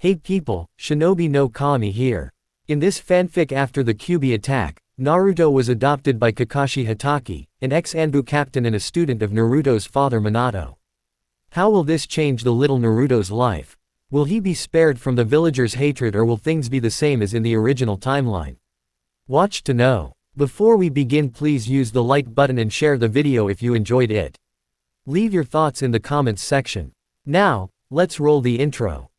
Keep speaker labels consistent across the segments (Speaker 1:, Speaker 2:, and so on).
Speaker 1: Hey people, Shinobi no Kami here. In this fanfic after the Kyuubi attack, Naruto was adopted by Kakashi Hatake, an ex-Anbu captain and a student of Naruto's father Minato. How will this change the little Naruto's life? Will he be spared from the villagers' hatred or will things be the same as in the original timeline? Watch to know. Before we begin, please use the like button and share the video if you enjoyed it. Leave your thoughts in the comments section. Now, let's roll the intro.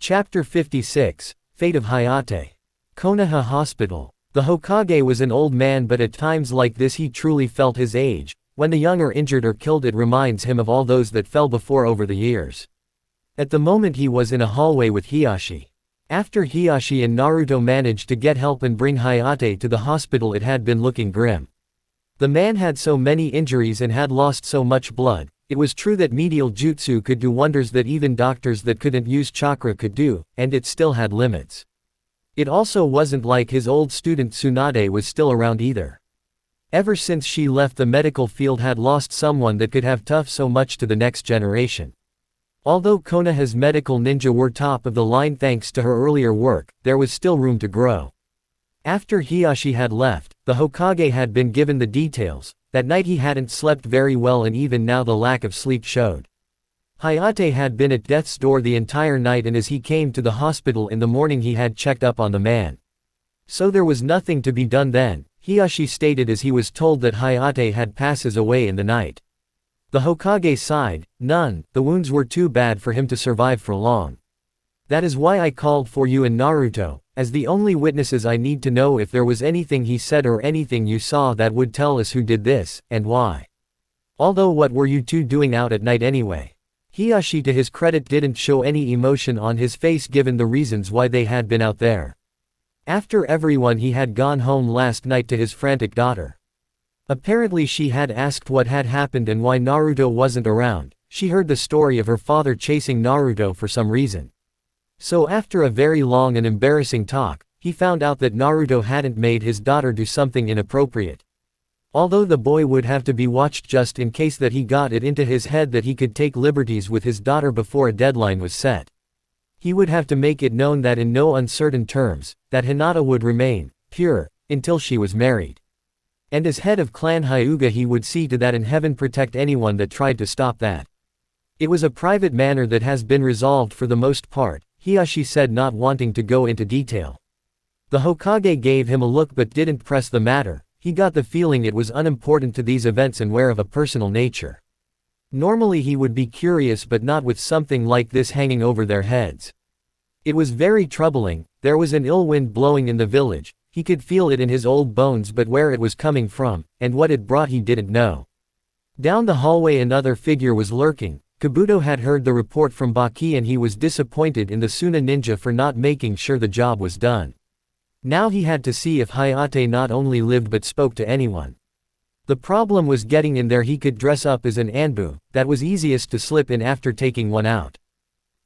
Speaker 1: Chapter 56, Fate of Hayate. Konoha Hospital. The Hokage was an old man, but at times like this he truly felt his age. When the young are injured or killed, it reminds him of all those that fell before over the years. At the moment he was in a hallway with Hiashi. After Hiashi and Naruto managed to get help and bring Hayate to the hospital, it had been looking grim. The man had so many injuries and had lost so much blood. It was true that medial jutsu could do wonders that even doctors that couldn't use chakra could do, and it still had limits. It also wasn't like his old student Tsunade was still around either. Ever since she left, the medical field had lost someone that could have tough so much to the next generation. Although Konoha's medical ninja were top of the line thanks to her earlier work, there was still room to grow. After Hiashi had left, the Hokage had been given the details. That night he hadn't slept very well, and even now the lack of sleep showed. Hayate had been at death's door the entire night, and as he came to the hospital in the morning he had checked up on the man. So there was nothing to be done then, Hiashi stated as he was told that Hayate had passes away in the night. The Hokage sighed, "None, the wounds were too bad for him to survive for long. That is why I called for you and Naruto. As the only witnesses, I need to know if there was anything he said or anything you saw that would tell us who did this, and why. Although what were you two doing out at night anyway?" Hiashi, to his credit, didn't show any emotion on his face given the reasons why they had been out there. After everyone, he had gone home last night to his frantic daughter. Apparently she had asked what had happened and why Naruto wasn't around. She heard the story of her father chasing Naruto for some reason. So after a very long and embarrassing talk, he found out that Naruto hadn't made his daughter do something inappropriate. Although the boy would have to be watched just in case that he got it into his head that he could take liberties with his daughter before a deadline was set. He would have to make it known that in no uncertain terms, that Hinata would remain pure until she was married. And as head of Clan Hyuga he would see to that and heaven protect anyone that tried to stop that. It was a private matter that has been resolved for the most part, Hiashi said, not wanting to go into detail. The Hokage gave him a look but didn't press the matter. He got the feeling it was unimportant to these events and were of a personal nature. Normally he would be curious, but not with something like this hanging over their heads. It was very troubling. There was an ill wind blowing in the village. He could feel it in his old bones, but where it was coming from, and what it brought, he didn't know. Down the hallway another figure was lurking. Kabuto had heard the report from Baki and he was disappointed in the Suna ninja for not making sure the job was done. Now he had to see if Hayate not only lived but spoke to anyone. The problem was getting in there. He could dress up as an Anbu, that was easiest to slip in after taking one out.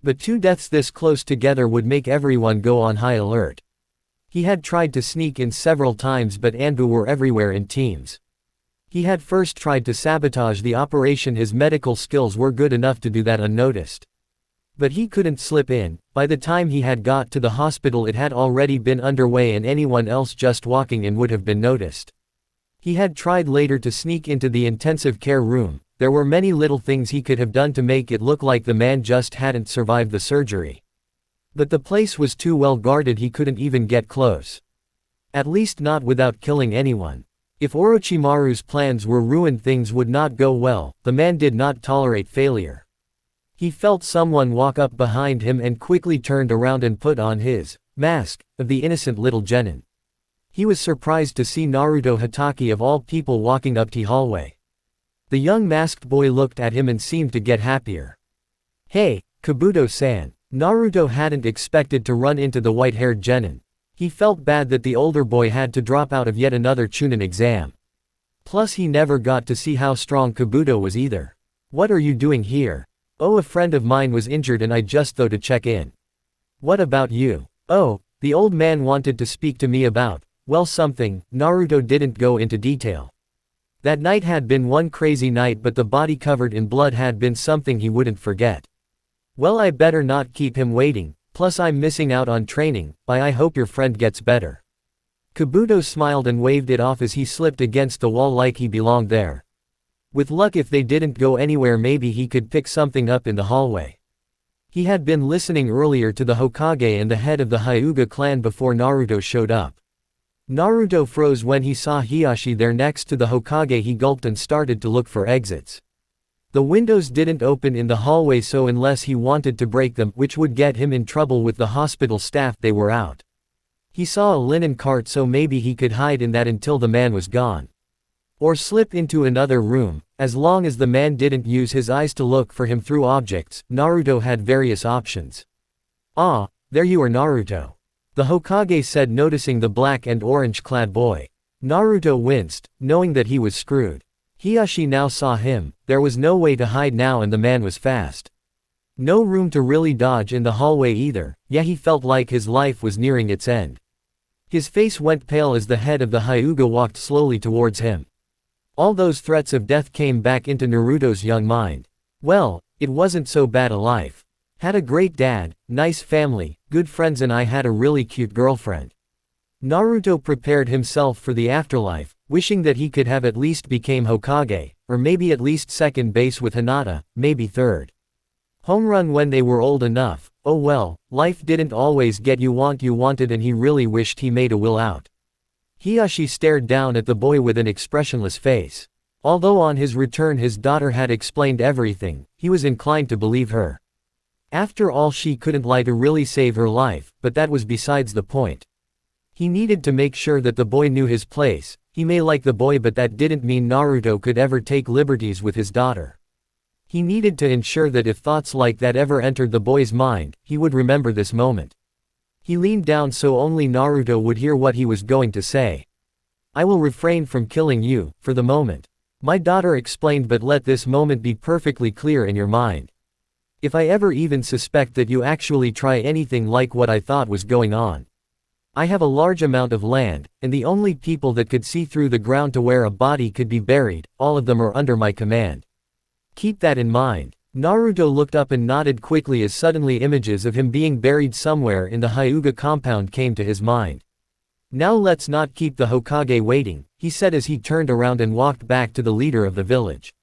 Speaker 1: But two deaths this close together would make everyone go on high alert. He had tried to sneak in several times, but Anbu were everywhere in teams. He had first tried to sabotage the operation. His medical skills were good enough to do that unnoticed. But he couldn't slip in. By the time he had got to the hospital it had already been underway and anyone else just walking in would have been noticed. He had tried later to sneak into the intensive care room. There were many little things he could have done to make it look like the man just hadn't survived the surgery. But the place was too well guarded, he couldn't even get close. At least not without killing anyone. If Orochimaru's plans were ruined, things would not go well. The man did not tolerate failure. He felt someone walk up behind him and quickly turned around and put on his mask of the innocent little genin. He was surprised to see Naruto Hatake of all people walking up the hallway. The young masked boy looked at him and seemed to get happier. Hey, Kabuto-san. Naruto hadn't expected to run into the white-haired genin. He felt bad that the older boy had to drop out of yet another Chunin exam. Plus he never got to see how strong Kabuto was either. What are you doing here? Oh, a friend of mine was injured and I just thought to check in. What about you? Oh, the old man wanted to speak to me about, well, something. Naruto didn't go into detail. That night had been one crazy night, but the body covered in blood had been something he wouldn't forget. Well, I better not keep him waiting, plus I'm missing out on training. Bye, I hope your friend gets better. Kabuto smiled and waved it off as he slipped against the wall like he belonged there. With luck, if they didn't go anywhere, maybe he could pick something up in the hallway. He had been listening earlier to the Hokage and the head of the Hyuga clan before Naruto showed up. Naruto froze when he saw Hiashi there next to the Hokage. He gulped and started to look for exits. The windows didn't open in the hallway, so unless he wanted to break them, which would get him in trouble with the hospital staff, they were out. He saw a linen cart, so maybe he could hide in that until the man was gone. Or slip into another room, as long as the man didn't use his eyes to look for him through objects. Naruto had various options. Ah, there you are, Naruto. The Hokage said, noticing the black and orange-clad boy. Naruto winced, knowing that he was screwed. Hiashi now saw him. There was no way to hide now and the man was fast. No room to really dodge in the hallway either. Yeah, he felt like his life was nearing its end. His face went pale as the head of the Hyuga walked slowly towards him. All those threats of death came back into Naruto's young mind. Well, it wasn't so bad a life. Had a great dad, nice family, good friends, and I had a really cute girlfriend. Naruto prepared himself for the afterlife, wishing that he could have at least became Hokage, or maybe at least second base with Hinata, maybe third. Home run when they were old enough. Oh well, life didn't always get you what you wanted, and he really wished he made a will out. Hiashi stared down at the boy with an expressionless face. Although on his return his daughter had explained everything, he was inclined to believe her. After all, she couldn't lie to really save her life, but that was besides the point. He needed to make sure that the boy knew his place. He may like the boy, but that didn't mean Naruto could ever take liberties with his daughter. He needed to ensure that if thoughts like that ever entered the boy's mind, he would remember this moment. He leaned down so only Naruto would hear what he was going to say. I will refrain from killing you, for the moment. My daughter explained, but let this moment be perfectly clear in your mind. If I ever even suspect that you actually try anything like what I thought was going on. I have a large amount of land, and the only people that could see through the ground to where a body could be buried, all of them are under my command. Keep that in mind. Naruto looked up and nodded quickly as suddenly images of him being buried somewhere in the Hyuga compound came to his mind. Now let's not keep the Hokage waiting, he said as he turned around and walked back to the leader of the village.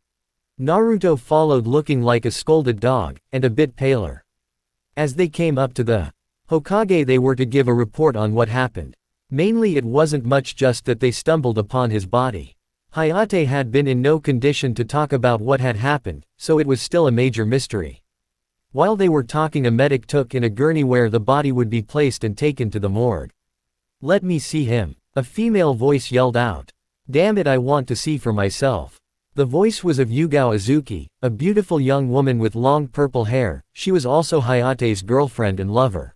Speaker 1: Naruto followed, looking like a scolded dog, and a bit paler. As they came up to the Hokage, they were to give a report on what happened. Mainly it wasn't much, just that they stumbled upon his body. Hayate had been in no condition to talk about what had happened, so it was still a major mystery. While they were talking, a medic took in a gurney where the body would be placed and taken to the morgue. Let me see him. A female voice yelled out. Damn it, I want to see for myself. The voice was of Yugao Azuki, a beautiful young woman with long purple hair. She was also Hayate's girlfriend and lover.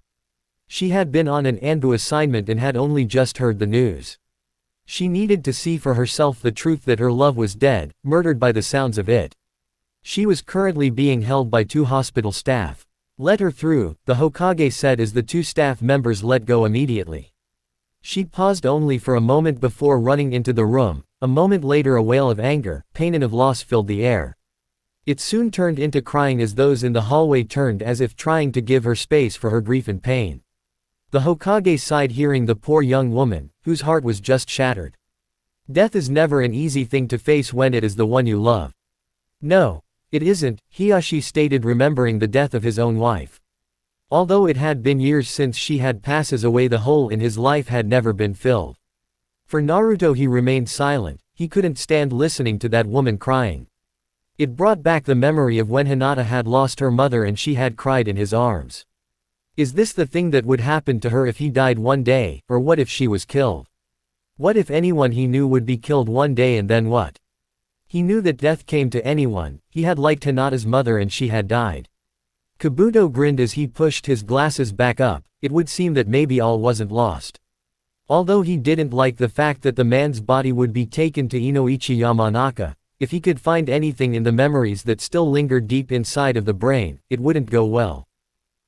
Speaker 1: She had been on an Anbu assignment and had only just heard the news. She needed to see for herself the truth that her love was dead, murdered by the sounds of it. She was currently being held by 2 hospital staff. Let her through, the Hokage said as the 2 staff members let go immediately. She paused only for a moment before running into the room. A moment later a wail of anger, pain and of loss filled the air. It soon turned into crying as those in the hallway turned as if trying to give her space for her grief and pain. The Hokage sighed hearing the poor young woman, whose heart was just shattered. Death is never an easy thing to face when it is the one you love. No, it isn't, Hiashi stated, remembering the death of his own wife. Although it had been years since she had passed away, the hole in his life had never been filled. For Naruto, he remained silent. He couldn't stand listening to that woman crying. It brought back the memory of when Hinata had lost her mother and she had cried in his arms. Is this the thing that would happen to her if he died one day, or what if she was killed? What if anyone he knew would be killed one day, and then what? He knew that death came to anyone. He had liked Hinata's mother and she had died. Kabuto grinned as he pushed his glasses back up. It would seem that maybe all wasn't lost. Although he didn't like the fact that the man's body would be taken to Inoichi Yamanaka, if he could find anything in the memories that still lingered deep inside of the brain, it wouldn't go well.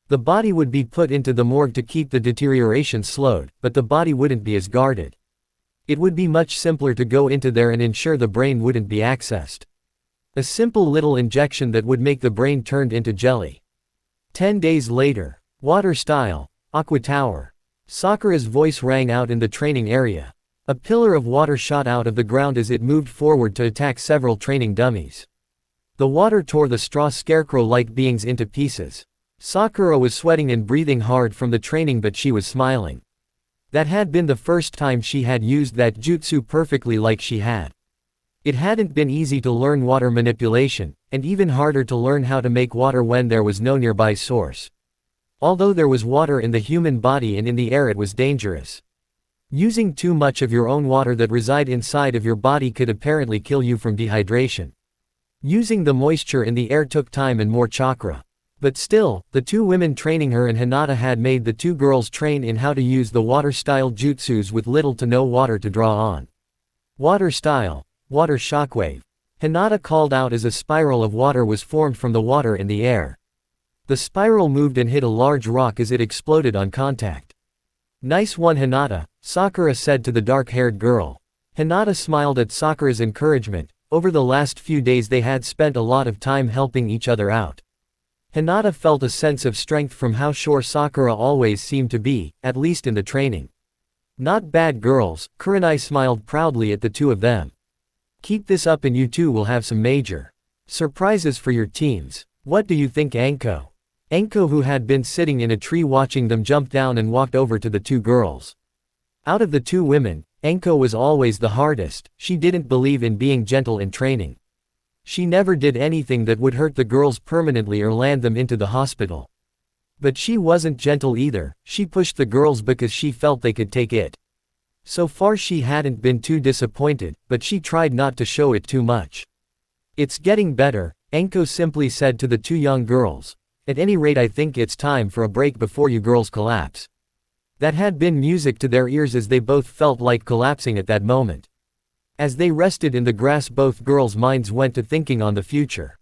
Speaker 1: The body would be put into the morgue to keep the deterioration slowed, but the body wouldn't be as guarded. It would be much simpler to go into there and ensure the brain wouldn't be accessed. A simple little injection that would make the brain turned into jelly. 10 days later. Water style. Aqua Tower. Sakura's voice rang out in the training area. A pillar of water shot out of the ground as it moved forward to attack several training dummies. The water tore the straw scarecrow-like beings into pieces. Sakura was sweating and breathing hard from the training, but she was smiling. That had been the first time she had used that jutsu perfectly like she had. It hadn't been easy to learn water manipulation, and even harder to learn how to make water when there was no nearby source. Although there was water in the human body and in the air, it was dangerous. Using too much of your own water that reside inside of your body could apparently kill you from dehydration. Using the moisture in the air took time and more chakra. But still, the two women training her and Hinata had made the two girls train in how to use the water-style jutsus with little to no water to draw on. Water style. Water shockwave. Hinata called out as a spiral of water was formed from the water in the air. The spiral moved and hit a large rock as it exploded on contact. "Nice one, Hinata," Sakura said to the dark-haired girl. Hinata smiled at Sakura's encouragement. Over the last few days they had spent a lot of time helping each other out. Hinata felt a sense of strength from how sure Sakura always seemed to be, at least in the training. "Not bad girls," Kurenai smiled proudly at the two of them. "Keep this up and you two will have some major surprises for your teams. What do you think, Anko?" Anko, who had been sitting in a tree watching them, jumped down and walked over to the two girls. Out of the two women, Anko was always the hardest. She didn't believe in being gentle in training. She never did anything that would hurt the girls permanently or land them into the hospital. But she wasn't gentle either. She pushed the girls because she felt they could take it. So far she hadn't been too disappointed, but she tried not to show it too much. "It's getting better," Anko simply said to the two young girls. "At any rate, I think it's time for a break before you girls collapse." That had been music to their ears as they both felt like collapsing at that moment. As they rested in the grass, both girls' minds went to thinking on the future.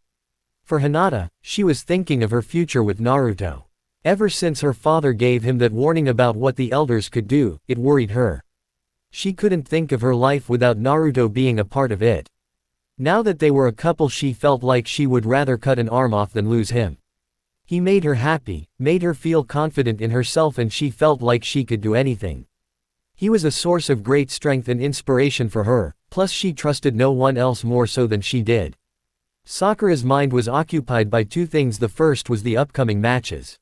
Speaker 1: For Hinata, she was thinking of her future with Naruto. Ever since her father gave him that warning about what the elders could do, it worried her. She couldn't think of her life without Naruto being a part of it. Now that they were a couple, she felt like she would rather cut an arm off than lose him. He made her happy, made her feel confident in herself, and she felt like she could do anything. He was a source of great strength and inspiration for her, plus she trusted no one else more so than she did. Sakura's mind was occupied by two things. The first was the upcoming matches.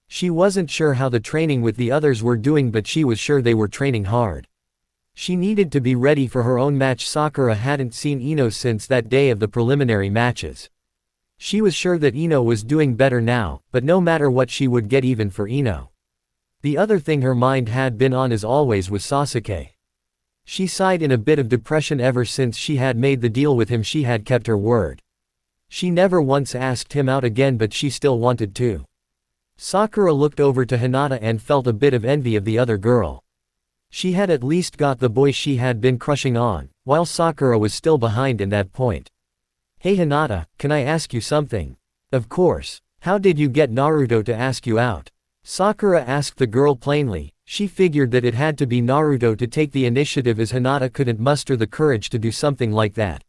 Speaker 1: She wasn't sure how the training with the others were doing, but she was sure they were training hard. She needed to be ready for her own match. Sakura hadn't seen Ino since that day of the preliminary matches. She was sure that Ino was doing better now, but no matter what she would get even for Ino. The other thing her mind had been on as always was Sasuke. She sighed in a bit of depression. Ever since she had made the deal with him, she had kept her word. She never once asked him out again, but she still wanted to. Sakura looked over to Hinata and felt a bit of envy of the other girl. She had at least got the boy she had been crushing on, while Sakura was still behind in that point. "Hey Hinata, can I ask you something?" "Of course. How did you get Naruto to ask you out?" Sakura asked the girl plainly. She figured that it had to be Naruto to take the initiative, as Hinata couldn't muster the courage to do something like that.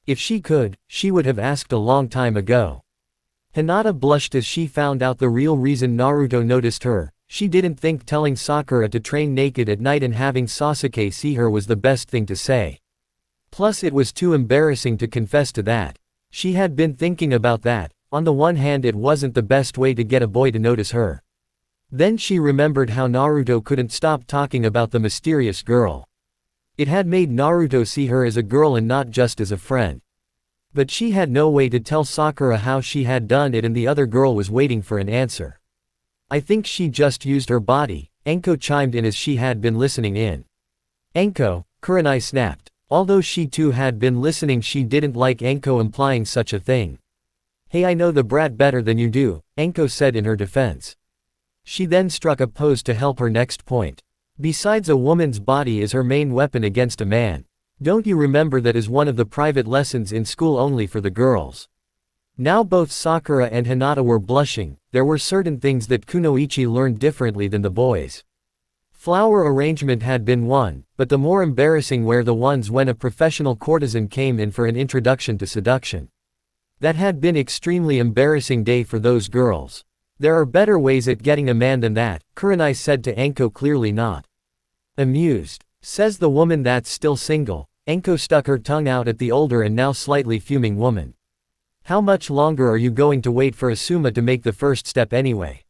Speaker 1: If she could, she would have asked a long time ago. Hinata blushed as she found out the real reason Naruto noticed her. She didn't think telling Sakura to train naked at night and having Sasuke see her was the best thing to say. Plus it was too embarrassing to confess to that. She had been thinking about that. On the one hand, it wasn't the best way to get a boy to notice her. Then she remembered how Naruto couldn't stop talking about the mysterious girl. It had made Naruto see her as a girl and not just as a friend. But she had no way to tell Sakura how she had done it, and the other girl was waiting for an answer. "I think she just used her body," Anko chimed in as she had been listening in. "Anko," Kurenai snapped. Although she too had been listening, she didn't like Enko implying such a thing. Hey, I know the brat better than you do, Enko said in her defense. She then struck a pose to help her next point. Besides, a woman's body is her main weapon against a man. Don't you remember that is one of the private lessons in school only for the girls? Now both Sakura and Hinata were blushing. There were certain things that Kunoichi learned differently than the boys. Flower arrangement had been one, but the more embarrassing were the ones when a professional courtesan came in for an introduction to seduction. That had been extremely embarrassing day for those girls. There are better ways at getting a man than that, Kurenai said to Enko, clearly not amused. Says the woman that's still single. Enko stuck her tongue out at the older and now slightly fuming woman. How much longer are you going to wait for Asuma to make the first step anyway?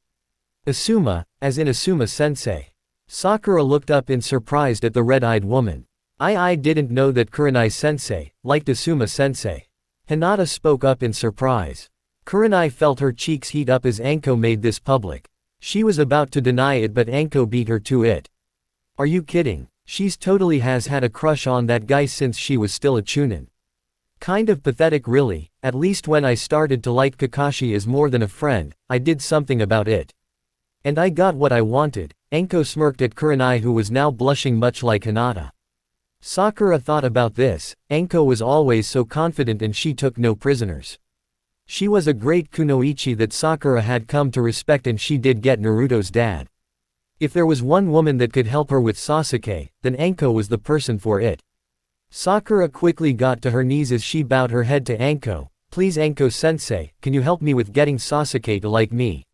Speaker 1: Asuma, as in Asuma-sensei. Sakura looked up in surprise at the red-eyed woman. I didn't know that Kurenai-sensei liked Asuma-sensei. Hinata spoke up in surprise. Kurenai felt her cheeks heat up as Enko made this public. She was about to deny it, but Enko beat her to it. Are you kidding? She's totally has had a crush on that guy since she was still a chunin. Kind of pathetic really. At least when I started to like Kakashi as more than a friend, I did something about it. And I got what I wanted. Enko smirked at Kurenai, who was now blushing much like Hinata. Sakura thought about this. Enko was always so confident and she took no prisoners. She was a great kunoichi that Sakura had come to respect, and she did get Naruto's dad. If there was one woman that could help her with Sasuke, then Enko was the person for it. Sakura quickly got to her knees as she bowed her head to Enko. Please Enko-sensei, can you help me with getting Sasuke to like me?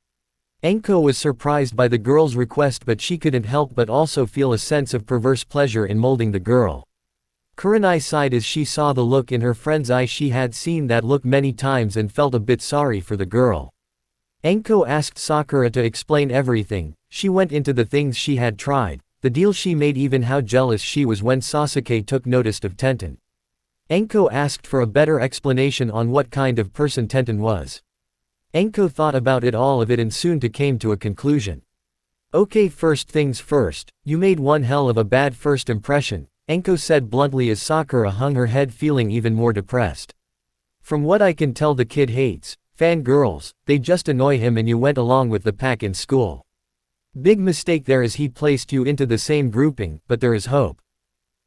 Speaker 1: Enko was surprised by the girl's request, but she couldn't help but also feel a sense of perverse pleasure in molding the girl. Kurenai sighed as she saw the look in her friend's eye. She had seen that look many times and felt a bit sorry for the girl. Enko asked Sakura to explain everything. She went into the things she had tried, the deal she made, even how jealous she was when Sasuke took notice of Tenten. Enko asked for a better explanation on what kind of person Tenten was. Enko thought about it all of it and soon came to a conclusion. Okay, first things first, you made one hell of a bad first impression, Enko said bluntly as Sakura hung her head, feeling even more depressed. From what I can tell, the kid hates fangirls. They just annoy him, and you went along with the pack in school. Big mistake there, as he placed you into the same grouping, but there is hope.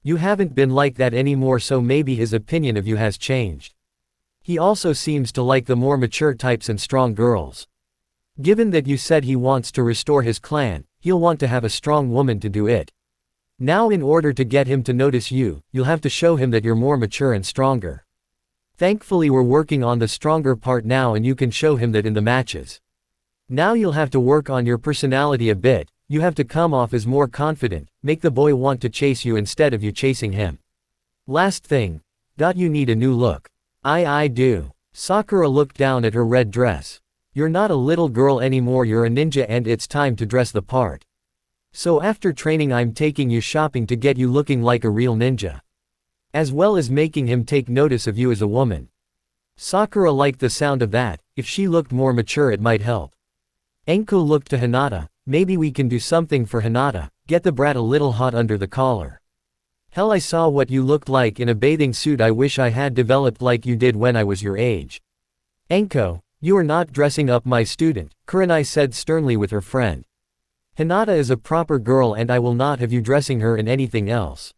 Speaker 1: You haven't been like that anymore, so maybe his opinion of you has changed. He also seems to like the more mature types and strong girls. Given that you said he wants to restore his clan, he'll want to have a strong woman to do it. Now in order to get him to notice you, you'll have to show him that you're more mature and stronger. Thankfully we're working on the stronger part now, and you can show him that in the matches. Now you'll have to work on your personality a bit. You have to come off as more confident, make the boy want to chase you instead of you chasing him. Last thing. You need a new look. I do. Sakura looked down at her red dress. You're not a little girl anymore, you're a ninja, and it's time to dress the part. So after training I'm taking you shopping to get you looking like a real ninja. As well as making him take notice of you as a woman. Sakura liked the sound of that. If she looked more mature it might help. Enko looked to Hinata. Maybe we can do something for Hinata, get the brat a little hot under the collar. Hell, I saw what you looked like in a bathing suit. I wish I had developed like you did when I was your age. Enko, you are not dressing up my student, Kurenai said sternly with her friend. Hinata is a proper girl and I will not have you dressing her in anything else.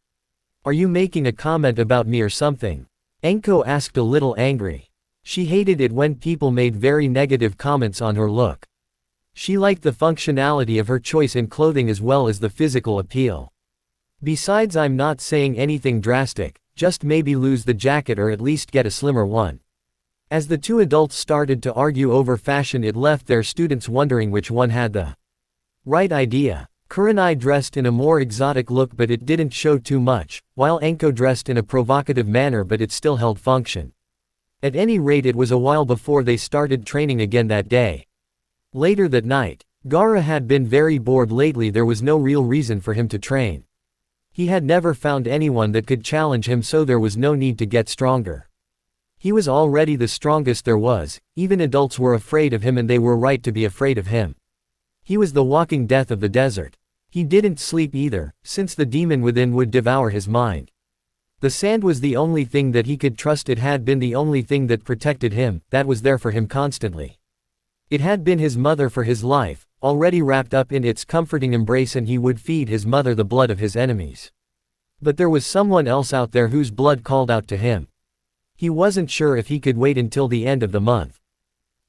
Speaker 1: Are you making a comment about me or something? Enko asked, a little angry. She hated it when people made very negative comments on her look. She liked the functionality of her choice in clothing as well as the physical appeal. Besides, I'm not saying anything drastic, just maybe lose the jacket or at least get a slimmer one. As the two adults started to argue over fashion, it left their students wondering which one had the right idea. Kurenai dressed in a more exotic look, but it didn't show too much, while Enko dressed in a provocative manner, but it still held function. At any rate, it was a while before they started training again that day. Later that night, Gaara had been very bored lately. There was no real reason for him to train. He had never found anyone that could challenge him, so there was no need to get stronger. He was already the strongest there was. Even adults were afraid of him, and they were right to be afraid of him. He was the walking death of the desert. He didn't sleep either, since the demon within would devour his mind. The sand was the only thing that he could trust. It had been the only thing that protected him, that was there for him constantly. It had been his mother for his life, already wrapped up in its comforting embrace, and he would feed his mother the blood of his enemies. But there was someone else out there whose blood called out to him. He wasn't sure if he could wait until the end of the month.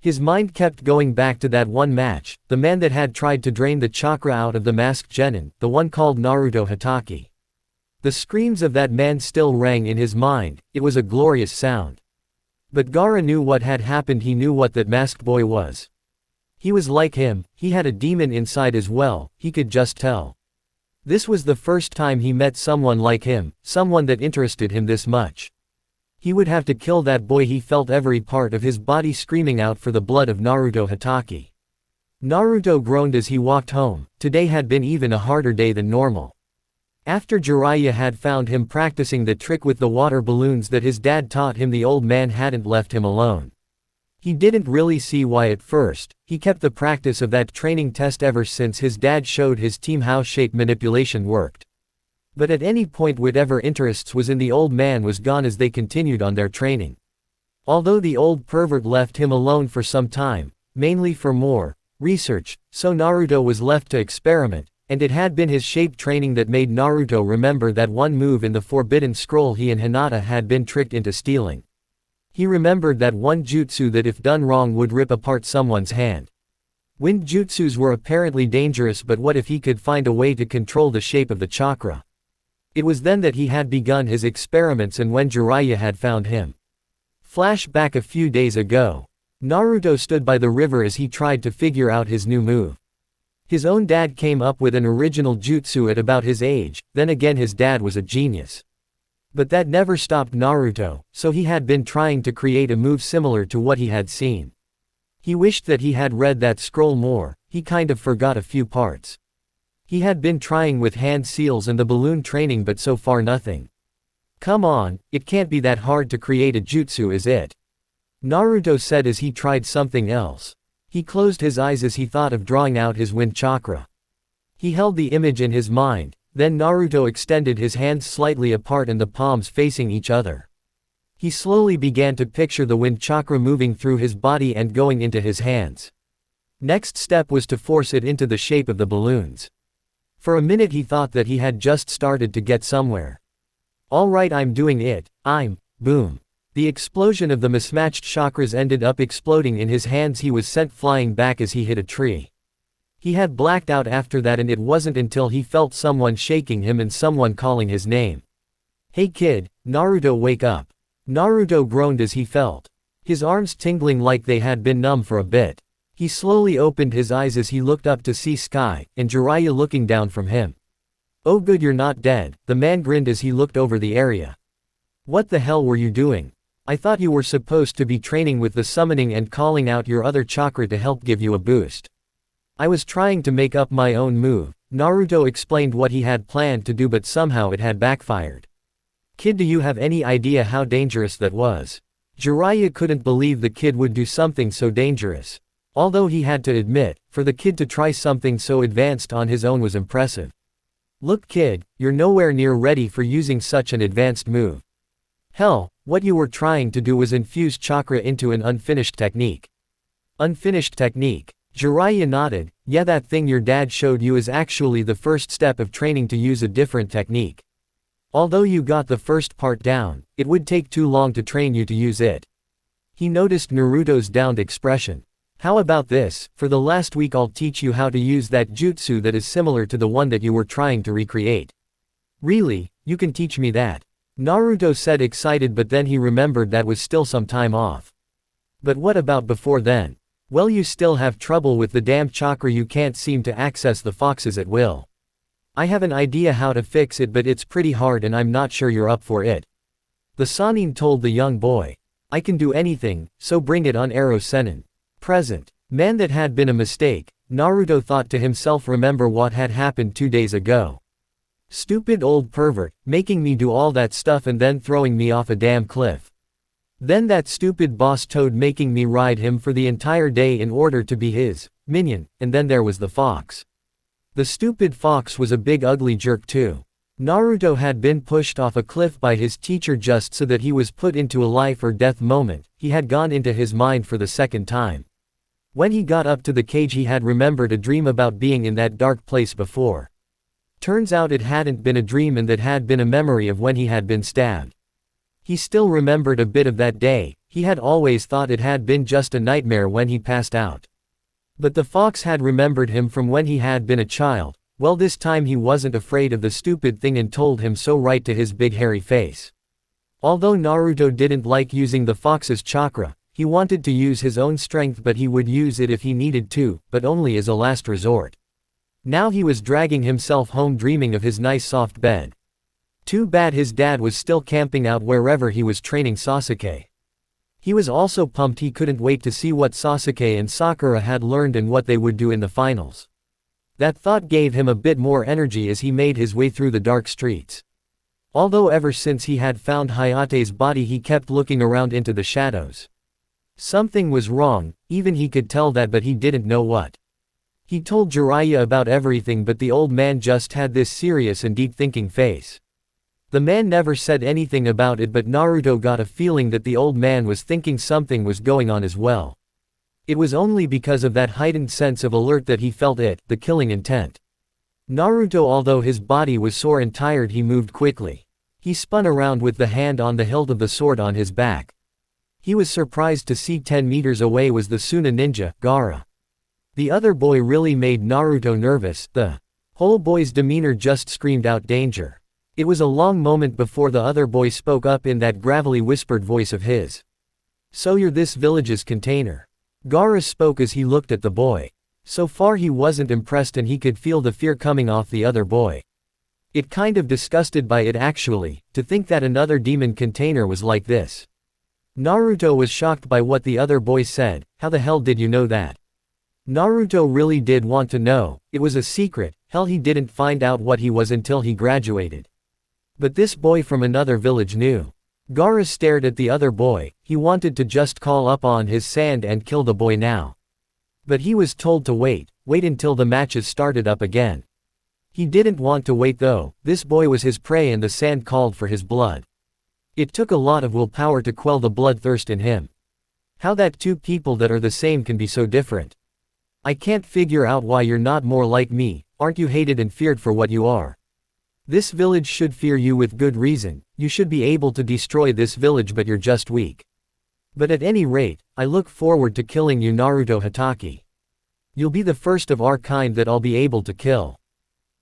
Speaker 1: His mind kept going back to that one match, the man that had tried to drain the chakra out of the masked genin, the one called Naruto Hitaki. The screams of that man still rang in his mind. It was a glorious sound. But Gaara knew what had happened. He knew what that masked boy was. He was like him, he had a demon inside as well, he could just tell. This was the first time he met someone like him, someone that interested him this much. He would have to kill that boy. He felt every part of his body screaming out for the blood of Naruto Hitaki. Naruto groaned as he walked home. Today had been even a harder day than normal. After Jiraiya had found him practicing the trick with the water balloons that his dad taught him, the old man hadn't left him alone. He didn't really see why at first. He kept the practice of that training test ever since his dad showed his team how shape manipulation worked. But at any point whatever interests was in the old man was gone as they continued on their training. Although the old pervert left him alone for some time, mainly for more research, so Naruto was left to experiment. And it had been his shape training that made Naruto remember that one move in the Forbidden Scroll he and Hinata had been tricked into stealing. He remembered that one jutsu that if done wrong would rip apart someone's hand. Wind jutsus were apparently dangerous, but what if he could find a way to control the shape of the chakra? It was then that he had begun his experiments, and when Jiraiya had found him. Flash back a few days ago. Naruto stood by the river as he tried to figure out his new move. His own dad came up with an original jutsu at about his age, then again his dad was a genius. But that never stopped Naruto, so he had been trying to create a move similar to what he had seen. He wished that he had read that scroll more. He kind of forgot a few parts. He had been trying with hand seals and the balloon training, but so far nothing. Come on, it can't be that hard to create a jutsu, is it? Naruto said as he tried something else. He closed his eyes as he thought of drawing out his wind chakra. He held the image in his mind, then Naruto extended his hands slightly apart and the palms facing each other. He slowly began to picture the wind chakra moving through his body and going into his hands. Next step was to force it into the shape of the balloons. For a minute he thought that he had just started to get somewhere. Alright, I'm doing it, boom. The explosion of the mismatched chakras ended up exploding in his hands. He was sent flying back as he hit a tree. He had blacked out after that, and it wasn't until he felt someone shaking him and someone calling his name. Hey kid, Naruto, wake up. Naruto groaned as he felt his arms tingling like they had been numb for a bit. He slowly opened his eyes as he looked up to see Sky, and Jiraiya looking down from him. Oh good, you're not dead, the man grinned as he looked over the area. What the hell were you doing? I thought you were supposed to be training with the summoning and calling out your other chakra to help give you a boost. I was trying to make up my own move. Naruto explained what he had planned to do, but somehow it had backfired. Kid, do you have any idea how dangerous that was? Jiraiya couldn't believe the kid would do something so dangerous. Although he had to admit, for the kid to try something so advanced on his own was impressive. Look kid, you're nowhere near ready for using such an advanced move. Hell, what you were trying to do was infuse chakra into an unfinished technique. Unfinished technique? Jiraiya nodded. Yeah, that thing your dad showed you is actually the first step of training to use a different technique. Although you got the first part down, it would take too long to train you to use it. He noticed Naruto's downed expression. How about this, for the last week I'll teach you how to use that jutsu that is similar to the one that you were trying to recreate. Really, you can teach me that? Naruto said, excited, but then he remembered that was still some time off. But what about before then? Well, you still have trouble with the damn chakra, you can't seem to access the foxes at will. I have an idea how to fix it, but it's pretty hard and I'm not sure you're up for it. The Sannin told the young boy. I can do anything, so bring it on. Arrow Sennin. Present. Man, that had been a mistake, Naruto thought to himself. Remember what had happened 2 days ago. Stupid old pervert, making me do all that stuff and then throwing me off a damn cliff. Then that stupid boss Toad making me ride him for the entire day in order to be his minion, and then there was the fox. The stupid fox was a big ugly jerk too. Naruto had been pushed off a cliff by his teacher just so that he was put into a life or death moment. He had gone into his mind for the second time. When he got up to the cage, he had remembered a dream about being in that dark place before. Turns out it hadn't been a dream and that had been a memory of when he had been stabbed. He still remembered a bit of that day. He had always thought it had been just a nightmare when he passed out. But the fox had remembered him from when he had been a child. Well, this time he wasn't afraid of the stupid thing and told him so right to his big hairy face. Although Naruto didn't like using the fox's chakra, he wanted to use his own strength, but he would use it if he needed to, but only as a last resort. Now he was dragging himself home dreaming of his nice soft bed. Too bad his dad was still camping out wherever he was training Sasuke. He was also pumped. He couldn't wait to see what Sasuke and Sakura had learned and what they would do in the finals. That thought gave him a bit more energy as he made his way through the dark streets. Although ever since he had found Hayate's body he kept looking around into the shadows. Something was wrong, even he could tell that, but he didn't know what. He told Jiraiya about everything, but the old man just had this serious and deep-thinking face. The man never said anything about it, but Naruto got a feeling that the old man was thinking something was going on as well. It was only because of that heightened sense of alert that he felt it, the killing intent. Naruto, although his body was sore and tired, he moved quickly. He spun around with the hand on the hilt of the sword on his back. He was surprised to see 10 meters away was the Suna ninja, Gaara. The other boy really made Naruto nervous. The whole boy's demeanor just screamed out danger. It was a long moment before the other boy spoke up in that gravelly whispered voice of his. "So you're this village's container." Gaara spoke as he looked at the boy. So far he wasn't impressed and he could feel the fear coming off the other boy. It kind of disgusted by it actually, to think that another demon container was like this. Naruto was shocked by what the other boy said. "How the hell did you know that?" Naruto really did want to know. It was a secret. Hell, he didn't find out what he was until he graduated. But this boy from another village knew. Gaara stared at the other boy. He wanted to just call up on his sand and kill the boy now. But he was told to wait until the matches started up again. He didn't want to wait though. This boy was his prey and the sand called for his blood. It took a lot of willpower to quell the bloodthirst in him. How that two people that are the same can be so different. I can't figure out why you're not more like me. Aren't you hated and feared for what you are? This village should fear you with good reason. You should be able to destroy this village, but you're just weak. But at any rate, I look forward to killing you, Naruto Hatake. You'll be the first of our kind that I'll be able to kill.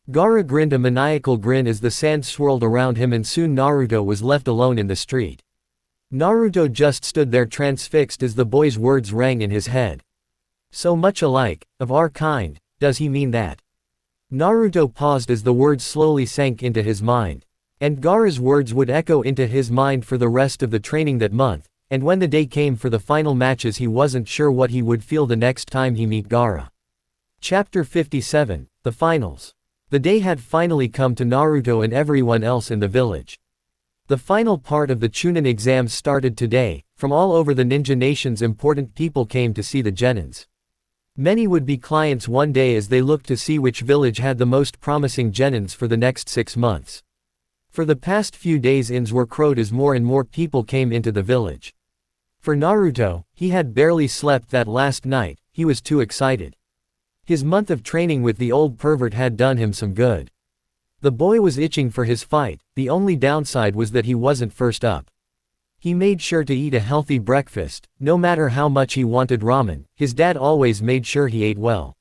Speaker 1: Gaara grinned a maniacal grin as the sand swirled around him and soon Naruto was left alone in the street. Naruto just stood there transfixed as the boy's words rang in his head. So much alike, of our kind, does he mean that? Naruto paused as the words slowly sank into his mind. And Gaara's words would echo into his mind for the rest of the training that month, and when the day came for the final matches he wasn't sure what he would feel the next time he meet Gaara. Chapter 57, The Finals. The day had finally come to Naruto and everyone else in the village. The final part of the Chunin exams started today. From all over the ninja nations important people came to see the genins. Many would be clients one day as they looked to see which village had the most promising genins for the next 6 months. For the past few days inns were crowed as more and more people came into the village. For Naruto, he had barely slept that last night. He was too excited. His month of training with the old pervert had done him some good. The boy was itching for his fight. The only downside was that he wasn't first up. He made sure to eat a healthy breakfast. No matter how much he wanted ramen, his dad always made sure he ate well.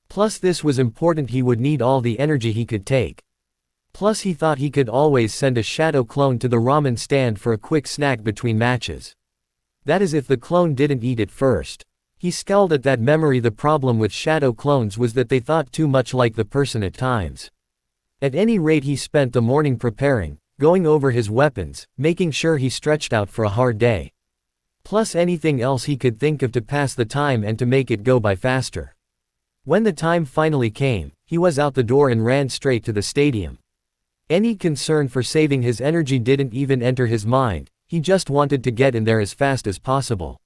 Speaker 1: Plus this was important, he would need all the energy he could take. Plus he thought he could always send a shadow clone to the ramen stand for a quick snack between matches. That is if the clone didn't eat it first. He scowled at that memory. The problem with shadow clones was that they thought too much like the person at times. At any rate, he spent the morning preparing, going over his weapons, making sure he stretched out for a hard day. Plus anything else he could think of to pass the time and to make it go by faster. When the time finally came, he was out the door and ran straight to the stadium. Any concern for saving his energy didn't even enter his mind. He just wanted to get in there as fast as possible.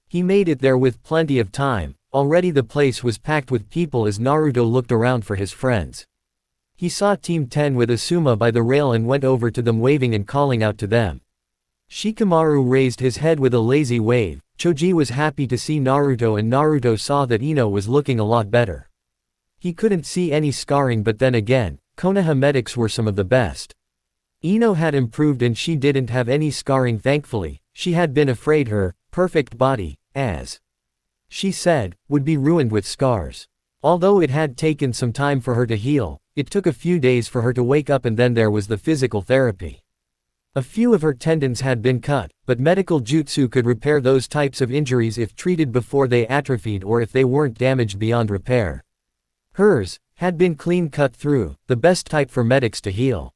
Speaker 1: He made it there with plenty of time. Already the place was packed with people as Naruto looked around for his friends. He saw Team 10 with Asuma by the rail and went over to them waving and calling out to them. Shikamaru raised his head with a lazy wave. Choji was happy to see Naruto and Naruto saw that Ino was looking a lot better. He couldn't see any scarring, but then again, Konoha medics were some of the best. Ino had improved and she didn't have any scarring, thankfully. She had been afraid her perfect body, as she said, would be ruined with scars. Although it had taken some time for her to heal, it took a few days for her to wake up, and then there was the physical therapy. A few of her tendons had been cut, but medical jutsu could repair those types of injuries if treated before they atrophied or if they weren't damaged beyond repair. Hers had been clean cut through, the best type for medics to heal.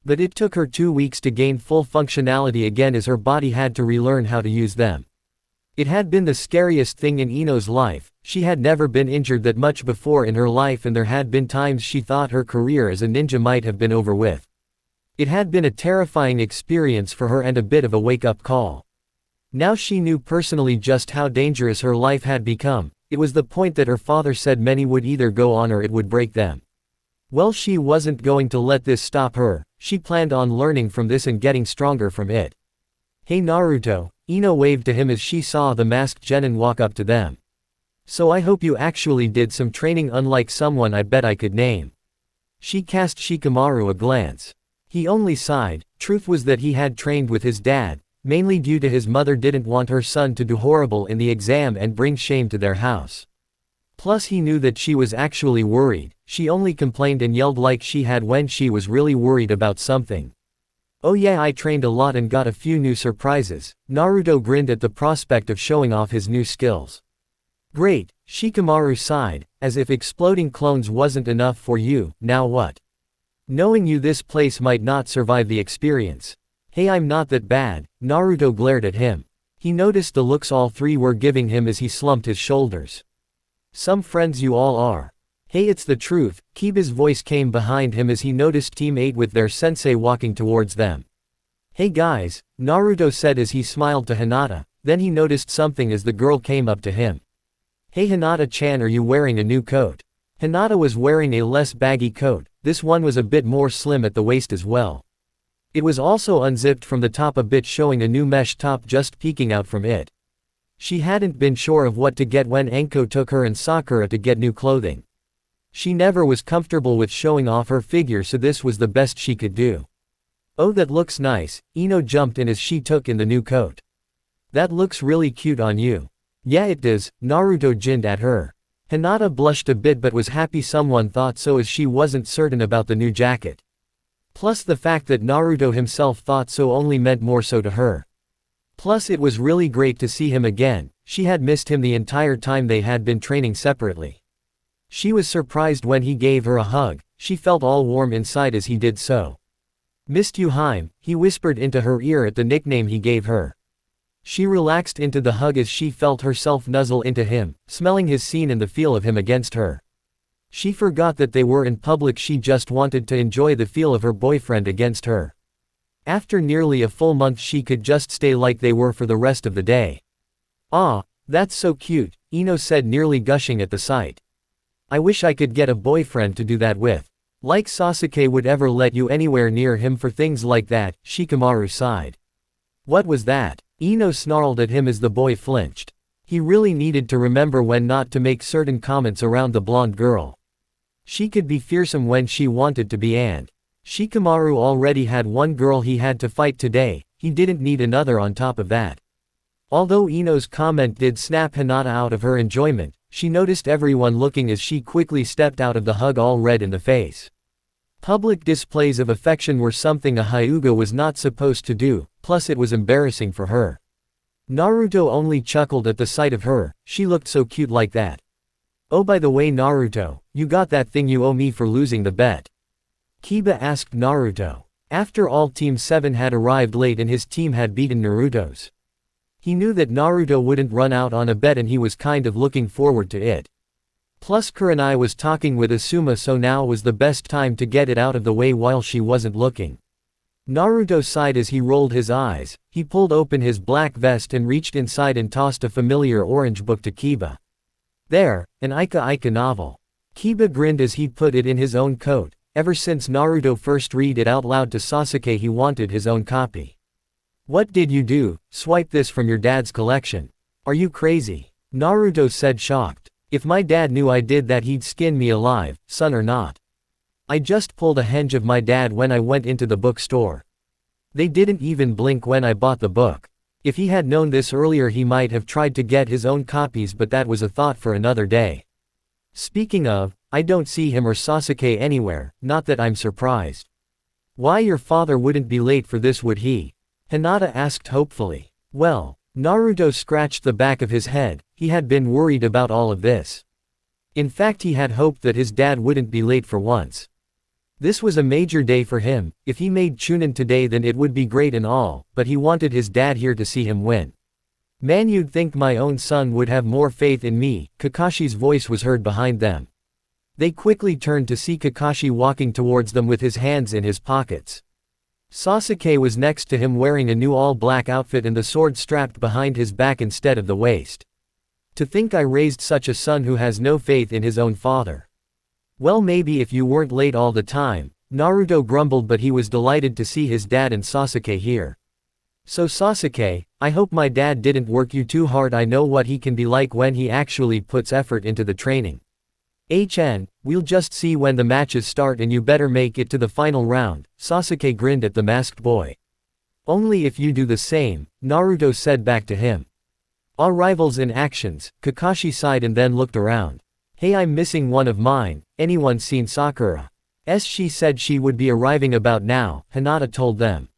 Speaker 1: But it took her 2 weeks to gain full functionality again, as her body had to relearn how to use them. It had been the scariest thing in Ino's life. She had never been injured that much before in her life, and there had been times she thought her career as a ninja might have been over with. It had been a terrifying experience for her and a bit of a wake-up call. Now she knew personally just how dangerous her life had become. It was the point that her father said many would either go on or it would break them. Well, she wasn't going to let this stop her. She planned on learning from this and getting stronger from it. "Hey Naruto," Ino waved to him as she saw the masked genin walk up to them. "So I hope you actually did some training, unlike someone I bet I could name." She cast Shikamaru a glance. He only sighed. Truth was that he had trained with his dad, mainly due to his mother didn't want her son to do horrible in the exam and bring shame to their house. Plus he knew that she was actually worried. She only complained and yelled like she had when she was really worried about something. "Oh yeah, I trained a lot and got a few new surprises." Naruto grinned at the prospect of showing off his new skills. "Great," Shikamaru sighed, as if exploding clones wasn't enough for you. "Now what?" "Knowing you, this place might not survive the experience." "Hey, I'm not that bad." Naruto glared at him. He noticed the looks all three were giving him as he slumped his shoulders. "Some friends you all are." "Hey, it's the truth." Kiba's voice came behind him as he noticed Team 8 with their sensei walking towards them. "Hey guys," Naruto said as he smiled to Hinata, then he noticed something as the girl came up to him. "Hey Hinata-chan, are you wearing a new coat?" Hinata was wearing a less baggy coat. This one was a bit more slim at the waist as well. It was also unzipped from the top a bit, showing a new mesh top just peeking out from it. She hadn't been sure of what to get when Anko took her and Sakura to get new clothing. She never was comfortable with showing off her figure, so this was the best she could do. "Oh, that looks nice." Ino jumped in as she took in the new coat. "That looks really cute on you." "Yeah, it does," Naruto grinned at her. Hinata blushed a bit but was happy someone thought so, as she wasn't certain about the new jacket. Plus the fact that Naruto himself thought so only meant more so to her. Plus it was really great to see him again. She had missed him the entire time they had been training separately. She was surprised when he gave her a hug. She felt all warm inside as he did so. "Missed you, Haim," he whispered into her ear at the nickname he gave her. She relaxed into the hug as she felt herself nuzzle into him, smelling his scene and the feel of him against her. She forgot that they were in public. She just wanted to enjoy the feel of her boyfriend against her. After nearly a full month she could just stay like they were for the rest of the day. "Ah, that's so cute," Ino said, nearly gushing at the sight. "I wish I could get a boyfriend to do that with. Like Sasuke would ever let you anywhere near him for things like that." Shikamaru sighed. "What was that?" Ino snarled at him as the boy flinched. He really needed to remember when not to make certain comments around the blonde girl. She could be fearsome when she wanted to be, and Shikamaru already had one girl he had to fight today. He didn't need another on top of that. Although Ino's comment did snap Hinata out of her enjoyment, she noticed everyone looking as she quickly stepped out of the hug all red in the face. Public displays of affection were something a Hyuga was not supposed to do, plus it was embarrassing for her. Naruto only chuckled at the sight of her. She looked so cute like that. "Oh, by the way Naruto, you got that thing you owe me for losing the bet?" Kiba asked Naruto. After all, Team 7 had arrived late and his team had beaten Naruto's. He knew that Naruto wouldn't run out on a bet and he was kind of looking forward to it. Plus Kurenai was talking with Asuma, so now was the best time to get it out of the way while she wasn't looking. Naruto sighed as he rolled his eyes. He pulled open his black vest and reached inside and tossed a familiar orange book to Kiba. "There, an Ika Ika novel." Kiba grinned as he put it in his own coat. ever since Naruto first read it out loud to Sasuke he wanted his own copy. What did you do, swipe this from your dad's collection? Are you crazy? Naruto said shocked. If my dad knew I did that he'd skin me alive, son or not. I just pulled a henge of my dad when I went into the bookstore. They didn't even blink when I bought the book. If he had known this earlier he might have tried to get his own copies, but that was a thought for another day. Speaking of, I don't see him or Sasuke anywhere, not that I'm surprised. Why, your father wouldn't be late for this, would he? Hinata asked hopefully. Well, Naruto scratched the back of his head, he had been worried about all of this. In fact, he had hoped that his dad wouldn't be late for once. This was a major day for him. If he made Chunin today then it would be great and all, but he wanted his dad here to see him win. Man, you'd think my own son would have more faith in me. Kakashi's voice was heard behind them. They quickly turned to see Kakashi walking towards them with his hands in his pockets. Sasuke was next to him wearing a new all-black outfit and the sword strapped behind his back instead of the waist. To think I raised such a son who has no faith in his own father. Well, maybe if you weren't late all the time, Naruto grumbled, but he was delighted to see his dad and Sasuke here. So Sasuke, I hope my dad didn't work you too hard. I know what he can be like when he actually puts effort into the training. We'll just see when the matches start and you better make it to the final round. Sasuke grinned at the masked boy. Only if you do the same, Naruto said back to him. Our rivals in actions, Kakashi sighed and then looked around. Hey, I'm missing one of mine. Anyone seen Sakura? She said she would be arriving about now, Hinata told them.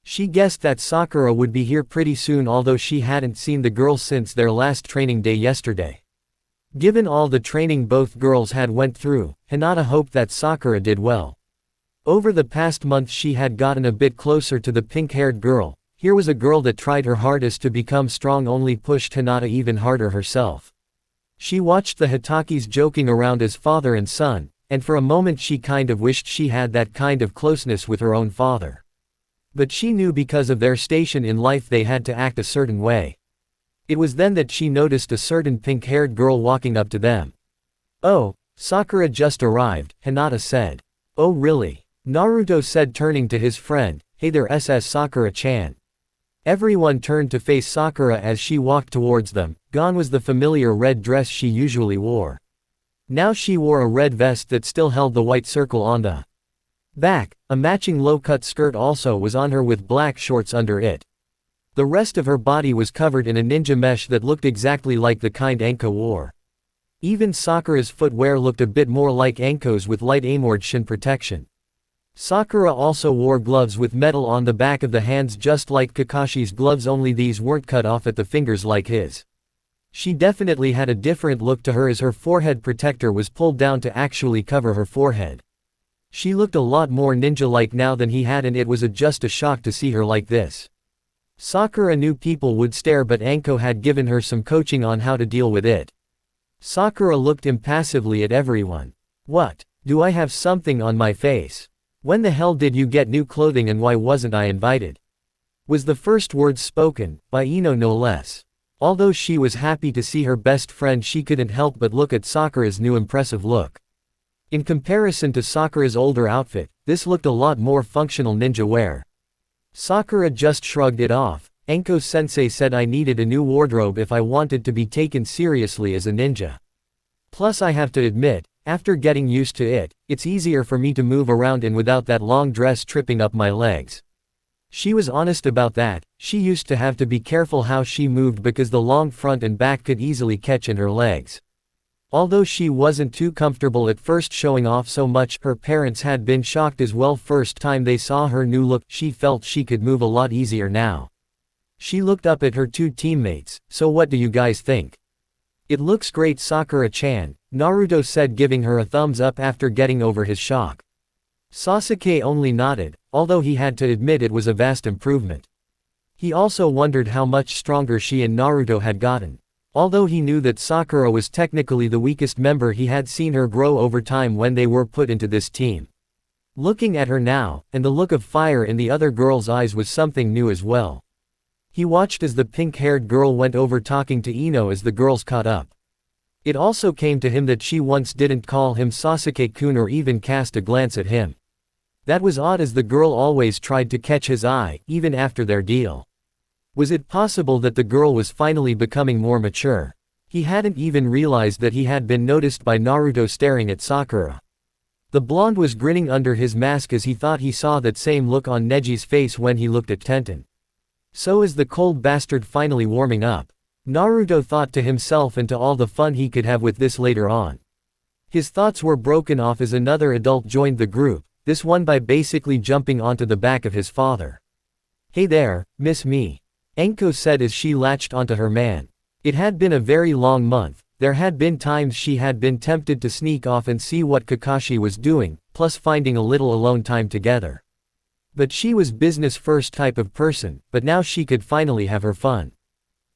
Speaker 1: She guessed that Sakura would be here pretty soon, although she hadn't seen the girls since their last training day yesterday. Given all the training both girls had went through, Hinata hoped that Sakura did well. Over the past month she had gotten a bit closer to the pink-haired girl. Here was a girl that tried her hardest to become strong, only pushed Hinata even harder herself. She watched the Hitakis joking around as father and son, and for a moment she kind of wished she had that kind of closeness with her own father. But she knew because of their station in life they had to act a certain way. It was then that she noticed a certain pink-haired girl walking up to them. Oh, Sakura just arrived, Hinata said. Oh really? Naruto said, turning to his friend. Hey there, Sakura-chan. Everyone turned to face Sakura as she walked towards them. Gone was the familiar red dress she usually wore. Now she wore a red vest that still held the white circle on the back. A matching low-cut skirt also was on her with black shorts under it. The rest of her body was covered in a ninja mesh that looked exactly like the kind Anko wore. Even Sakura's footwear looked a bit more like Anko's with light armored shin protection. Sakura also wore gloves with metal on the back of the hands just like Kakashi's gloves, only these weren't cut off at the fingers like his. She definitely had a different look to her as her forehead protector was pulled down to actually cover her forehead. She looked a lot more ninja-like now than he had, and it was just a shock to see her like this. Sakura knew people would stare, but Anko had given her some coaching on how to deal with it. Sakura looked impassively at everyone. What? Do I have something on my face? When the hell did you get new clothing and why wasn't I invited? Was the first words spoken, by Ino no less. Although she was happy to see her best friend, she couldn't help but look at Sakura's new impressive look. In comparison to Sakura's older outfit, this looked a lot more functional ninja wear. Sakura just shrugged it off. Anko-sensei said I needed a new wardrobe if I wanted to be taken seriously as a ninja. Plus I have to admit, after getting used to it, it's easier for me to move around in without that long dress tripping up my legs. She was honest about that. She used to have to be careful how she moved because the long front and back could easily catch in her legs. Although she wasn't too comfortable at first showing off so much, her parents had been shocked as well first time they saw her new look. She felt she could move a lot easier now. She looked up at her two teammates. So what do you guys think? It looks great, Sakura-chan, Naruto said, giving her a thumbs up after getting over his shock. Sasuke only nodded, although he had to admit it was a vast improvement. He also wondered how much stronger she and Naruto had gotten. Although he knew that Sakura was technically the weakest member, he had seen her grow over time when they were put into this team. Looking at her now, and the look of fire in the other girl's eyes was something new as well. He watched as the pink-haired girl went over talking to Ino as the girls caught up. It also came to him that she once didn't call him Sasuke-kun or even cast a glance at him. That was odd, as the girl always tried to catch his eye, even after their deal. Was it possible that the girl was finally becoming more mature? He hadn't even realized that he had been noticed by Naruto staring at Sakura. The blonde was grinning under his mask as he thought he saw that same look on Neji's face when he looked at Tenten. So is the cold bastard finally warming up? Naruto thought to himself, and to all the fun he could have with this later on. His thoughts were broken off as another adult joined the group, this one by basically jumping onto the back of his father. "Hey there, miss me," Enko said as she latched onto her man. It had been a very long month. There had been times she had been tempted to sneak off and see what Kakashi was doing, plus finding a little alone time together. But she was business first type of person, but now she could finally have her fun.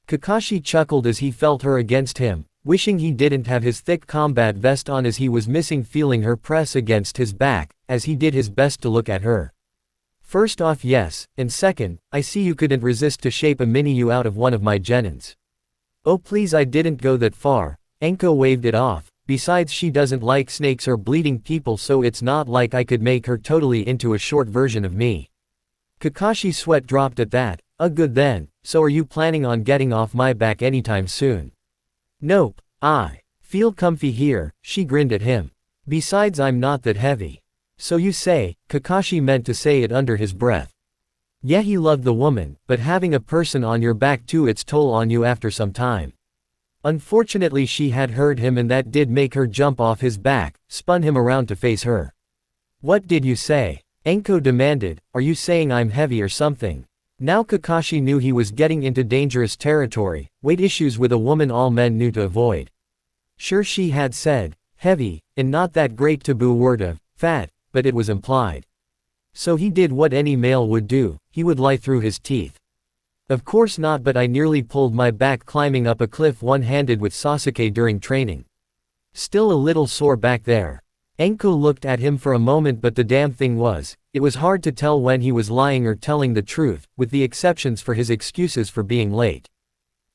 Speaker 1: Kakashi chuckled as he felt her against him, wishing he didn't have his thick combat vest on as he was missing feeling her press against his back, as he did his best to look at her. "First off, yes, and second, I see you couldn't resist to shape a mini-you out of one of my genins." "Oh please, I didn't go that far," Enko waved it off. "Besides, she doesn't like snakes or bleeding people, so it's not like I could make her totally into a short version of me." Kakashi's sweat dropped at that. Good then, so are you planning on getting off my back anytime soon?" "Nope, I feel comfy here," she grinned at him. "Besides, I'm not that heavy." "So you say," Kakashi meant to say it under his breath. Yeah, he loved the woman, but having a person on your back too, its toll on you after some time. Unfortunately, she had heard him, and that did make her jump off his back, spun him around to face her. "What did you say?" Enko demanded. "Are you saying I'm heavy or something?" Now Kakashi knew he was getting into dangerous territory, weight issues with a woman all men knew to avoid. Sure, she had said, heavy, and not that great taboo word of, fat, but it was implied. So he did what any male would do, he would lie through his teeth. "Of course not, but I nearly pulled my back climbing up a cliff one-handed with Sasuke during training. Still a little sore back there." Enko looked at him for a moment, but the damn thing was, it was hard to tell when he was lying or telling the truth, with the exceptions for his excuses for being late.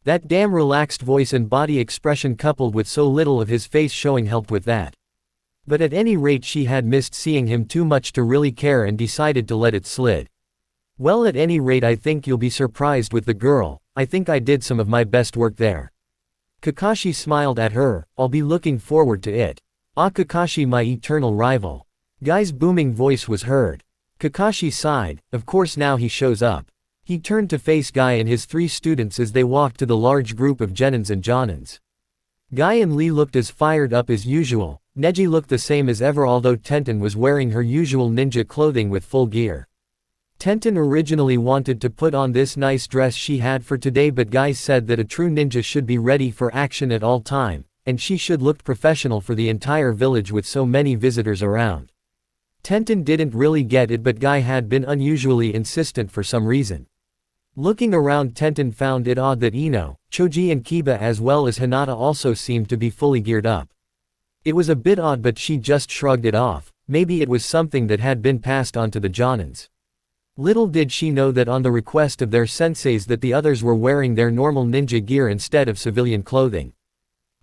Speaker 1: That damn relaxed voice and body expression coupled with so little of his face showing helped with that. But at any rate, she had missed seeing him too much to really care and decided to let it slide. "Well, at any rate, I think you'll be surprised with the girl. I think I did some of my best work there." Kakashi smiled at her. "I'll be looking forward to it." "Ah, Kakashi, my eternal rival." Guy's booming voice was heard. Kakashi sighed. Of course, now he shows up. He turned to face Guy and his 3 students as they walked to the large group of genins and jonins. Guy and Lee looked as fired up as usual. Neji looked the same as ever, although Tenten was wearing her usual ninja clothing with full gear. Tenten originally wanted to put on this nice dress she had for today, but Guy said that a true ninja should be ready for action at all time, and she should look professional for the entire village with so many visitors around. Tenten didn't really get it, but Guy had been unusually insistent for some reason. Looking around, Tenten found it odd that Ino, Choji and Kiba as well as Hinata also seemed to be fully geared up. It was a bit odd, but she just shrugged it off. Maybe it was something that had been passed on to the jonins. Little did she know that on the request of their senseis that the others were wearing their normal ninja gear instead of civilian clothing.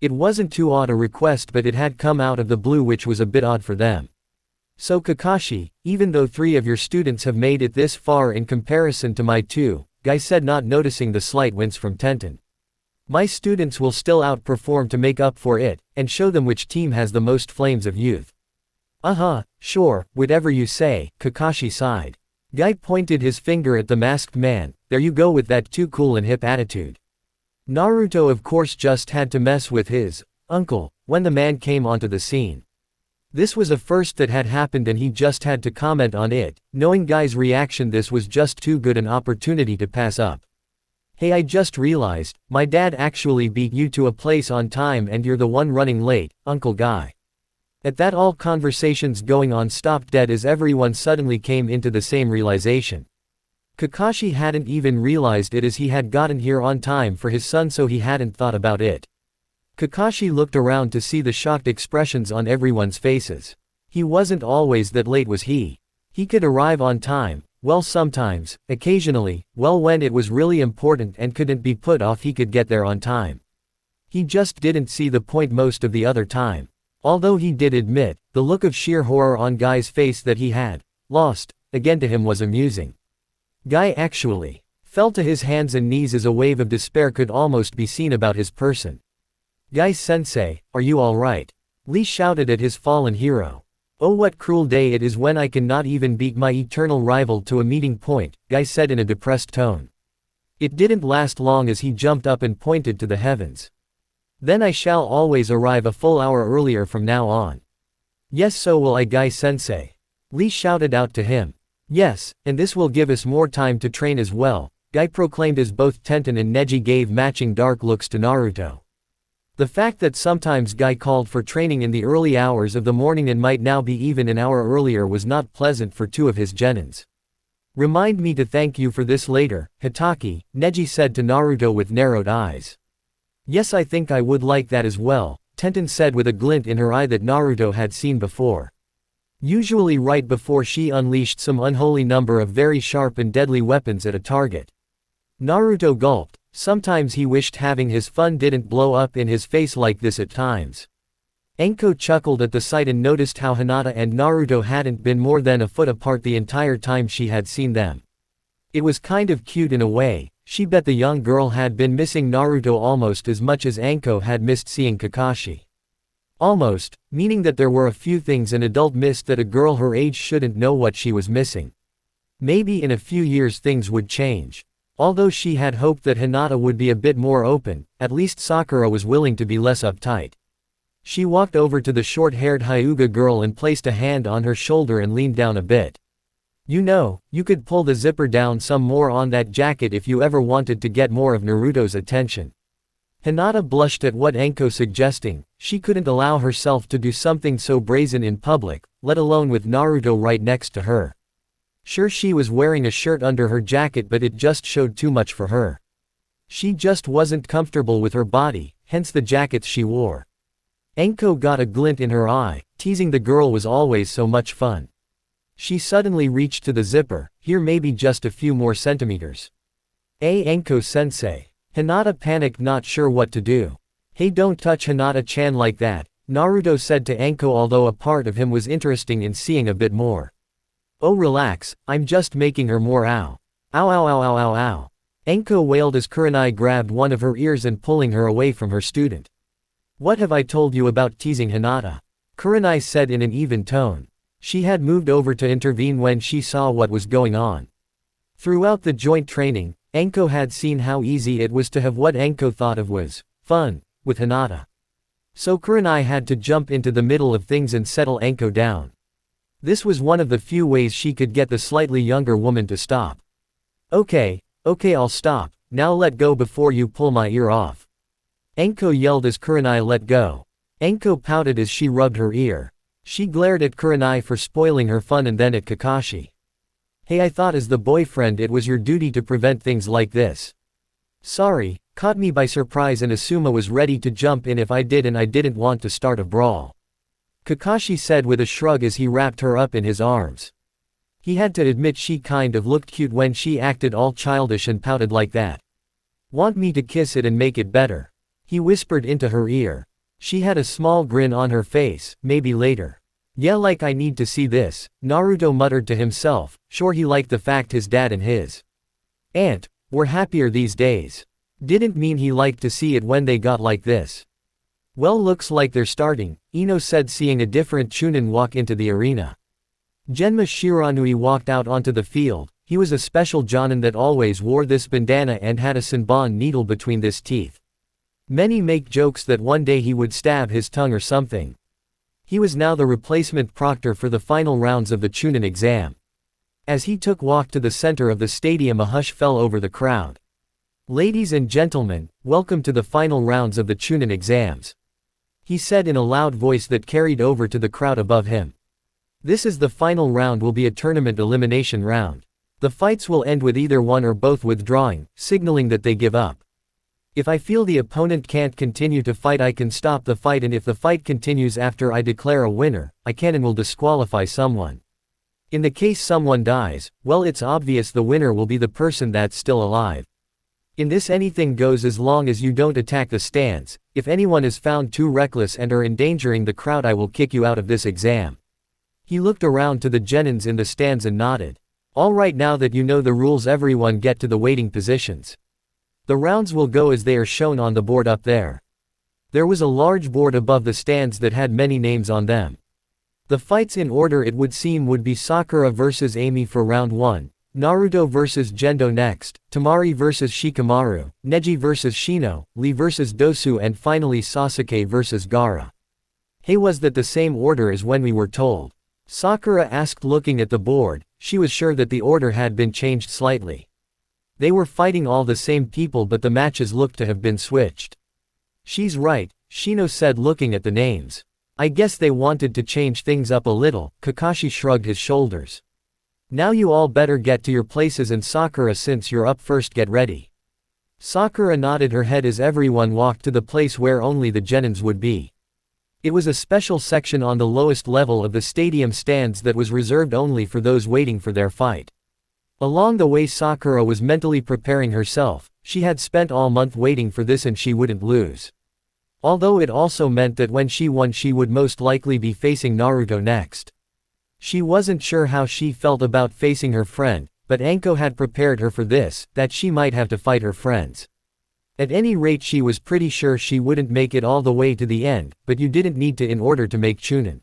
Speaker 1: It wasn't too odd a request, but it had come out of the blue, which was a bit odd for them. "So Kakashi, even though 3 of your students have made it this far in comparison to my 2, Guy said, not noticing the slight wince from Tenten. "My students will still outperform to make up for it, and show them which team has the most flames of youth." Sure, whatever you say," Kakashi sighed. Guy pointed his finger at the masked man. "There you go with that too cool and hip attitude." Naruto of course just had to mess with his uncle when the man came onto the scene. This was a first that had happened, and he just had to comment on it. Knowing Guy's reaction, this was just too good an opportunity to pass up. "Hey, I just realized, my dad actually beat you to a place on time and you're the one running late, Uncle Guy." At that, all conversations going on stopped dead as everyone suddenly came into the same realization. Kakashi hadn't even realized it as he had gotten here on time for his son, so he hadn't thought about it. Kakashi looked around to see the shocked expressions on everyone's faces. He wasn't always that late, was he? He could arrive on time, well sometimes, occasionally, well when it was really important and couldn't be put off he could get there on time. He just didn't see the point most of the other time. Although he did admit, the look of sheer horror on Guy's face that he had lost, again to him was amusing. Guy actually fell to his hands and knees as a wave of despair could almost be seen about his person. Guy-sensei, are you alright? Lee shouted at his fallen hero. Oh, what cruel day it is when I cannot even beat my eternal rival to a meeting point, Guy said in a depressed tone. It didn't last long as he jumped up and pointed to the heavens. Then I shall always arrive a full hour earlier from now on. Yes, so will I, Guy-sensei. Lee shouted out to him. Yes, and this will give us more time to train as well, Guy proclaimed as both Tenten and Neji gave matching dark looks to Naruto. The fact that sometimes Guy called for training in the early hours of the morning and might now be even an hour earlier was not pleasant for two of his genins. Remind me to thank you for this later, Hitaki, Neji said to Naruto with narrowed eyes. Yes, I think I would like that as well, Tenten said with a glint in her eye that Naruto had seen before. Usually right before she unleashed some unholy number of very sharp and deadly weapons at a target. Naruto gulped. Sometimes he wished having his fun didn't blow up in his face like this at times. Anko chuckled at the sight and noticed how Hinata and Naruto hadn't been more than a foot apart the entire time she had seen them. It was kind of cute in a way. She bet the young girl had been missing Naruto almost as much as Anko had missed seeing Kakashi. Almost, meaning that there were a few things an adult missed that a girl her age shouldn't know what she was missing. Maybe in a few years things would change. Although she had hoped that Hinata would be a bit more open, at least Sakura was willing to be less uptight. She walked over to the short-haired Hyuga girl and placed a hand on her shoulder and leaned down a bit. You know, you could pull the zipper down some more on that jacket if you ever wanted to get more of Naruto's attention. Hinata blushed at what Anko suggesting. She couldn't allow herself to do something so brazen in public, let alone with Naruto right next to her. Sure, she was wearing a shirt under her jacket, but it just showed too much for her. She just wasn't comfortable with her body, hence the jackets she wore. Anko got a glint in her eye. Teasing the girl was always so much fun. She suddenly reached to the zipper. Here, maybe just a few more centimeters. Anko-sensei. Hinata panicked, not sure what to do. Hey, don't touch Hinata-chan like that, Naruto said to Anko, although a part of him was interested in seeing a bit more. Oh, relax, I'm just making her more ow. Ow ow ow ow ow ow. Anko wailed as Kurenai grabbed one of her ears and pulling her away from her student. What have I told you about teasing Hinata? Kurenai said in an even tone. She had moved over to intervene when she saw what was going on. Throughout the joint training, Anko had seen how easy it was to have what Anko thought of was fun with Hinata. So Kurenai had to jump into the middle of things and settle Anko down. This was one of the few ways she could get the slightly younger woman to stop. Okay, I'll stop, now let go before you pull my ear off. Anko yelled as Kurenai let go. Anko pouted as she rubbed her ear. She glared at Kurenai for spoiling her fun and then at Kakashi. Hey, I thought as the boyfriend it was your duty to prevent things like this. Sorry, caught me by surprise, and Asuma was ready to jump in if I did, and I didn't want to start a brawl. Kakashi said with a shrug as he wrapped her up in his arms. He had to admit she kind of looked cute when she acted all childish and pouted like that. Want me to kiss it and make it better? He whispered into her ear. She had a small grin on her face. Maybe later. Yeah, like I need to see this, Naruto muttered to himself. Sure, he liked the fact his dad and his aunt were happier these days. Didn't mean he liked to see it when they got like this. Well, looks like they're starting, Ino said, seeing a different Chunin walk into the arena. Genma Shiranui walked out onto the field. He was a special Jonin that always wore this bandana and had a Senbon needle between his teeth. Many make jokes that one day he would stab his tongue or something. He was now the replacement proctor for the final rounds of the Chunin exam. As he took walk to the center of the stadium, a hush fell over the crowd. Ladies and gentlemen, welcome to the final rounds of the Chunin exams. He said in a loud voice that carried over to the crowd above him. This is the final round, will be a tournament elimination round. The fights will end with either one or both withdrawing, signaling that they give up. If I feel the opponent can't continue to fight, I can stop the fight, and if the fight continues after I declare a winner, I can and will disqualify someone. In the case someone dies, well, it's obvious the winner will be the person that's still alive. In this anything goes as long as you don't attack the stands. If anyone is found too reckless and are endangering the crowd, I will kick you out of this exam. He looked around to the genins in the stands and nodded. All right, now that you know the rules, everyone get to the waiting positions. The rounds will go as they are shown on the board up there. There was a large board above the stands that had many names on them. The fights in order it would seem would be Sakura vs Amy for round 1, Naruto vs Gendo next, Temari vs Shikamaru, Neji vs Shino, Lee vs Dosu, and finally Sasuke vs Gaara. Hey, was that the same order as when we were told? Sakura asked, looking at the board. She was sure that the order had been changed slightly. They were fighting all the same people, but the matches looked to have been switched. She's right, Shino said, looking at the names. I guess they wanted to change things up a little. Kakashi shrugged his shoulders. Now you all better get to your places, and Sakura, since you're up first, get ready. Sakura nodded her head as everyone walked to the place where only the genins would be. It was a special section on the lowest level of the stadium stands that was reserved only for those waiting for their fight. Along the way, Sakura was mentally preparing herself. She had spent all month waiting for this and she wouldn't lose. Although it also meant that when she won, she would most likely be facing Naruto next. She wasn't sure how she felt about facing her friend, but Anko had prepared her for this, that she might have to fight her friends. At any rate, she was pretty sure she wouldn't make it all the way to the end, but you didn't need to in order to make Chunin.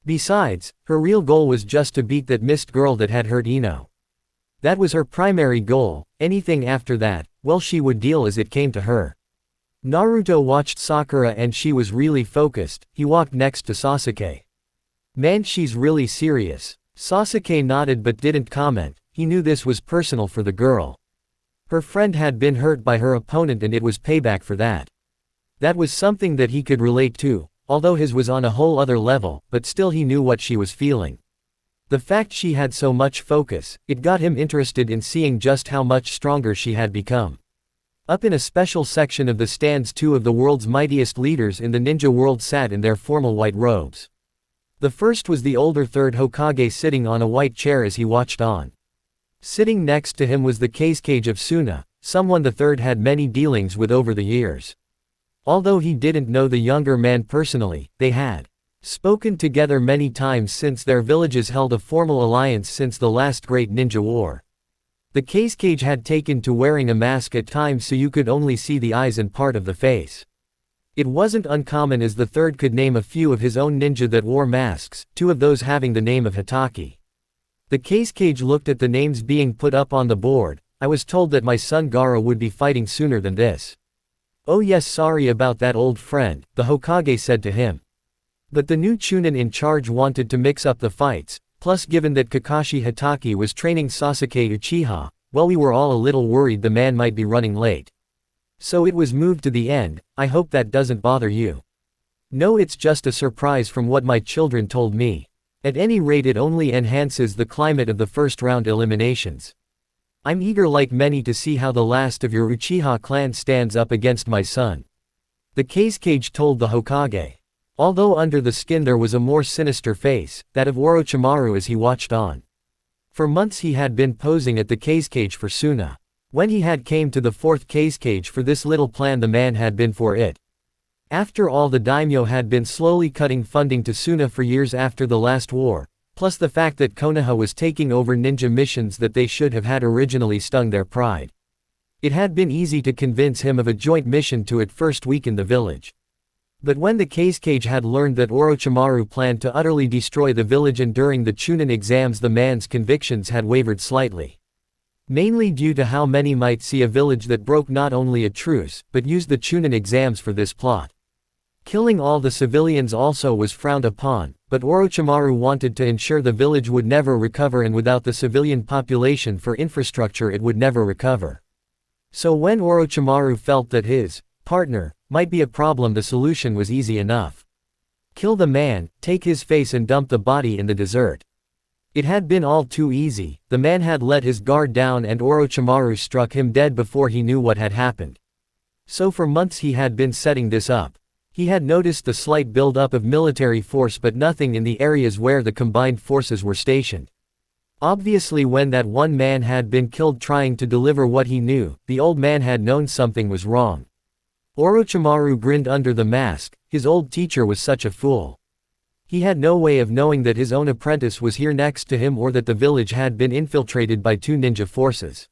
Speaker 1: Besides, her real goal was just to beat that mist girl that had hurt Ino. That was her primary goal. Anything after that, well, she would deal as it came to her. Naruto watched Sakura and she was really focused. He walked next to Sasuke. Man, she's really serious. Sasuke nodded but didn't comment. He knew this was personal for the girl. Her friend had been hurt by her opponent and it was payback for that. That was something that he could relate to, although his was on a whole other level, but still he knew what she was feeling. The fact she had so much focus, it got him interested in seeing just how much stronger she had become. Up in a special section of the stands, 2 of the world's mightiest leaders in the ninja world sat in their formal white robes. The first was the older third Hokage, sitting on a white chair as he watched on. Sitting next to him was the Kage of Suna, someone the third had many dealings with over the years. Although he didn't know the younger man personally, they had spoken together many times since their villages held a formal alliance since the last great ninja war. The Kage had taken to wearing a mask at times so you could only see the eyes and part of the face. It wasn't uncommon, as the third could name a few of his own ninja that wore masks, 2 of those having the name of Hitaki. The Kage looked at the names being put up on the board. I was told that my son Gaara would be fighting sooner than this. Oh yes, sorry about that, old friend, the Hokage said to him. But the new Chunin in charge wanted to mix up the fights, plus given that Kakashi Hitaki was training Sasuke Uchiha, well, we were all a little worried the man might be running late. So it was moved to the end. I hope that doesn't bother you. No, it's just a surprise from what my children told me. At any rate, it only enhances the climate of the first round eliminations. I'm eager like many to see how the last of your Uchiha clan stands up against my son. The Kage told the Hokage. Although under the skin there was a more sinister face, that of Orochimaru, as he watched on. For months he had been posing at the Kage for Suna. When he had came to the 4th Kage for this little plan, the man had been for it. After all, the daimyo had been slowly cutting funding to Suna for years after the last war, plus the fact that Konoha was taking over ninja missions that they should have had originally stung their pride. It had been easy to convince him of a joint mission to at first weaken the village. But when the Kage had learned that Orochimaru planned to utterly destroy the village, and during the Chunin exams the man's convictions had wavered slightly. Mainly due to how many might see a village that broke not only a truce, but used the Chunin exams for this plot. Killing all the civilians also was frowned upon, but Orochimaru wanted to ensure the village would never recover, and without the civilian population for infrastructure it would never recover. So when Orochimaru felt that his partner might be a problem, the solution was easy enough. Kill the man, take his face and dump the body in the desert. It had been all too easy. The man had let his guard down and Orochimaru struck him dead before he knew what had happened. So for months he had been setting this up. He had noticed the slight build-up of military force, but nothing in the areas where the combined forces were stationed. Obviously when that one man had been killed trying to deliver what he knew, the old man had known something was wrong. Orochimaru grinned under the mask, his old teacher was such a fool. He had no way of knowing that his own apprentice was here next to him or that the village had been infiltrated by 2 ninja forces.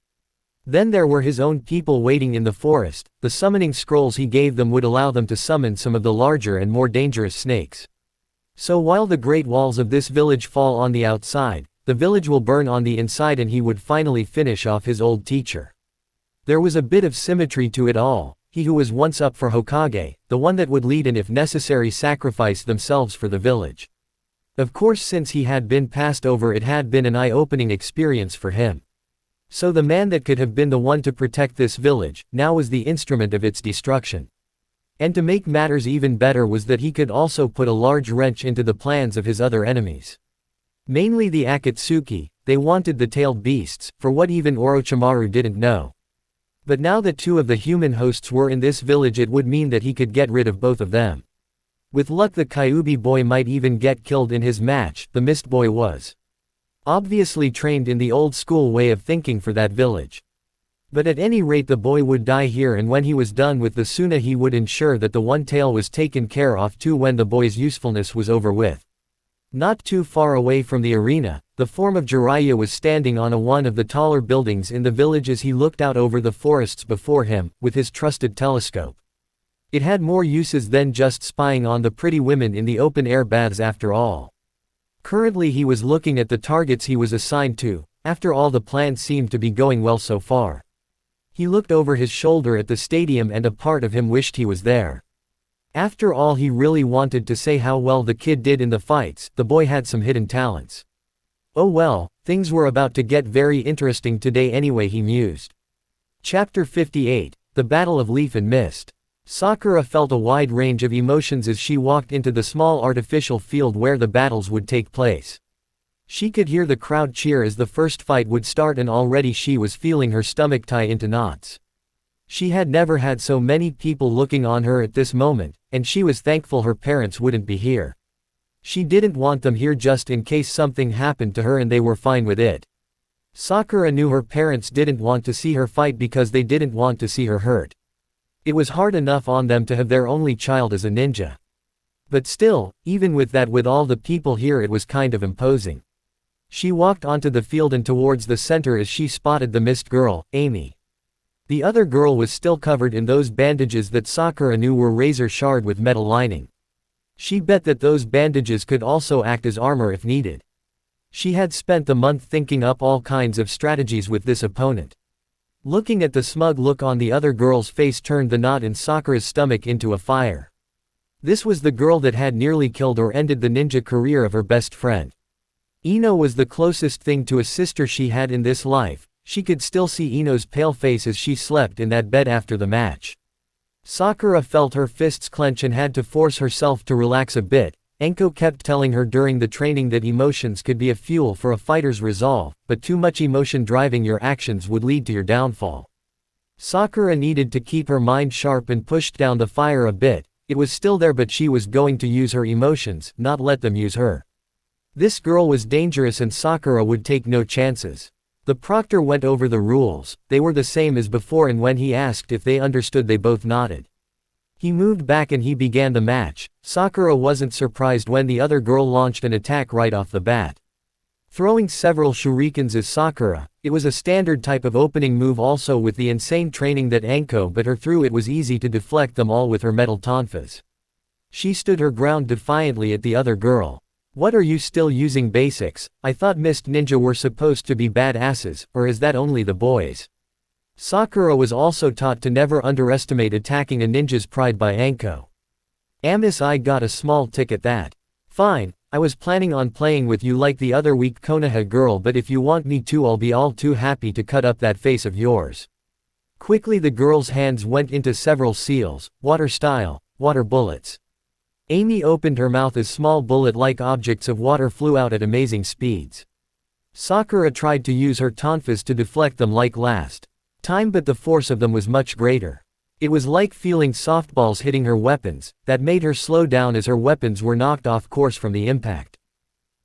Speaker 1: Then there were his own people waiting in the forest, the summoning scrolls he gave them would allow them to summon some of the larger and more dangerous snakes. So while the great walls of this village fall on the outside, the village will burn on the inside and he would finally finish off his old teacher. There was a bit of symmetry to it all, he who was once up for Hokage, the one that would lead and if necessary sacrifice themselves for the village. Of course since he had been passed over it had been an eye-opening experience for him. So the man that could have been the one to protect this village, now was the instrument of its destruction. And to make matters even better was that he could also put a large wrench into the plans of his other enemies. Mainly the Akatsuki, they wanted the tailed beasts, for what even Orochimaru didn't know. But now that 2 of the human hosts were in this village it would mean that he could get rid of both of them. With luck the Kyuubi boy might even get killed in his match, the Mist boy was obviously trained in the old school way of thinking for that village. But at any rate the boy would die here and when he was done with the Suna he would ensure that the one tail was taken care of too when the boy's usefulness was over with. Not too far away from the arena, the form of Jiraiya was standing on one of the taller buildings in the village as he looked out over the forests before him, with his trusted telescope. It had more uses than just spying on the pretty women in the open-air baths after all. Currently he was looking at the targets he was assigned to, after all the plans seemed to be going well so far. He looked over his shoulder at the stadium and a part of him wished he was there. After all he really wanted to say how well the kid did in the fights, the boy had some hidden talents. Oh well, things were about to get very interesting today anyway he mused. Chapter 58, The Battle of Leaf and Mist. Sakura felt a wide range of emotions as she walked into the small artificial field where the battles would take place. She could hear the crowd cheer as the first fight would start and already she was feeling her stomach tie into knots. She had never had so many people looking on her at this moment, and she was thankful her parents wouldn't be here. She didn't want them here just in case something happened to her and they were fine with it. Sakura knew her parents didn't want to see her fight because they didn't want to see her hurt. It was hard enough on them to have their only child as a ninja. But still, even with that with all the people here it was kind of imposing. She walked onto the field and towards the center as she spotted the mist girl, Amy. The other girl was still covered in those bandages that Sakura knew were razor shard with metal lining. She bet that those bandages could also act as armor if needed. She had spent the month thinking up all kinds of strategies with this opponent. Looking at the smug look on the other girl's face turned the knot in Sakura's stomach into a fire. This was the girl that had nearly killed or ended the ninja career of her best friend. Ino was the closest thing to a sister she had in this life. She could still see Ino's pale face as she slept in that bed after the match. Sakura felt her fists clench and had to force herself to relax a bit. Enko kept telling her during the training that emotions could be a fuel for a fighter's resolve, but too much emotion driving your actions would lead to your downfall. Sakura needed to keep her mind sharp and pushed down the fire a bit. It was still there but she was going to use her emotions, not let them use her. This girl was dangerous and Sakura would take no chances. The proctor went over the rules, they were the same as before and when he asked if they understood they both nodded. He moved back and he began the match. Sakura wasn't surprised when the other girl launched an attack right off the bat. Throwing several shurikens as Sakura, it was a standard type of opening move also with the insane training that Anko but her through it was easy to deflect them all with her metal tonfas. She stood her ground defiantly at the other girl. What are you still using basics? I thought Mist Ninja were supposed to be badasses, or is that only the boys? Sakura was also taught to never underestimate attacking a ninja's pride by Anko. I got a small tick at that. Fine, I was planning on playing with you like the other weak Konoha girl but if you want me to I'll be all too happy to cut up that face of yours. Quickly the girl's hands went into several seals, water style, water bullets. Amy opened her mouth as small bullet-like objects of water flew out at amazing speeds. Sakura tried to use her tonfas to deflect them like last time but the force of them was much greater. It was like feeling softballs hitting her weapons, that made her slow down as her weapons were knocked off course from the impact.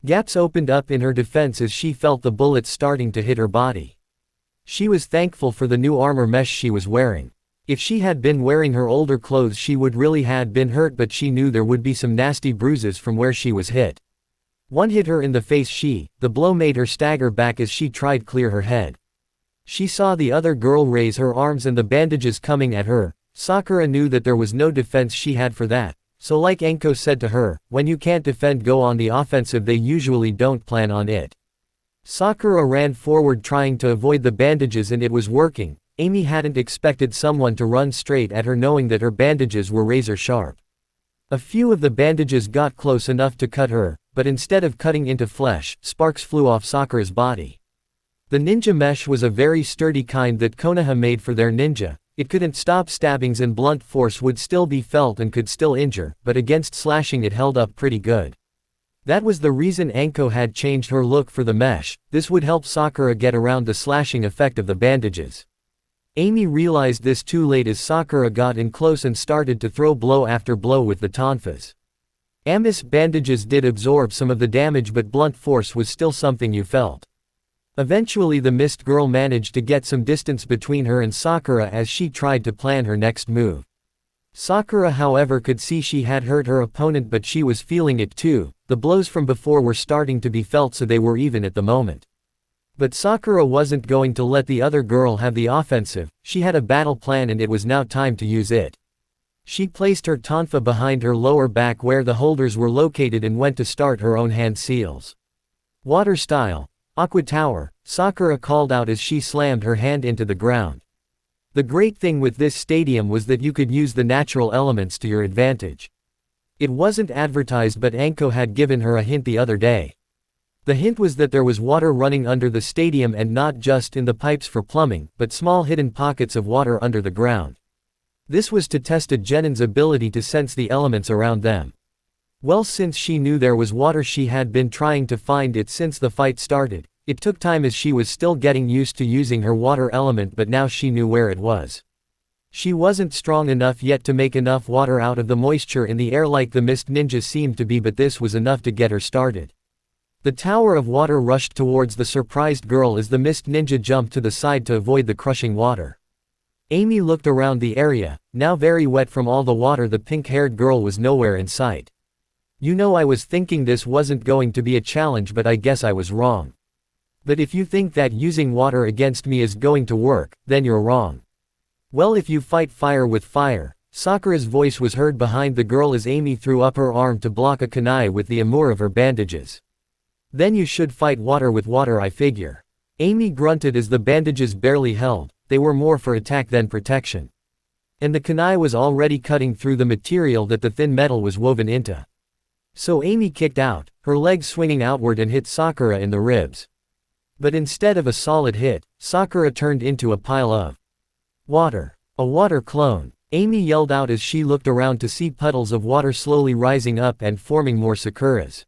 Speaker 1: Gaps opened up in her defense as she felt the bullets starting to hit her body. She was thankful for the new armor mesh she was wearing. If she had been wearing her older clothes she would really had been hurt, but she knew there would be some nasty bruises from where she was hit. One hit her in the face. The blow made her stagger back as she tried to clear her head. She saw the other girl raise her arms and the bandages coming at her. Sakura knew that there was no defense she had for that. So like Enko said to her, when you can't defend go on the offensive, they usually don't plan on it. Sakura ran forward trying to avoid the bandages and it was working. Amy hadn't expected someone to run straight at her knowing that her bandages were razor sharp. A few of the bandages got close enough to cut her, but instead of cutting into flesh, sparks flew off Sakura's body. The ninja mesh was a very sturdy kind that Konoha made for their ninja. It couldn't stop stabbings and blunt force would still be felt and could still injure, but against slashing it held up pretty good. That was the reason Enko had changed her look for the mesh. This would help Sakura get around the slashing effect of the bandages. Amy realized this too late as Sakura got in close and started to throw blow after blow with the tonfas. Ami's bandages did absorb some of the damage, but blunt force was still something you felt. Eventually the mist girl managed to get some distance between her and Sakura as she tried to plan her next move. Sakura however could see she had hurt her opponent, but she was feeling it too. The blows from before were starting to be felt, so they were even at the moment. But Sakura wasn't going to let the other girl have the offensive. She had a battle plan and it was now time to use it. She placed her tonfa behind her lower back where the holders were located and went to start her own hand seals. Water style. Aqua Tower, Sakura called out as she slammed her hand into the ground. The great thing with this stadium was that you could use the natural elements to your advantage. It wasn't advertised, but Enko had given her a hint the other day. The hint was that there was water running under the stadium, and not just in the pipes for plumbing, but small hidden pockets of water under the ground. This was to test a genin's ability to sense the elements around them. Well, since she knew there was water, she had been trying to find it since the fight started. It took time as she was still getting used to using her water element, but now she knew where it was. She wasn't strong enough yet to make enough water out of the moisture in the air like the mist ninja seemed to be, but this was enough to get her started. The tower of water rushed towards the surprised girl as the mist ninja jumped to the side to avoid the crushing water. Amy looked around the area, now very wet from all the water. The pink-haired girl was nowhere in sight. You know, I was thinking this wasn't going to be a challenge, but I guess I was wrong. But if you think that using water against me is going to work, then you're wrong. Well, if you fight fire with fire. Sakura's voice was heard behind the girl as Amy threw up her arm to block a kunai with the amour of her bandages. Then you should fight water with water, I figure. Amy grunted as the bandages barely held. They were more for attack than protection. And the kunai was already cutting through the material that the thin metal was woven into. So Amy kicked out, her legs swinging outward, and hit Sakura in the ribs. But instead of a solid hit, Sakura turned into a pile of water. A water clone. Amy yelled out as she looked around to see puddles of water slowly rising up and forming more Sakuras.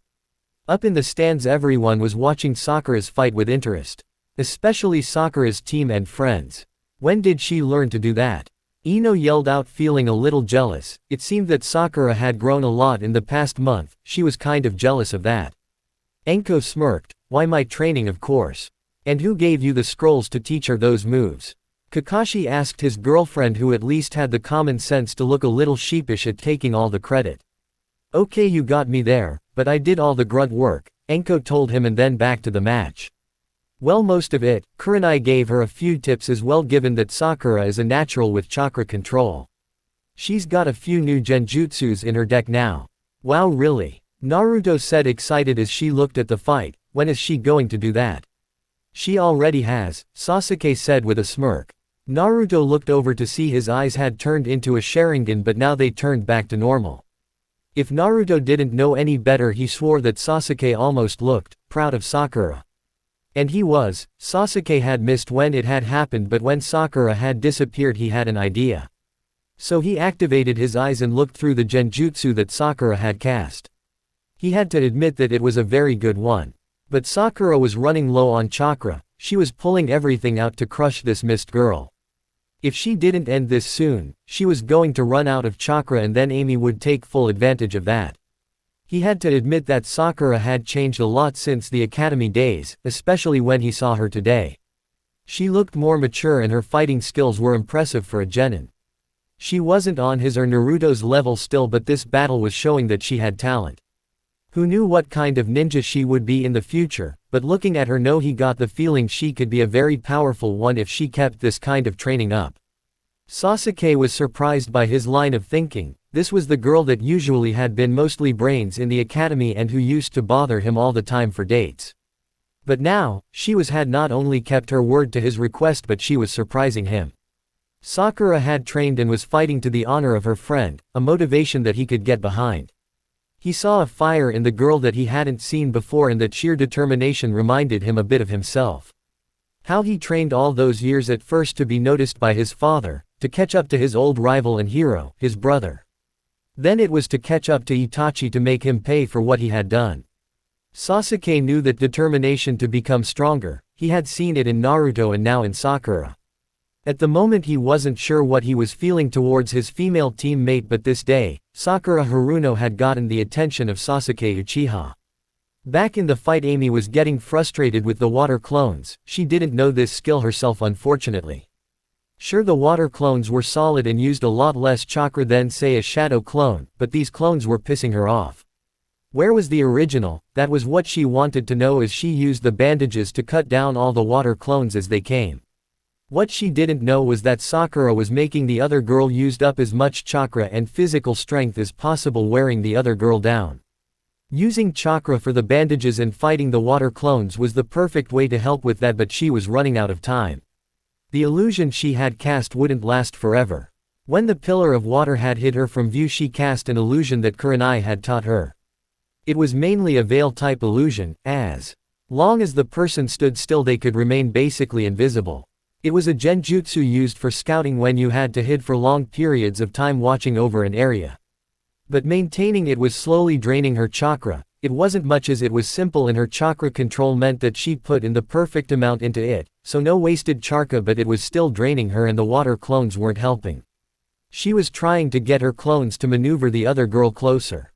Speaker 1: Up in the stands, everyone was watching Sakura's fight with interest. Especially Sakura's team and friends. When did she learn to do that? Ino yelled out, feeling a little jealous. It seemed that Sakura had grown a lot in the past month. She was kind of jealous of that. Enko smirked. Why, my training, of course. And who gave you the scrolls to teach her those moves? Kakashi asked his girlfriend, who at least had the common sense to look a little sheepish at taking all the credit. Okay, you got me there, but I did all the grunt work, Enko told him, and then back to the match. Well, most of it. Kurenai gave her a few tips as well, given that Sakura is a natural with chakra control. She's got a few new genjutsus in her deck now. Wow, really? Naruto said, excited as she looked at the fight. When is she going to do that? She already has, Sasuke said with a smirk. Naruto looked over to see his eyes had turned into a Sharingan, but now they turned back to normal. If Naruto didn't know any better, he swore that Sasuke almost looked proud of Sakura. And he was. Sasuke had missed when it had happened, but when Sakura had disappeared he had an idea. So he activated his eyes and looked through the genjutsu that Sakura had cast. He had to admit that it was a very good one. But Sakura was running low on chakra. She was pulling everything out to crush this mist girl. If she didn't end this soon, she was going to run out of chakra, and then Amy would take full advantage of that. He had to admit that Sakura had changed a lot since the academy days, especially when he saw her today. She looked more mature and her fighting skills were impressive for a genin. She wasn't on his or Naruto's level still, but this battle was showing that she had talent. Who knew what kind of ninja she would be in the future, but looking at her he got the feeling she could be a very powerful one if she kept this kind of training up. Sasuke was surprised by his line of thinking. This was the girl that usually had been mostly brains in the academy and who used to bother him all the time for dates. But now, she had not only kept her word to his request but she was surprising him. Sakura had trained and was fighting to the honor of her friend, a motivation that he could get behind. He saw a fire in the girl that he hadn't seen before and that sheer determination reminded him a bit of himself. How he trained all those years at first to be noticed by his father, to catch up to his old rival and hero, his brother. Then it was to catch up to Itachi to make him pay for what he had done. Sasuke knew that determination to become stronger. He had seen it in Naruto and now in Sakura. At the moment he wasn't sure what he was feeling towards his female teammate, but this day, Sakura Haruno had gotten the attention of Sasuke Uchiha. Back in the fight, Amy was getting frustrated with the water clones. She didn't know this skill herself, unfortunately. Sure, the water clones were solid and used a lot less chakra than say a shadow clone, but these clones were pissing her off. Where was the original? That was what she wanted to know as she used the bandages to cut down all the water clones as they came. What she didn't know was that Sakura was making the other girl used up as much chakra and physical strength as possible, wearing the other girl down. Using chakra for the bandages and fighting the water clones was the perfect way to help with that, but she was running out of time. The illusion she had cast wouldn't last forever. When the pillar of water had hid her from view, she cast an illusion that Kurenai had taught her. It was mainly a veil-type illusion. As long as the person stood still they could remain basically invisible. It was a genjutsu used for scouting when you had to hide for long periods of time watching over an area. But maintaining it was slowly draining her chakra. It wasn't much as it was simple, and her chakra control meant that she put in the perfect amount into it, so no wasted chakra, but it was still draining her and the water clones weren't helping. She was trying to get her clones to maneuver the other girl closer.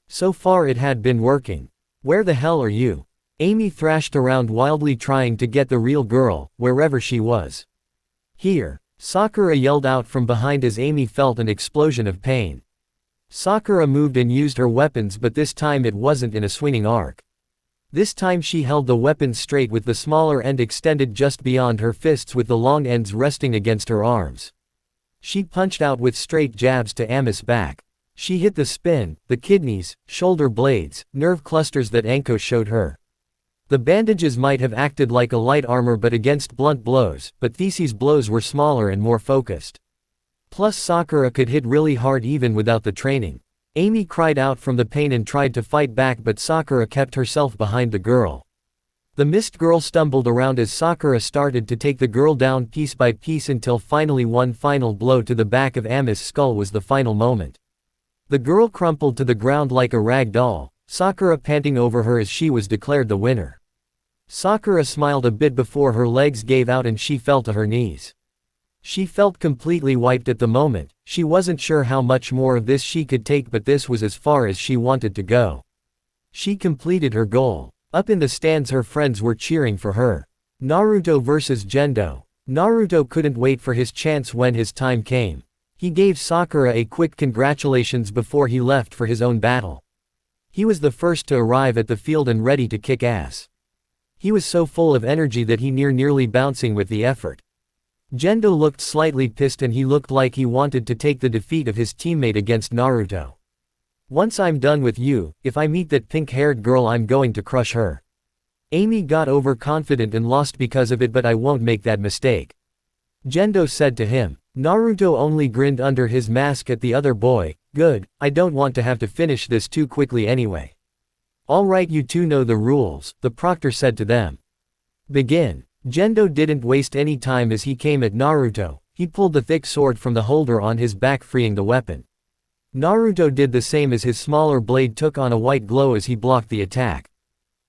Speaker 1: So far it had been working. Where the hell are you? Amy thrashed around wildly trying to get the real girl, wherever she was. Here, Sakura yelled out from behind as Amy felt an explosion of pain. Sakura moved and used her weapons, but this time it wasn't in a swinging arc. This time she held the weapon straight with the smaller end extended just beyond her fists with the long ends resting against her arms. She punched out with straight jabs to Ami's back. She hit the spine, the kidneys, shoulder blades, nerve clusters that Anko showed her. The bandages might have acted like a light armor but against blunt blows, but Theseus' blows were smaller and more focused. Plus Sakura could hit really hard even without the training. Amy cried out from the pain and tried to fight back, but Sakura kept herself behind the girl. The mist girl stumbled around as Sakura started to take the girl down piece by piece until finally one final blow to the back of Ami's skull was the final moment. The girl crumpled to the ground like a rag doll, Sakura panting over her as she was declared the winner. Sakura smiled a bit before her legs gave out and she fell to her knees. She felt completely wiped at the moment. She wasn't sure how much more of this she could take, but this was as far as she wanted to go. She completed her goal. Up in the stands her friends were cheering for her. Naruto versus Gendo. Naruto couldn't wait for his chance when his time came. He gave Sakura a quick congratulations before he left for his own battle. He was the first to arrive at the field and ready to kick ass. He was so full of energy that he nearly bouncing with the effort. Gendo looked slightly pissed and he looked like he wanted to take the defeat of his teammate against Naruto. Once I'm done with you, if I meet that pink-haired girl I'm going to crush her. Amy got overconfident and lost because of it, but I won't make that mistake. Gendo said to him. Naruto only grinned under his mask at the other boy. Good, I don't want to have to finish this too quickly anyway. Alright, you two know the rules, the proctor said to them. Begin. Gendo didn't waste any time as he came at Naruto. He pulled the thick sword from the holder on his back, freeing the weapon. Naruto did the same as his smaller blade took on a white glow as he blocked the attack.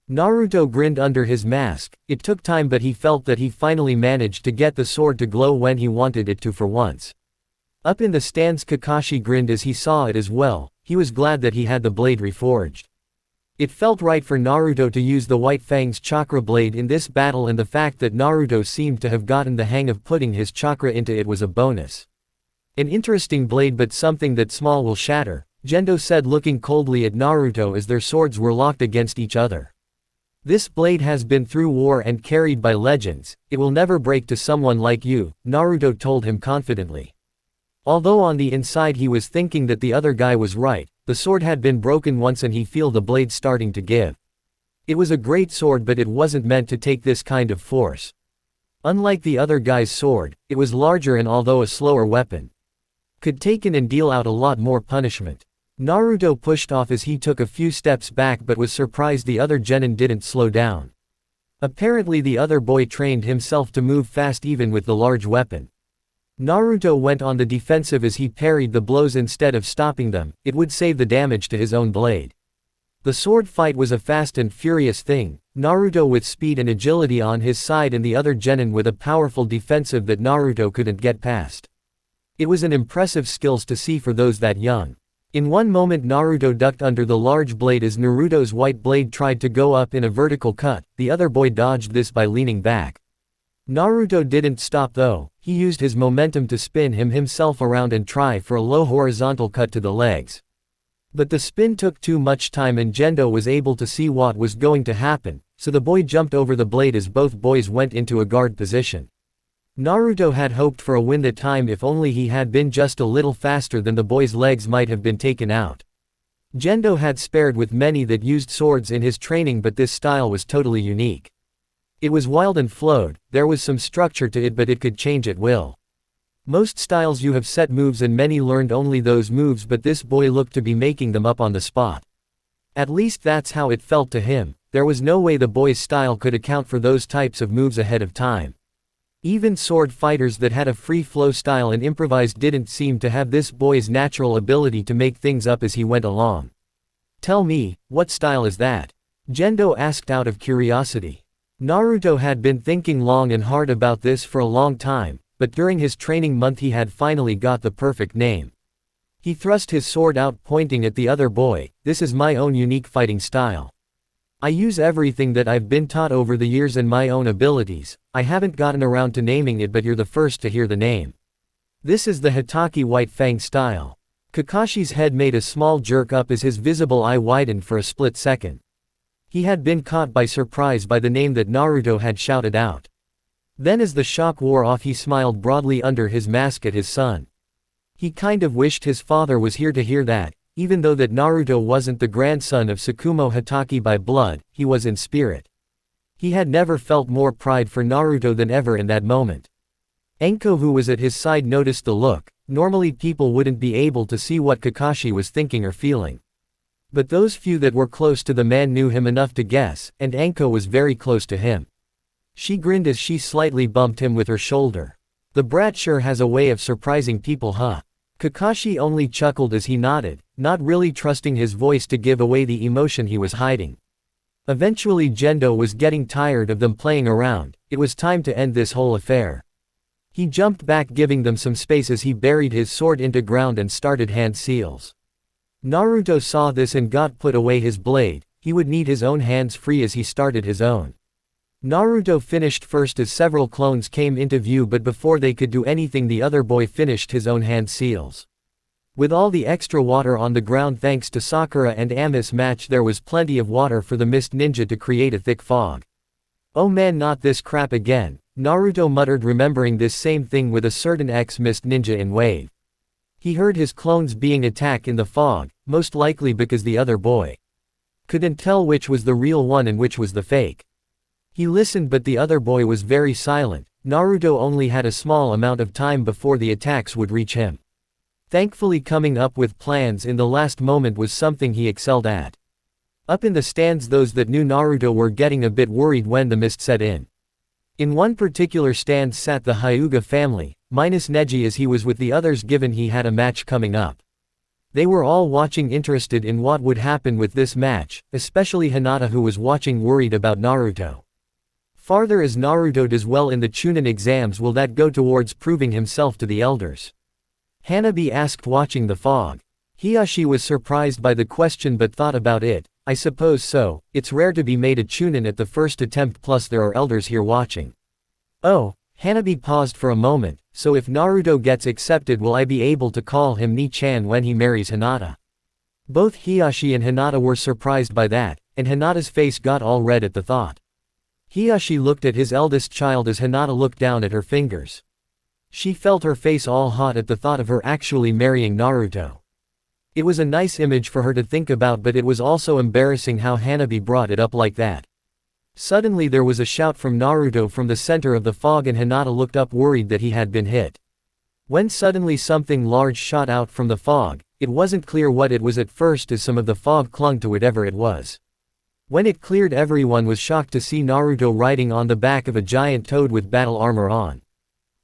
Speaker 1: Naruto grinned under his mask. It took time, but he felt that he finally managed to get the sword to glow when he wanted it to for once. Up in the stands Kakashi grinned as he saw it as well. he was glad that he had the blade reforged. It felt right for Naruto to use the White Fang's chakra blade in this battle, and the fact that Naruto seemed to have gotten the hang of putting his chakra into it was a bonus. An interesting blade, but something that small will shatter, Gendo said, looking coldly at Naruto as their swords were locked against each other. This blade has been through war and carried by legends, it will never break to someone like you, Naruto told him confidently. Although on the inside he was thinking that the other guy was right, the sword had been broken once and he felt the blade starting to give. It was a great sword, but it wasn't meant to take this kind of force. Unlike the other guy's sword, it was larger and, although a slower weapon, could take in and deal out a lot more punishment. Naruto pushed off as he took a few steps back, but was surprised the other genin didn't slow down. Apparently the other boy trained himself to move fast even with the large weapon. Naruto went on the defensive as he parried the blows instead of stopping them. It would save the damage to his own blade. The sword fight was a fast and furious thing, Naruto with speed and agility on his side and the other genin with a powerful defensive that Naruto couldn't get past. It was an impressive skills to see for those that young. In one moment Naruto ducked under the large blade as Naruto's white blade tried to go up in a vertical cut. The other boy dodged this by leaning back. Naruto didn't stop though, he used his momentum to spin himself around and try for a low horizontal cut to the legs. But the spin took too much time and Gendo was able to see what was going to happen, so the boy jumped over the blade as both boys went into a guard position. Naruto had hoped for a win that time. If only he had been just a little faster, then the boy's legs might have been taken out. Gendo had spared with many that used swords in his training, but this style was totally unique. It was wild and flowed, there was some structure to it, but it could change at will. Most styles you have set moves and many learned only those moves, but this boy looked to be making them up on the spot. At least that's how it felt to him. There was no way the boy's style could account for those types of moves ahead of time. Even sword fighters that had a free flow style and improvised didn't seem to have this boy's natural ability to make things up as he went along. Tell me, what style is that? Gendo asked out of curiosity. Naruto had been thinking long and hard about this for a long time, but during his training month he had finally got the perfect name. He thrust his sword out, pointing at the other boy. This is my own unique fighting style. I use everything that I've been taught over the years and my own abilities. I haven't gotten around to naming it, but you're the first to hear the name. This is the Hitaki White Fang style. Kakashi's head made a small jerk up as his visible eye widened for a split second. He had been caught by surprise by the name that Naruto had shouted out. Then as the shock wore off he smiled broadly under his mask at his son. He kind of wished his father was here to hear that, even though that Naruto wasn't the grandson of Tsukumo Hitaki by blood, he was in spirit. He had never felt more pride for Naruto than ever in that moment. Enko, who was at his side, noticed the look. Normally people wouldn't be able to see what Kakashi was thinking or feeling. But those few that were close to the man knew him enough to guess, and Enko was very close to him. She grinned as she slightly bumped him with her shoulder. The brat sure has a way of surprising people, huh? Kakashi only chuckled as he nodded, not really trusting his voice to give away the emotion he was hiding. Eventually Gendo was getting tired of them playing around. It was time to end this whole affair. He jumped back, giving them some space as he buried his sword into ground and started hand seals. Naruto saw this and got put away his blade. He would need his own hands free as he started his own. Naruto finished first as several clones came into view, but before they could do anything the other boy finished his own hand seals. With all the extra water on the ground thanks to Sakura and Ami's match, there was plenty of water for the mist ninja to create a thick fog. Oh man, not this crap again, Naruto muttered, remembering this same thing with a certain ex-mist ninja in Wave. He heard his clones being attacked in the fog, most likely because the other boy couldn't tell which was the real one and which was the fake. He listened, but the other boy was very silent. Naruto only had a small amount of time before the attacks would reach him. Thankfully, coming up with plans in the last moment was something he excelled at. Up in the stands, those that knew Naruto were getting a bit worried when the mist set in. In one particular stand sat the Hyuga family, minus Neji as he was with the others given he had a match coming up. They were all watching, interested in what would happen with this match, especially Hinata, who was watching worried about Naruto. Farther, as Naruto does well in the Chunin exams, will that go towards proving himself to the elders? Hanabi asked, watching the fog. Hiyashi was surprised by the question but thought about it. I suppose so, it's rare to be made a chunin at the first attempt, plus there are elders here watching. Oh, Hanabi paused for a moment, so if Naruto gets accepted will I be able to call him Ni-chan when he marries Hinata? Both Hiyashi and Hinata were surprised by that, and Hinata's face got all red at the thought. Hiyashi looked at his eldest child as Hinata looked down at her fingers. She felt her face all hot at the thought of her actually marrying Naruto. It was a nice image for her to think about, but it was also embarrassing how Hanabi brought it up like that. Suddenly there was a shout from Naruto from the center of the fog and Hinata looked up worried that he had been hit. When suddenly something large shot out from the fog, it wasn't clear what it was at first as some of the fog clung to whatever it was. When it cleared, everyone was shocked to see Naruto riding on the back of a giant toad with battle armor on.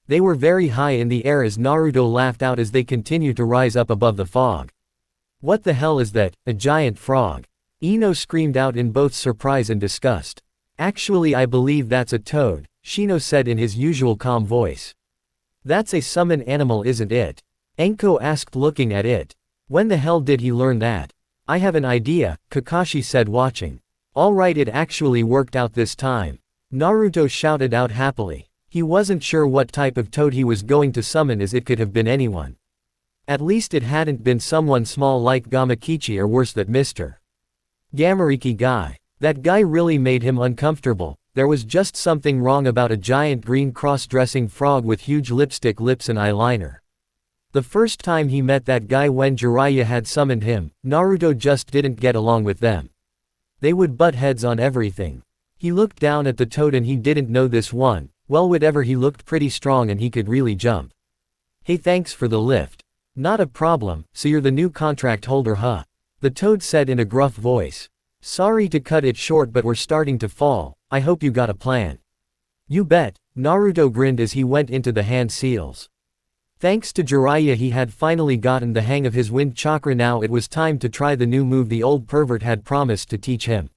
Speaker 1: They were very high in the air as Naruto laughed out as they continued to rise up above the fog. What the hell is that, a giant frog? Ino screamed out in both surprise and disgust. Actually I believe that's a toad, Shino said in his usual calm voice. That's a summon animal, isn't it? Enko asked looking at it. When the hell did he learn that? I have an idea, Kakashi said watching. Alright, it actually worked out this time. Naruto shouted out happily. He wasn't sure what type of toad he was going to summon as it could have been anyone. At least it hadn't been someone small like Gamakichi or worse that Mr. Gamariki guy. That guy really made him uncomfortable. There was just something wrong about a giant green cross-dressing frog with huge lipstick lips and eyeliner. The first time he met that guy when Jiraiya had summoned him, Naruto just didn't get along with them. They would butt heads on everything. He looked down at the toad and he didn't know this one, well whatever, he looked pretty strong and he could really jump. Hey, thanks for the lift. Not a problem, so you're the new contract holder, huh? The toad said in a gruff voice. Sorry to cut it short but we're starting to fall, I hope you got a plan. You bet, Naruto grinned as he went into the hand seals. Thanks to Jiraiya he had finally gotten the hang of his wind chakra. Now it was time to try the new move the old pervert had promised to teach him.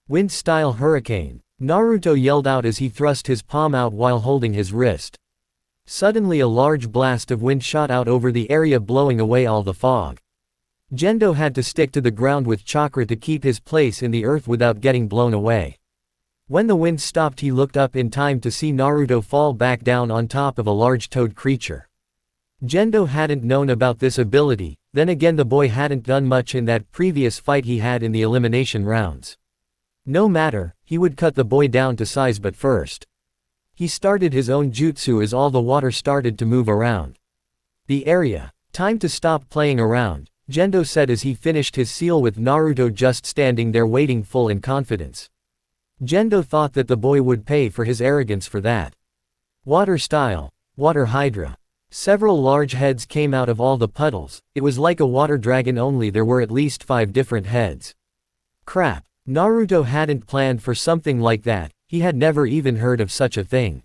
Speaker 1: Wind style hurricane. Naruto yelled out as he thrust his palm out while holding his wrist. Suddenly a large blast of wind shot out over the area blowing away all the fog. Gendo had to stick to the ground with chakra to keep his place in the earth without getting blown away. When the wind stopped he looked up in time to see Naruto fall back down on top of a large toad creature. Gendo hadn't known about this ability, then again the boy hadn't done much in that previous fight he had in the elimination rounds. No matter, he would cut the boy down to size, but first. He started his own jutsu as all the water started to move around the area. Time to stop playing around, Gendo said as he finished his seal with Naruto just standing there waiting full in confidence. Gendo thought that the boy would pay for his arrogance for that. Water style, water hydra. Several large heads came out of all the puddles, it was like a water dragon only there were at least 5 different heads. Crap, Naruto hadn't planned for something like that, he had never even heard of such a thing.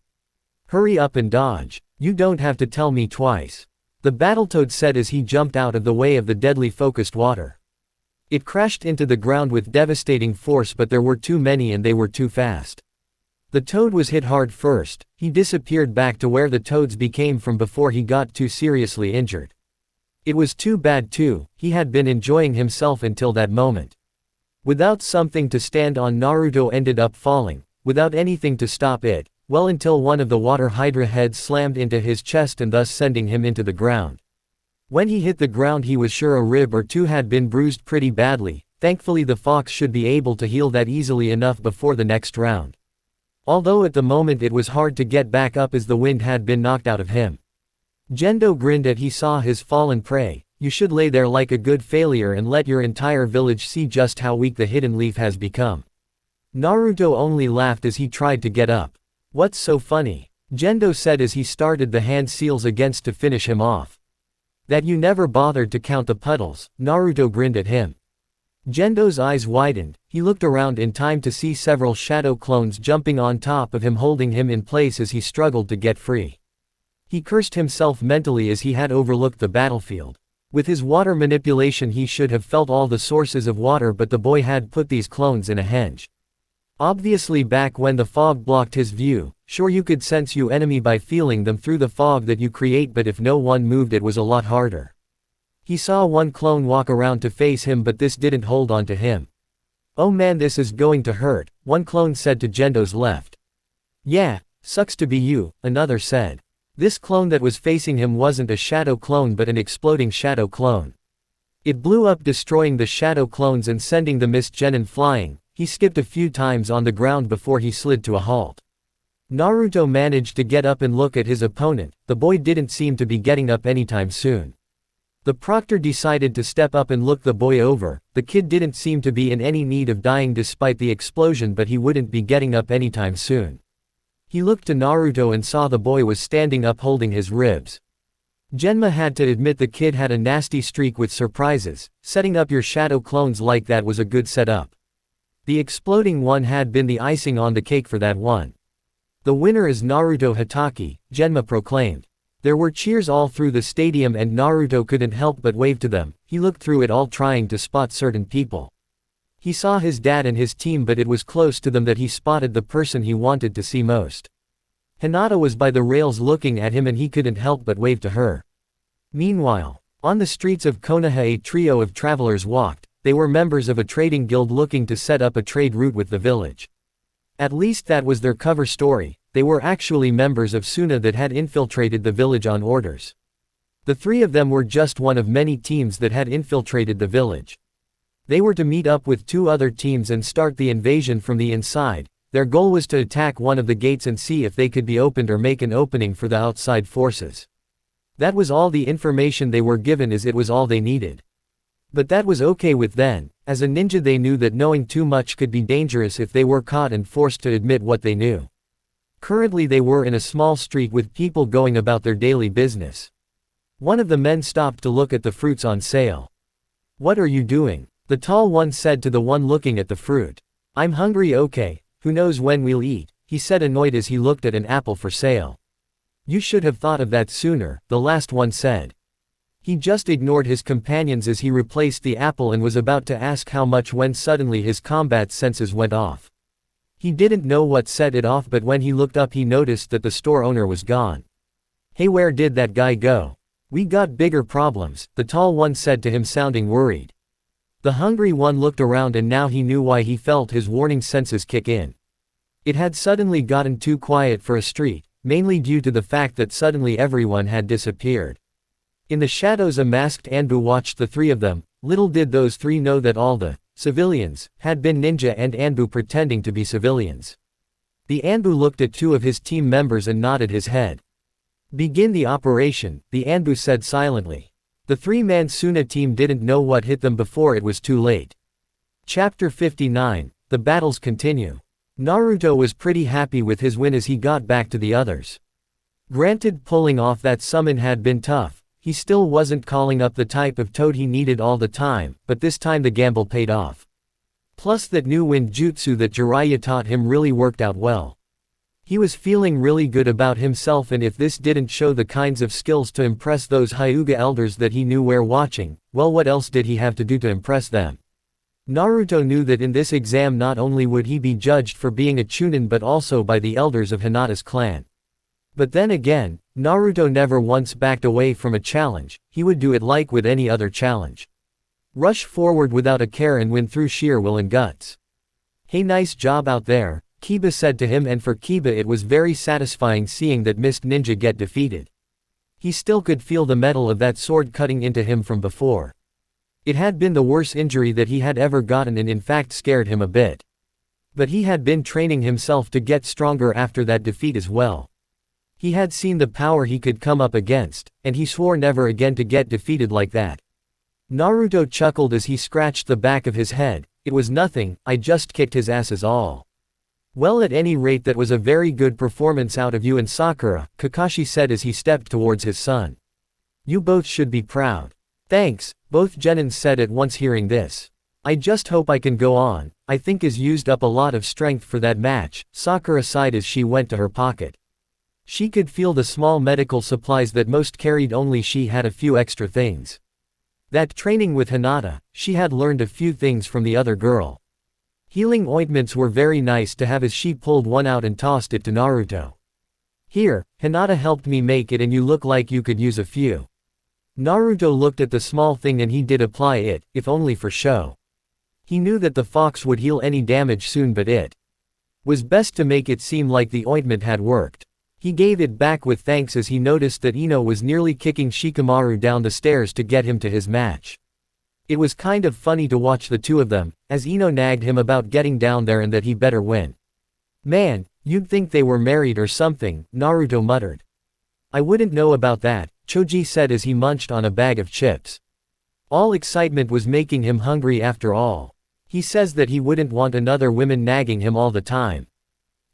Speaker 1: Hurry up and dodge, you don't have to tell me twice. The Battletoad said as he jumped out of the way of the deadly focused water. It crashed into the ground with devastating force but there were too many and they were too fast. The toad was hit hard first, he disappeared back to where the toads became from before he got too seriously injured. It was too bad too, he had been enjoying himself until that moment. Without something to stand on Naruto ended up falling, without anything to stop it. Well, until one of the water hydra heads slammed into his chest and thus sending him into the ground. When he hit the ground he was sure a rib or two had been bruised pretty badly, thankfully the fox should be able to heal that easily enough before the next round. Although at the moment it was hard to get back up as the wind had been knocked out of him. Gendo grinned as he saw his fallen prey. You should lay there like a good failure and let your entire village see just how weak the hidden leaf has become. Naruto only laughed as he tried to get up. What's so funny? Gendo said as he started the hand seals against to finish him off. That you never bothered to count the puddles, Naruto grinned at him. Gendo's eyes widened, he looked around in time to see several shadow clones jumping on top of him holding him in place as he struggled to get free. He cursed himself mentally as he had overlooked the battlefield. With his water manipulation he should have felt all the sources of water but the boy had put these clones in a henge. Obviously back when the fog blocked his view, sure you could sense your enemy by feeling them through the fog that you create but if no one moved it was a lot harder. He saw one clone walk around to face him, but this didn't hold on to him. "Oh man, this is going to hurt," one clone said to Gendo's left. "Yeah, sucks to be you," another said. This clone that was facing him wasn't a shadow clone but an exploding shadow clone. It blew up, destroying the shadow clones and sending the mist genin flying. He skipped a few times on the ground before he slid to a halt. Naruto managed to get up and look at his opponent. The boy didn't seem to be getting up anytime soon. The proctor decided to step up and look the boy over. The kid didn't seem to be in any need of dying despite the explosion, but he wouldn't be getting up anytime soon. He looked to Naruto and saw the boy was standing up holding his ribs. Genma had to admit the kid had a nasty streak with surprises. Setting up your shadow clones like that was a good setup. The exploding one had been the icing on the cake for that one. "The winner is Naruto Hitaki," Genma proclaimed. There were cheers all through the stadium and Naruto couldn't help but wave to them. He looked through it all trying to spot certain people. He saw his dad and his team, but it was close to them that he spotted the person he wanted to see most. Hinata was by the rails looking at him and he couldn't help but wave to her. Meanwhile, on the streets of Konoha a trio of travelers walked. They were members of a trading guild looking to set up a trade route with the village. At least that was their cover story. They were actually members of Suna that had infiltrated the village on orders. The three of them were just one of many teams that had infiltrated the village. They were to meet up with two other teams and start the invasion from the inside. Their goal was to attack one of the gates and see if they could be opened or make an opening for the outside forces. That was all the information they were given, as it was all they needed. But that was okay with them. As a ninja they knew that knowing too much could be dangerous if they were caught and forced to admit what they knew. Currently they were in a small street with people going about their daily business. One of the men stopped to look at the fruits on sale. "What are you doing?" the tall one said to the one looking at the fruit. "I'm hungry." "Okay, who knows when we'll eat," he said, annoyed as he looked at an apple for sale. "You should have thought of that sooner," the last one said. He just ignored his companions as he replaced the apple and was about to ask how much when suddenly his combat senses went off. He didn't know what set it off, but when he looked up he noticed that the store owner was gone. "Hey, where did that guy go? We got bigger problems," the tall one said to him, sounding worried. The hungry one looked around and now he knew why he felt his warning senses kick in. It had suddenly gotten too quiet for a street, mainly due to the fact that suddenly everyone had disappeared. In the shadows a masked Anbu watched the three of them. Little did those three know that all the civilians had been ninja and Anbu pretending to be civilians. The Anbu looked at two of his team members and nodded his head. "Begin the operation," the Anbu said silently. The three-man Suna team didn't know what hit them before it was too late. Chapter 59, The Battles Continue. Naruto was pretty happy with his win as he got back to the others. Granted, pulling off that summon had been tough. He still wasn't calling up the type of toad he needed all the time, but this time the gamble paid off. Plus that new wind jutsu that Jiraiya taught him really worked out well. He was feeling really good about himself, and if this didn't show the kinds of skills to impress those Hyuga elders that he knew were watching, well, what else did he have to do to impress them? Naruto knew that in this exam not only would he be judged for being a chunin but also by the elders of Hinata's clan. But then again, Naruto never once backed away from a challenge. He would do it like with any other challenge. Rush forward without a care and win through sheer will and guts. "Hey, nice job out there," Kiba said to him, and for Kiba it was very satisfying seeing that Mist Ninja get defeated. He still could feel the metal of that sword cutting into him from before. It had been the worst injury that he had ever gotten and in fact scared him a bit. But he had been training himself to get stronger after that defeat as well. He had seen the power he could come up against, and he swore never again to get defeated like that. Naruto chuckled as he scratched the back of his head. "It was nothing, I just kicked his asses all." "Well, at any rate that was a very good performance out of you and Sakura," Kakashi said as he stepped towards his son. "You both should be proud." "Thanks," both genins said at once hearing this. "I just hope I can go on. I think is used up a lot of strength for that match," Sakura sighed as she went to her pocket. She could feel the small medical supplies that most carried, only she had a few extra things. That training with Hinata, she had learned a few things from the other girl. Healing ointments were very nice to have as she pulled one out and tossed it to Naruto. "Here, Hinata helped me make it and you look like you could use a few." Naruto looked at the small thing and he did apply it, if only for show. He knew that the fox would heal any damage soon, but it was best to make it seem like the ointment had worked. He gave it back with thanks as he noticed that Ino was nearly kicking Shikamaru down the stairs to get him to his match. It was kind of funny to watch the two of them, as Ino nagged him about getting down there and that he better win. Man, you'd think they were married or something, Naruto muttered. I wouldn't know about that, Choji said as he munched on a bag of chips. All excitement was making him hungry after all. He says that he wouldn't want another woman nagging him all the time.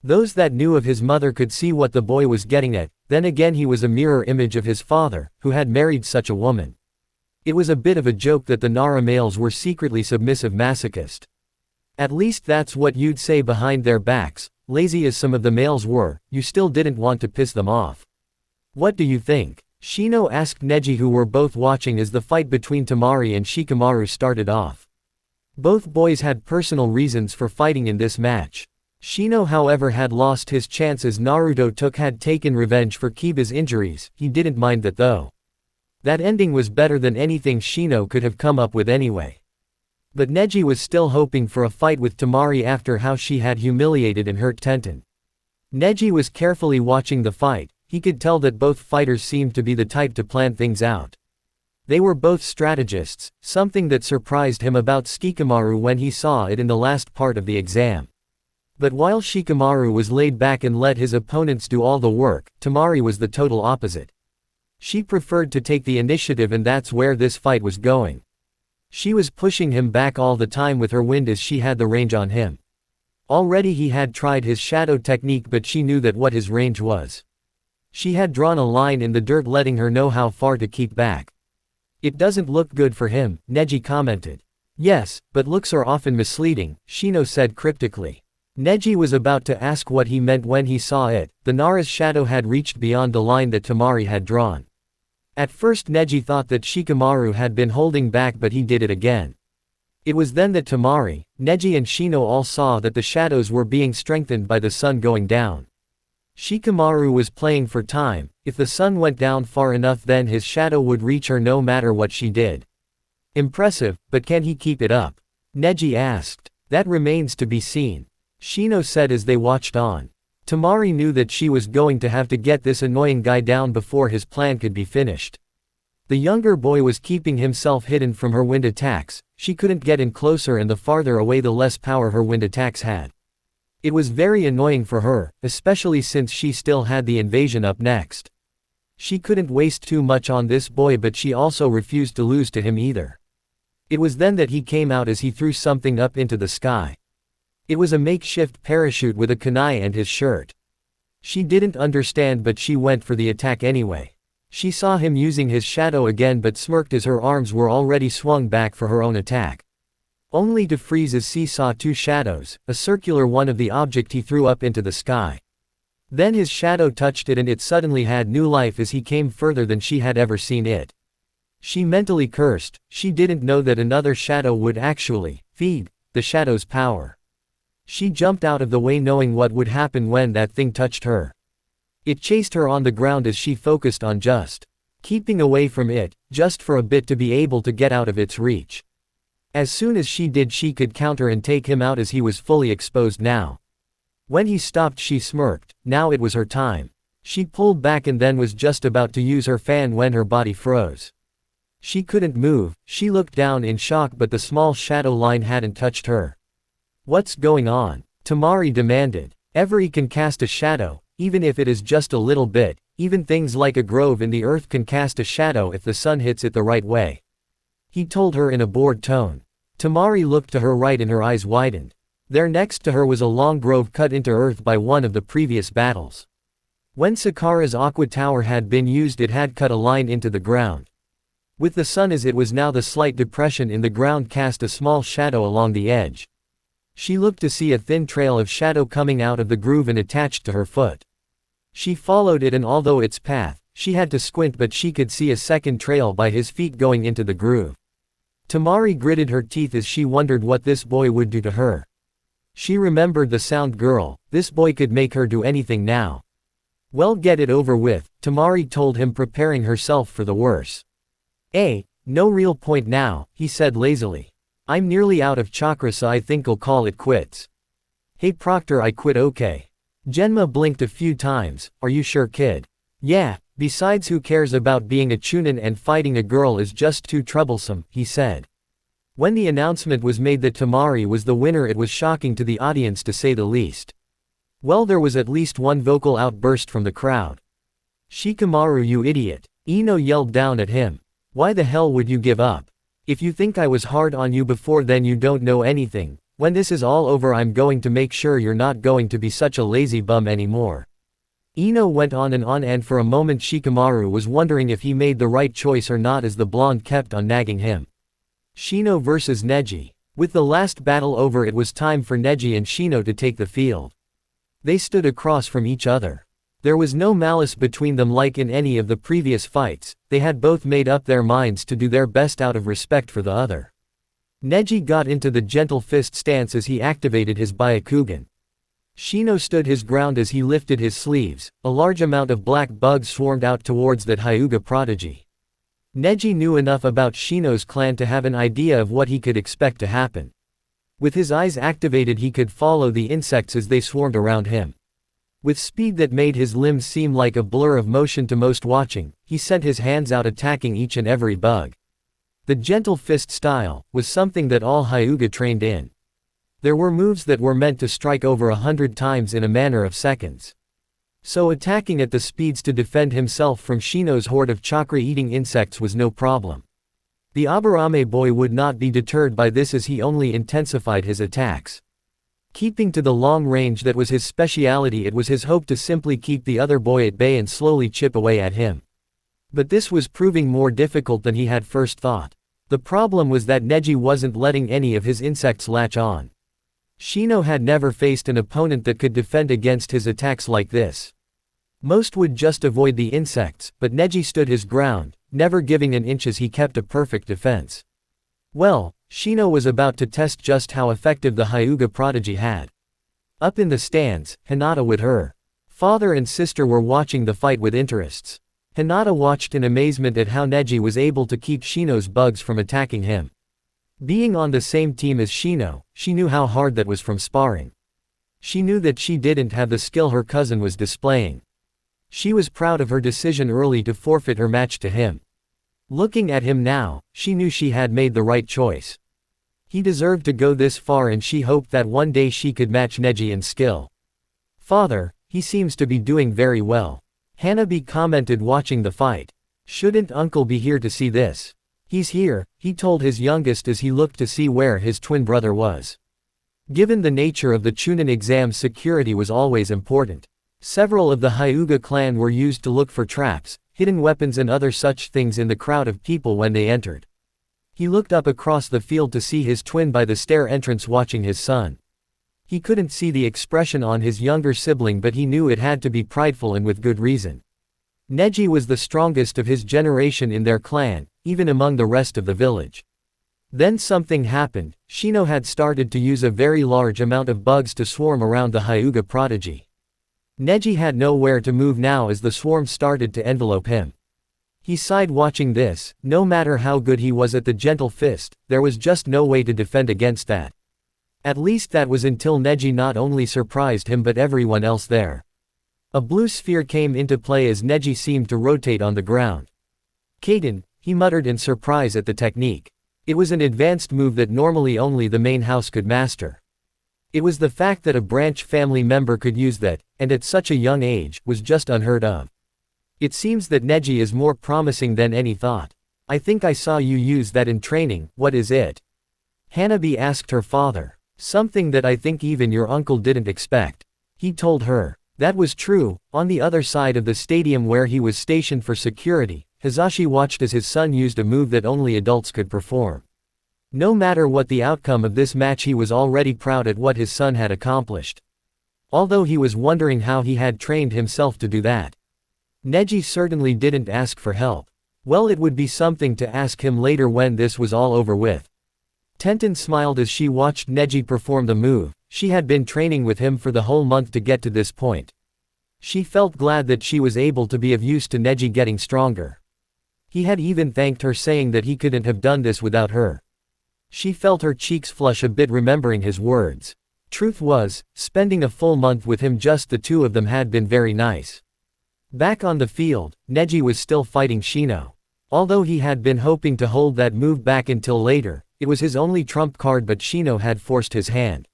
Speaker 1: Those that knew of his mother could see what the boy was getting at, then again he was a mirror image of his father, who had married such a woman. It was a bit of a joke that the Nara males were secretly submissive masochists. At least that's what you'd say behind their backs, lazy as some of the males were, you still didn't want to piss them off. What do you think? Shino asked Neji, who were both watching as the fight between Temari and Shikamaru started off. Both boys had personal reasons for fighting in this match. Shino however had lost his chance as Naruto had taken revenge for Kiba's injuries, he didn't mind that though. That ending was better than anything Shino could have come up with anyway. But Neji was still hoping for a fight with Temari after how she had humiliated and hurt Tenten. Neji was carefully watching the fight, he could tell that both fighters seemed to be the type to plan things out. They were both strategists, something that surprised him about Shikamaru when he saw it in the last part of the exam. But while Shikamaru was laid back and let his opponents do all the work, Temari was the total opposite. She preferred to take the initiative, and that's where this fight was going. She was pushing him back all the time with her wind as she had the range on him. Already he had tried his shadow technique, but she knew that what his range was. She had drawn a line in the dirt letting her know how far to keep back. It doesn't look good for him, Neji commented. Yes, but looks are often misleading, Shino said cryptically. Neji was about to ask what he meant when he saw it. The Nara's shadow had reached beyond the line that Temari had drawn. At first Neji thought that Shikamaru had been holding back, but he did it again. It was then that Temari, Neji and Shino all saw that the shadows were being strengthened by the sun going down. Shikamaru was playing for time. If the sun went down far enough, then his shadow would reach her no matter what she did. Impressive, but can he keep it up? Neji asked. That remains to be seen, Shino said as they watched on. Temari knew that she was going to have to get this annoying guy down before his plan could be finished. The younger boy was keeping himself hidden from her wind attacks. She couldn't get in closer, and the farther away the less power her wind attacks had. It was very annoying for her, especially since she still had the invasion up next. She couldn't waste too much on this boy, but she also refused to lose to him either. It was then that he came out as he threw something up into the sky. It was a makeshift parachute with a kunai and his shirt. She didn't understand, but she went for the attack anyway. She saw him using his shadow again, but smirked as her arms were already swung back for her own attack. Only to freeze as she saw two shadows, a circular one of the object he threw up into the sky. Then his shadow touched it and it suddenly had new life as he came further than she had ever seen it. She mentally cursed. She didn't know that another shadow would actually feed the shadow's power. She jumped out of the way knowing what would happen when that thing touched her. It chased her on the ground as she focused on just keeping away from it, just for a bit to be able to get out of its reach. As soon as she did, she could counter and take him out as he was fully exposed now. When he stopped, she smirked. Now it was her time. She pulled back and then was just about to use her fan when her body froze. She couldn't move. She looked down in shock, but the small shadow line hadn't touched her. What's going on? Temari demanded. Every can cast a shadow, even if it is just a little bit. Even things like a grove in the earth can cast a shadow if the sun hits it the right way, he told her in a bored tone. Temari looked to her right and her eyes widened. There next to her was a long grove cut into earth by one of the previous battles. When Sakura's aqua tower had been used, it had cut a line into the ground. With the sun as it was now, the slight depression in the ground cast a small shadow along the edge. She looked to see a thin trail of shadow coming out of the groove and attached to her foot. She followed it, and although its path, she had to squint, but she could see a second trail by his feet going into the groove. Temari gritted her teeth as she wondered what this boy would do to her. She remembered the sound girl. This boy could make her do anything now. Well, get it over with, Temari told him, preparing herself for the worst. No real point now, he said lazily. I'm nearly out of chakra, so I think I'll call it quits. Hey Proctor, I quit. Okay. Genma blinked a few times. Are you sure, kid? Yeah, besides who cares about being a chunin, and fighting a girl is just too troublesome, he said. When the announcement was made that Tamari was the winner, it was shocking to the audience, to say the least. Well, there was at least one vocal outburst from the crowd. Shikamaru, you idiot. Ino yelled down at him. Why the hell would you give up? If you think I was hard on you before, then you don't know anything. When this is all over, I'm going to make sure you're not going to be such a lazy bum anymore. Ino went on, and for a moment Shikamaru was wondering if he made the right choice or not, as the blonde kept on nagging him. Shino versus Neji. With the last battle over, it was time for Neji and Shino to take the field. They stood across from each other. There was no malice between them like in any of the previous fights. They had both made up their minds to do their best out of respect for the other. Neji got into the gentle fist stance as he activated his Byakugan. Shino stood his ground as he lifted his sleeves. A large amount of black bugs swarmed out towards that Hyuga prodigy. Neji knew enough about Shino's clan to have an idea of what he could expect to happen. With his eyes activated, he could follow the insects as they swarmed around him. With speed that made his limbs seem like a blur of motion to most watching, he sent his hands out, attacking each and every bug. The gentle fist style was something that all Hyuga trained in. There were moves that were meant to strike over 100 times in a matter of seconds. So attacking at the speeds to defend himself from Shino's horde of chakra-eating insects was no problem. The Aburame boy would not be deterred by this, as he only intensified his attacks. Keeping to the long range that was his speciality, it was his hope to simply keep the other boy at bay and slowly chip away at him. But this was proving more difficult than he had first thought. The problem was that Neji wasn't letting any of his insects latch on. Shino had never faced an opponent that could defend against his attacks like this. Most would just avoid the insects, but Neji stood his ground, never giving an inch as he kept a perfect defense. Well, Shino was about to test just how effective the Hyuga prodigy had. Up in the stands, Hinata with her father and sister were watching the fight with interests. Hinata watched in amazement at how Neji was able to keep Shino's bugs from attacking him. Being on the same team as Shino, she knew how hard that was from sparring. She knew that she didn't have the skill her cousin was displaying. She was proud of her decision early to forfeit her match to him. Looking at him now, she knew she had made the right choice. He deserved to go this far, and she hoped that one day she could match Neji in skill. Father, he seems to be doing very well. Hanabi commented watching the fight. Shouldn't Uncle be here to see this? He's here, he told his youngest as he looked to see where his twin brother was. Given the nature of the Chunin exam, security was always important. Several of the Hyuga clan were used to look for traps, hidden weapons and other such things in the crowd of people when they entered. He looked up across the field to see his twin by the stair entrance watching his son. He couldn't see the expression on his younger sibling, but he knew it had to be prideful, and with good reason. Neji was the strongest of his generation in their clan, even among the rest of the village. Then something happened. Shino had started to use a very large amount of bugs to swarm around the Hyuga prodigy. Neji had nowhere to move now as the swarm started to envelope him. He sighed watching this. No matter how good he was at the gentle fist, there was just no way to defend against that. At least that was until Neji not only surprised him but everyone else there. A blue sphere came into play as Neji seemed to rotate on the ground. Kaden, he muttered in surprise at the technique. It was an advanced move that normally only the main house could master. It was the fact that a branch family member could use that, and at such a young age, was just unheard of. It seems that Neji is more promising than any thought. I think I saw you use that in training. What is it? Hanabi asked her father. Something that I think even your uncle didn't expect. He told her. That was true. On the other side of the stadium where he was stationed for security, Hizashi watched as his son used a move that only adults could perform. No matter what the outcome of this match, he was already proud at what his son had accomplished. Although he was wondering how he had trained himself to do that. Neji certainly didn't ask for help. Well, it would be something to ask him later when this was all over with. Tenten smiled as she watched Neji perform the move. She had been training with him for the whole month to get to this point. She felt glad that she was able to be of use to Neji getting stronger. He had even thanked her, saying that he couldn't have done this without her. She felt her cheeks flush a bit remembering his words. Truth was, spending a full month with him, just the two of them, had been very nice. Back on the field, Neji was still fighting Shino. Although he had been hoping to hold that move back until later, it was his only trump card, but Shino had forced his hand.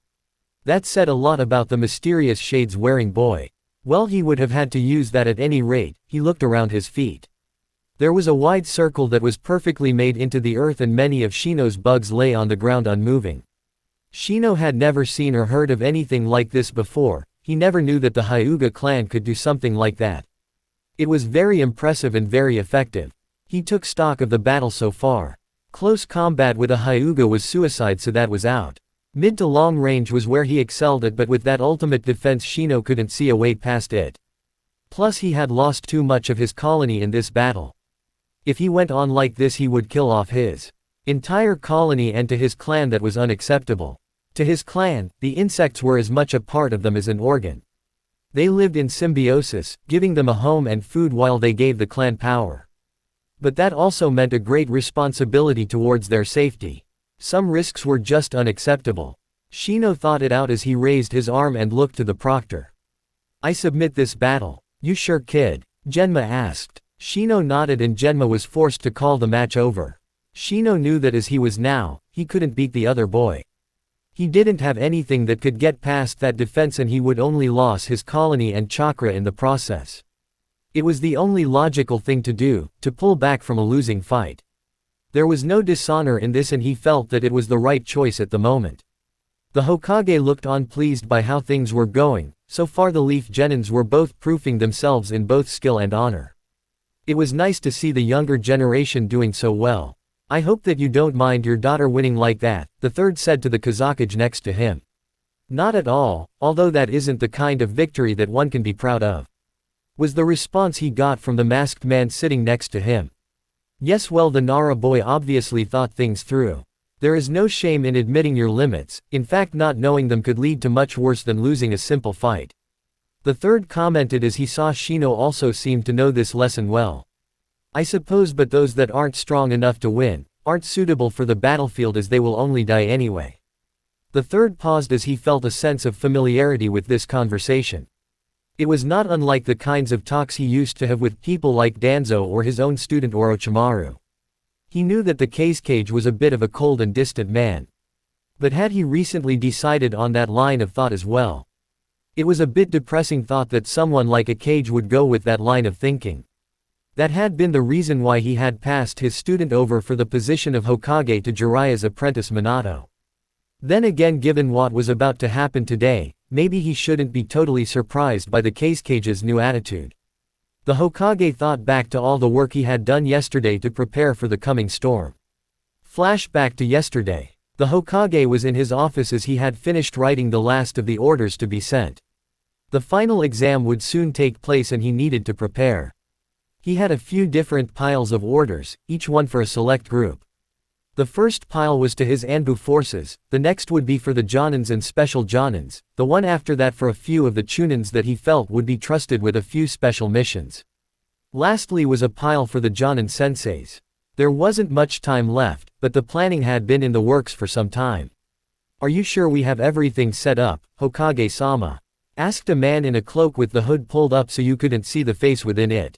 Speaker 1: That said a lot about the mysterious shades-wearing boy. Well, he would have had to use that at any rate. He looked around his feet. There was a wide circle that was perfectly made into the earth, and many of Shino's bugs lay on the ground unmoving. Shino had never seen or heard of anything like this before. He never knew that the Hyuga clan could do something like that. It was very impressive and very effective. He took stock of the battle so far. Close combat with a Hyuga was suicide, so that was out. Mid to long range was where he excelled at, but with that ultimate defense Shino couldn't see a way past it. Plus he had lost too much of his colony in this battle. If he went on like this, he would kill off his entire colony, and to his clan that was unacceptable. To his clan, the insects were as much a part of them as an organ. They lived in symbiosis, giving them a home and food while they gave the clan power. But that also meant a great responsibility towards their safety. Some risks were just unacceptable. Shino thought it out as he raised his arm and looked to the proctor. "I submit this battle." "You sure, kid?" Genma asked. Shino nodded, and Genma was forced to call the match over. Shino knew that as he was now, he couldn't beat the other boy. He didn't have anything that could get past that defense, and he would only lose his colony and chakra in the process. It was the only logical thing to do, to pull back from a losing fight. There was no dishonor in this, and he felt that it was the right choice at the moment. The Hokage looked on, pleased by how things were going. So far the Leaf Genins were both proving themselves in both skill and honor. It was nice to see the younger generation doing so well. "I hope that you don't mind your daughter winning like that," the third said to the Kazakage next to him. "Not at all, although that isn't the kind of victory that one can be proud of," was the response he got from the masked man sitting next to him. Yes, well, the Nara boy obviously thought things through. There is no shame in admitting your limits, in fact not knowing them could lead to much worse than losing a simple fight. The third commented as he saw Shino also seemed to know this lesson well. "I suppose, but those that aren't strong enough to win, aren't suitable for the battlefield, as they will only die anyway." The third paused as he felt a sense of familiarity with this conversation. It was not unlike the kinds of talks he used to have with people like Danzo or his own student Orochimaru. He knew that the Kage was a bit of a cold and distant man. But had he recently decided on that line of thought as well? It was a bit depressing thought that someone like a Kage would go with that line of thinking. That had been the reason why he had passed his student over for the position of Hokage to Jiraiya's apprentice Minato. Then again, given what was about to happen today, maybe he shouldn't be totally surprised by the Kage's new attitude. The Hokage thought back to all the work he had done yesterday to prepare for the coming storm. Flashback to yesterday. The Hokage was in his office as he had finished writing the last of the orders to be sent. The final exam would soon take place and he needed to prepare. He had a few different piles of orders, each one for a select group. The first pile was to his Anbu forces, the next would be for the Jonins and special Jonins, the one after that for a few of the Chunins that he felt would be trusted with a few special missions. Lastly was a pile for the Jonin senseis. There wasn't much time left, but the planning had been in the works for some time. "Are you sure we have everything set up, Hokage-sama?" asked a man in a cloak with the hood pulled up so you couldn't see the face within it.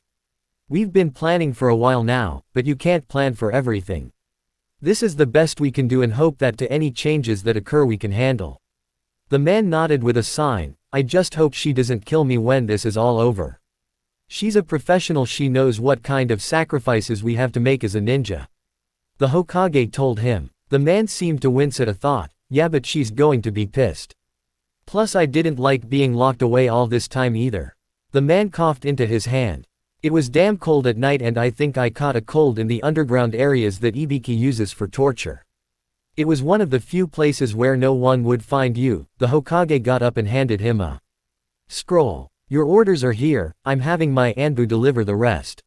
Speaker 1: "We've been planning for a while now, but you can't plan for everything. This is the best we can do and hope that to any changes that occur we can handle." The man nodded with a sign. "I just hope she doesn't kill me when this is all over. She's a professional, she knows what kind of sacrifices we have to make as a ninja." The Hokage told him. The man seemed to wince at a thought. "Yeah, but she's going to be pissed. Plus I didn't like being locked away all this time either." The man coughed into his hand. "It was damn cold at night and I think I caught a cold in the underground areas that Ibiki uses for torture. It was one of the few places where no one would find you." The Hokage got up and handed him a scroll. "Your orders are here, I'm having my Anbu deliver the rest."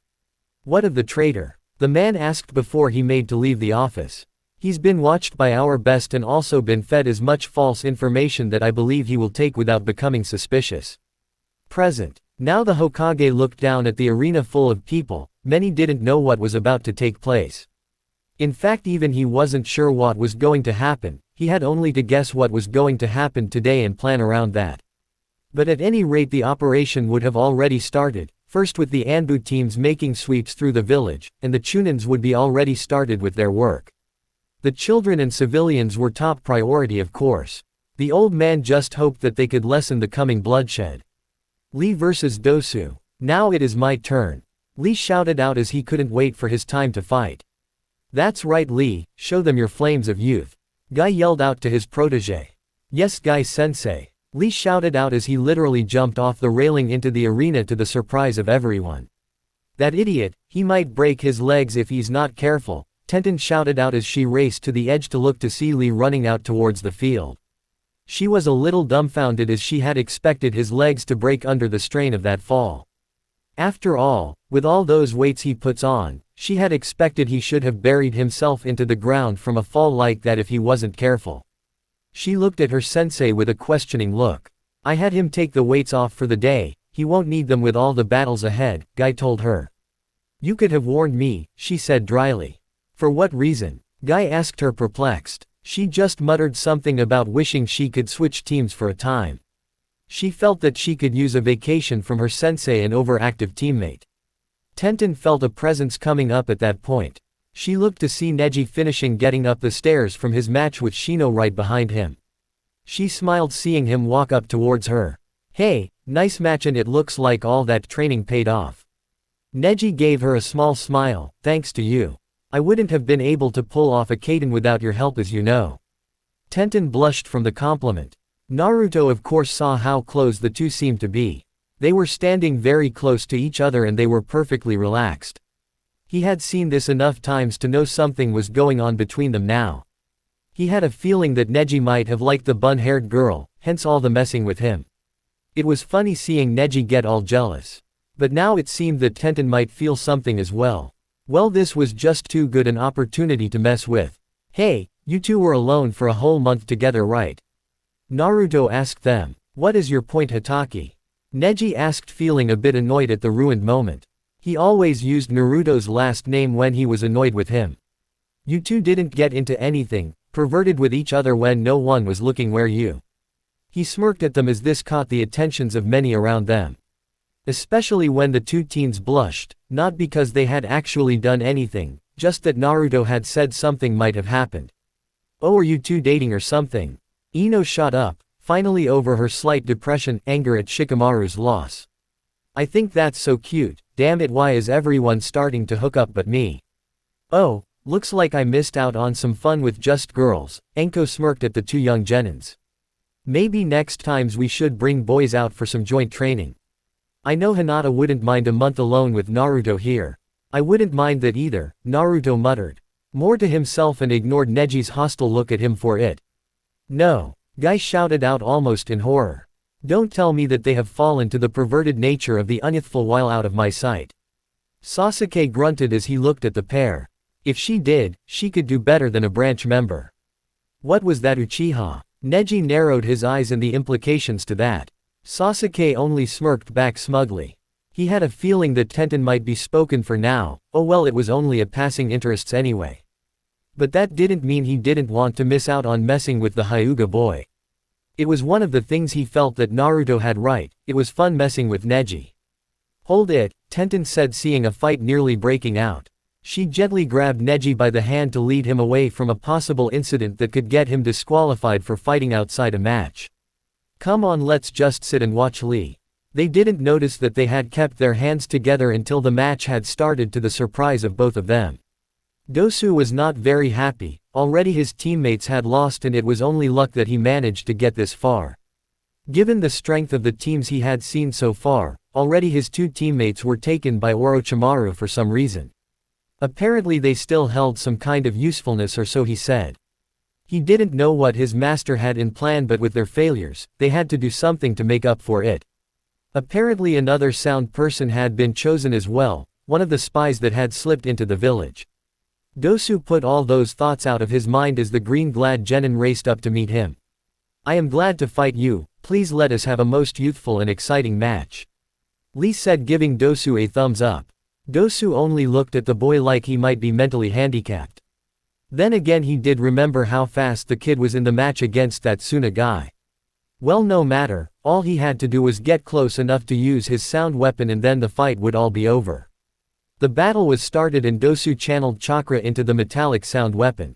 Speaker 1: "What of the traitor?" the man asked before he made to leave the office. "He's been watched by our best and also been fed as much false information that I believe he will take without becoming suspicious." Present. Now the Hokage looked down at the arena full of people. Many didn't know what was about to take place. In fact, even he wasn't sure what was going to happen. He had only to guess what was going to happen today and plan around that. But at any rate, the operation would have already started, first with the Anbu teams making sweeps through the village, and the Chunins would be already started with their work. The children and civilians were top priority, of course. The old man just hoped that they could lessen the coming bloodshed. Lee versus Dosu. Now it is my turn. Lee shouted out as he couldn't wait for his time to fight. That's right, Lee, show them your flames of youth. Guy yelled out to his protege. Yes, Guy-sensei. Lee shouted out as he literally jumped off the railing into the arena to the surprise of everyone. That idiot, he might break his legs if he's not careful, Tenten shouted out as she raced to the edge to look to see Lee running out towards the field. She was a little dumbfounded as she had expected his legs to break under the strain of that fall. After all, with all those weights he puts on, she had expected he should have buried himself into the ground from a fall like that if he wasn't careful. She looked at her sensei with a questioning look. I had him take the weights off for the day, he won't need them with all the battles ahead, Guy told her. You could have warned me, she said dryly. For what reason? Guy asked her, perplexed. She just muttered something about wishing she could switch teams for a time. She felt that she could use a vacation from her sensei and overactive teammate. Tenten felt a presence coming up at that point. She looked to see Neji finishing getting up the stairs from his match with Shino right behind him. She smiled seeing him walk up towards her. Hey, nice match, and it looks like all that training paid off. Neji gave her a small smile. Thanks to you. I wouldn't have been able to pull off a Kaden without your help, as you know. Tenten blushed from the compliment. Naruto of course saw how close the two seemed to be. They were standing very close to each other and they were perfectly relaxed. He had seen this enough times to know something was going on between them now. He had a feeling that Neji might have liked the bun-haired girl, hence all the messing with him. It was funny seeing Neji get all jealous. But now it seemed that Tenten might feel something as well. Well, this was just too good an opportunity to mess with. Hey, you two were alone for a whole month together, right? Naruto asked them. What is your point, Hitaki? Neji asked, feeling a bit annoyed at the ruined moment. He always used Naruto's last name when he was annoyed with him. You two didn't get into anything, perverted with each other when no one was looking, where you? He smirked at them as this caught the attentions of many around them. Especially when the two teens blushed, not because they had actually done anything, just that Naruto had said something might have happened. Oh, are you two dating or something? Ino shot up, finally over her slight depression, anger at Shikamaru's loss. I think that's so cute, damn it, why is everyone starting to hook up but me? Oh, looks like I missed out on some fun with just girls, Enko smirked at the two young genins. Maybe next times we should bring boys out for some joint training. I know Hinata wouldn't mind a month alone with Naruto here. I wouldn't mind that either, Naruto muttered. More to himself and ignored Neji's hostile look at him for it. No, Guy shouted out almost in horror. Don't tell me that they have fallen to the perverted nature of the unyouthful while out of my sight. Sasuke grunted as he looked at the pair. If she did, she could do better than a branch member. What was that, Uchiha? Neji narrowed his eyes and the implications to that. Sasuke only smirked back smugly. He had a feeling that Tenten might be spoken for now. Oh well, it was only a passing interest anyway. But that didn't mean he didn't want to miss out on messing with the Hyuga boy. It was one of the things he felt that Naruto had right, it was fun messing with Neji. Hold it, Tenten said, seeing a fight nearly breaking out. She gently grabbed Neji by the hand to lead him away from a possible incident that could get him disqualified for fighting outside a match. Come on, let's just sit and watch Lee. They didn't notice that they had kept their hands together until the match had started, to the surprise of both of them. Dosu was not very happy, already his teammates had lost and it was only luck that he managed to get this far. Given the strength of the teams he had seen so far, already his two teammates were taken by Orochimaru for some reason. Apparently they still held some kind of usefulness, or so he said. He didn't know what his master had in plan, but with their failures, they had to do something to make up for it. Apparently another sound person had been chosen as well, one of the spies that had slipped into the village. Dosu put all those thoughts out of his mind as the green-glad genin raced up to meet him. I am glad to fight you, please let us have a most youthful and exciting match. Lee said, giving Dosu a thumbs up. Dosu only looked at the boy like he might be mentally handicapped. Then again he did remember how fast the kid was in the match against that Suna guy. Well, no matter, all he had to do was get close enough to use his sound weapon and then the fight would all be over. The battle was started and Dosu channeled chakra into the metallic sound weapon.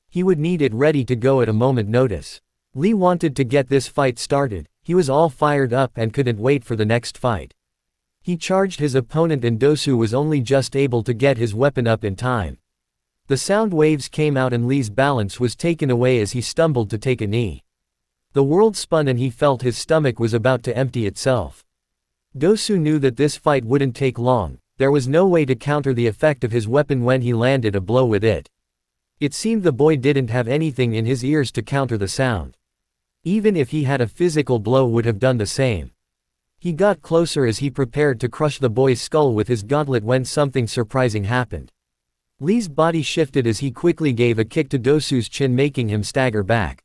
Speaker 1: He would need it ready to go at a moment's notice. Lee wanted to get this fight started, he was all fired up and couldn't wait for the next fight. He charged his opponent and Dosu was only just able to get his weapon up in time. The sound waves came out and Lee's balance was taken away as he stumbled to take a knee. The world spun and he felt his stomach was about to empty itself. Dosu knew that this fight wouldn't take long, there was no way to counter the effect of his weapon when he landed a blow with it. It seemed the boy didn't have anything in his ears to counter the sound. Even if he had a physical blow would have done the same. He got closer as he prepared to crush the boy's skull with his gauntlet when something surprising happened. Lee's body shifted as he quickly gave a kick to Dosu's chin, making him stagger back.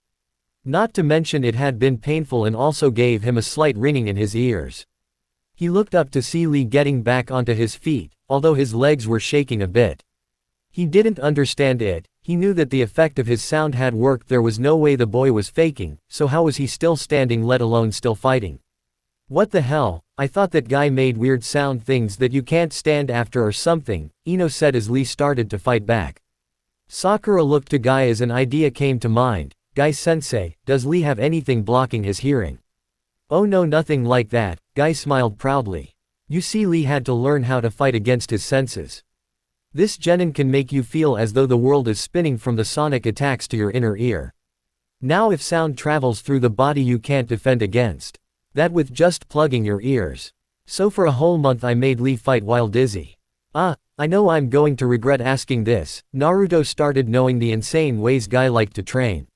Speaker 1: Not to mention it had been painful and also gave him a slight ringing in his ears. He looked up to see Lee getting back onto his feet, although his legs were shaking a bit. He didn't understand it, he knew that the effect of his sound had worked, there was no way the boy was faking, so how was he still standing, let alone still fighting? What the hell, I thought that guy made weird sound things that you can't stand after or something, Ino said as Lee started to fight back. Sakura looked to Guy as an idea came to mind. Guy-sensei, does Lee have anything blocking his hearing? Oh no, nothing like that, Guy smiled proudly. You see, Lee had to learn how to fight against his senses. This genin can make you feel as though the world is spinning from the sonic attacks to your inner ear. Now if sound travels through the body you can't defend against that with just plugging your ears. So for a whole month I made Lee fight while dizzy. I know I'm going to regret asking this, Naruto started knowing the insane ways Guy liked to train.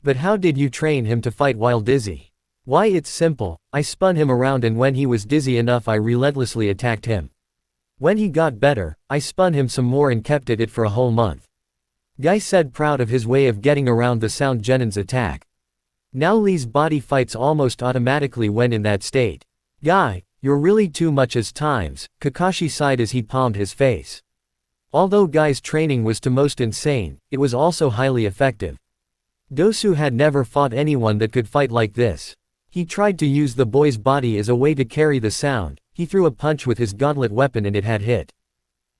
Speaker 1: But how did you train him to fight while dizzy? Why, it's simple, I spun him around and when he was dizzy enough I relentlessly attacked him. When he got better, I spun him some more and kept at it for a whole month. Guy said, proud of his way of getting around the sound genin's attack. Now Lee's body fights almost automatically when in that state. Guy, you're really too much as times, Kakashi sighed as he palmed his face. Although Guy's training was to most insane, it was also highly effective. Dosu had never fought anyone that could fight like this. He tried to use the boy's body as a way to carry the sound, he threw a punch with his gauntlet weapon and it had hit.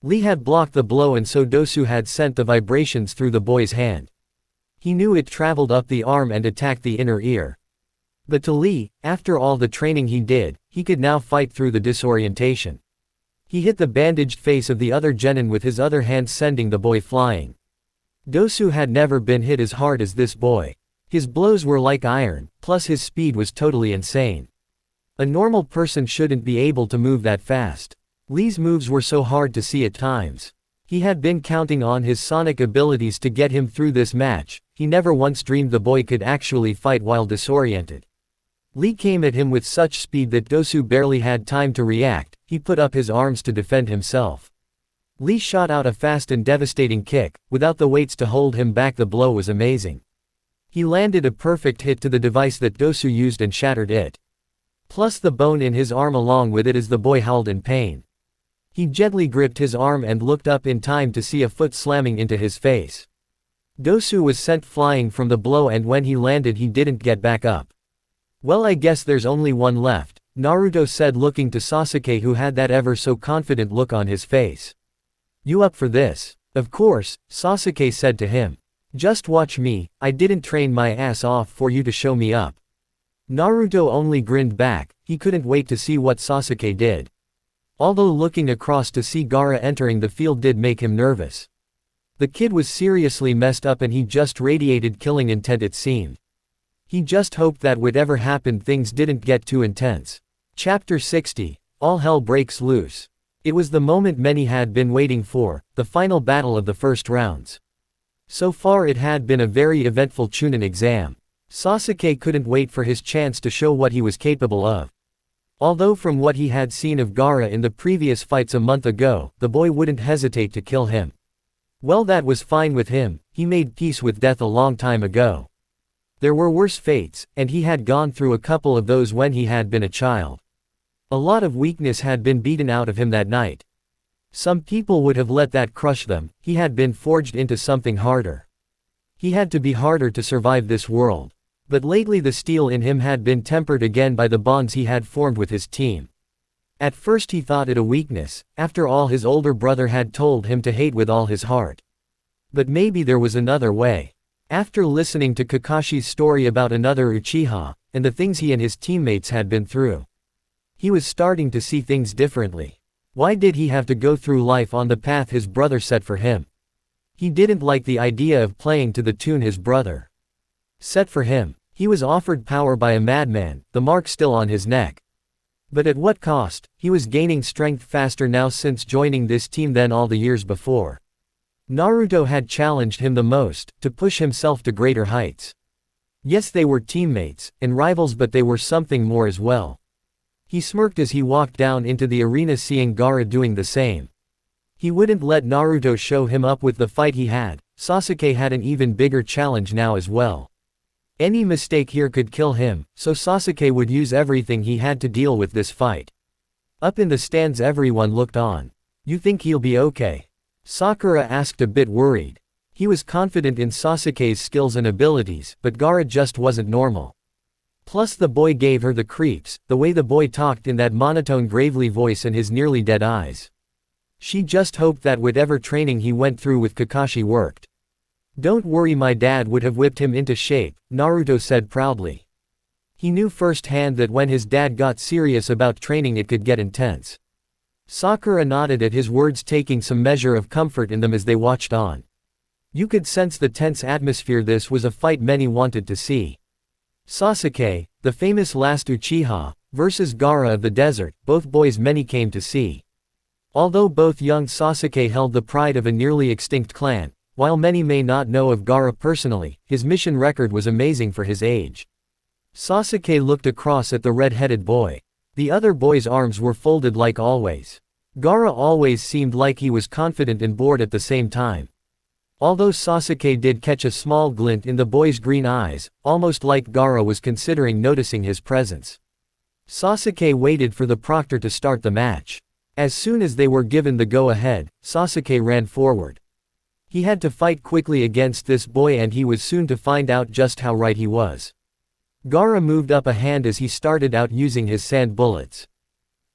Speaker 1: Lee had blocked the blow and so Dosu had sent the vibrations through the boy's hand. He knew it traveled up the arm and attacked the inner ear. But to Lee, after all the training he did, he could now fight through the disorientation. He hit the bandaged face of the other genin with his other hand, sending the boy flying. Dosu had never been hit as hard as this boy. His blows were like iron, plus his speed was totally insane. A normal person shouldn't be able to move that fast. Lee's moves were so hard to see at times. He had been counting on his sonic abilities to get him through this match, he never once dreamed the boy could actually fight while disoriented. Lee came at him with such speed that Dosu barely had time to react, he put up his arms to defend himself. Lee shot out a fast and devastating kick, without the weights to hold him back. The blow was amazing. He landed a perfect hit to the device that Dosu used and shattered it. Plus the bone in his arm along with it as the boy howled in pain. He gently gripped his arm and looked up in time to see a foot slamming into his face. Dosu was sent flying from the blow and when he landed he didn't get back up. Well, I guess there's only one left, Naruto said, looking to Sasuke who had that ever so confident look on his face. You up for this? Of course, Sasuke said to him. Just watch me, I didn't train my ass off for you to show me up. Naruto only grinned back, he couldn't wait to see what Sasuke did. Although looking across to see Gaara entering the field did make him nervous. The kid was seriously messed up and he just radiated killing intent, it seemed. He just hoped that whatever happened things didn't get too intense. Chapter 60, All Hell Breaks Loose. It was the moment many had been waiting for, the final battle of the first rounds. So far it had been a very eventful Chunin exam. Sasuke couldn't wait for his chance to show what he was capable of. Although from what he had seen of Gaara in the previous fights a month ago, the boy wouldn't hesitate to kill him. Well, that was fine with him, he made peace with death a long time ago. There were worse fates, and he had gone through a couple of those when he had been a child. A lot of weakness had been beaten out of him that night. Some people would have let that crush them, he had been forged into something harder. He had to be harder to survive this world. But lately the steel in him had been tempered again by the bonds he had formed with his team. At first he thought it a weakness, after all his older brother had told him to hate with all his heart. But maybe there was another way. After listening to Kakashi's story about another Uchiha, and the things he and his teammates had been through, he was starting to see things differently. Why did he have to go through life on the path his brother set for him? He didn't like the idea of playing to the tune his brother set for him. He was offered power by a madman, the mark still on his neck. But at what cost? He was gaining strength faster now since joining this team than all the years before. Naruto had challenged him the most, to push himself to greater heights. Yes, they were teammates, and rivals, but they were something more as well. He smirked as he walked down into the arena seeing Gaara doing the same. He wouldn't let Naruto show him up with the fight he had. Sasuke had an even bigger challenge now as well. Any mistake here could kill him, so Sasuke would use everything he had to deal with this fight. Up in the stands everyone looked on. You think he'll be okay? Sakura asked, a bit worried. He was confident in Sasuke's skills and abilities, but Gaara just wasn't normal. Plus the boy gave her the creeps, the way the boy talked in that monotone gravely voice and his nearly dead eyes. She just hoped that whatever training he went through with Kakashi worked. Don't worry, my dad would have whipped him into shape, Naruto said proudly. He knew firsthand that when his dad got serious about training it could get intense. Sakura nodded at his words, taking some measure of comfort in them as they watched on. You could sense the tense atmosphere. This was a fight many wanted to see. Sasuke, the famous last Uchiha, versus Gaara of the desert, both boys many came to see. Although both young Sasuke held the pride of a nearly extinct clan, while many may not know of Gaara personally, his mission record was amazing for his age. Sasuke looked across at the red-headed boy. The other boy's arms were folded like always. Gaara always seemed like he was confident and bored at the same time. Although Sasuke did catch a small glint in the boy's green eyes, almost like Gaara was considering noticing his presence. Sasuke waited for the proctor to start the match. As soon as they were given the go-ahead, Sasuke ran forward. He had to fight quickly against this boy, and he was soon to find out just how right he was. Gaara moved up a hand as he started out using his sand bullets.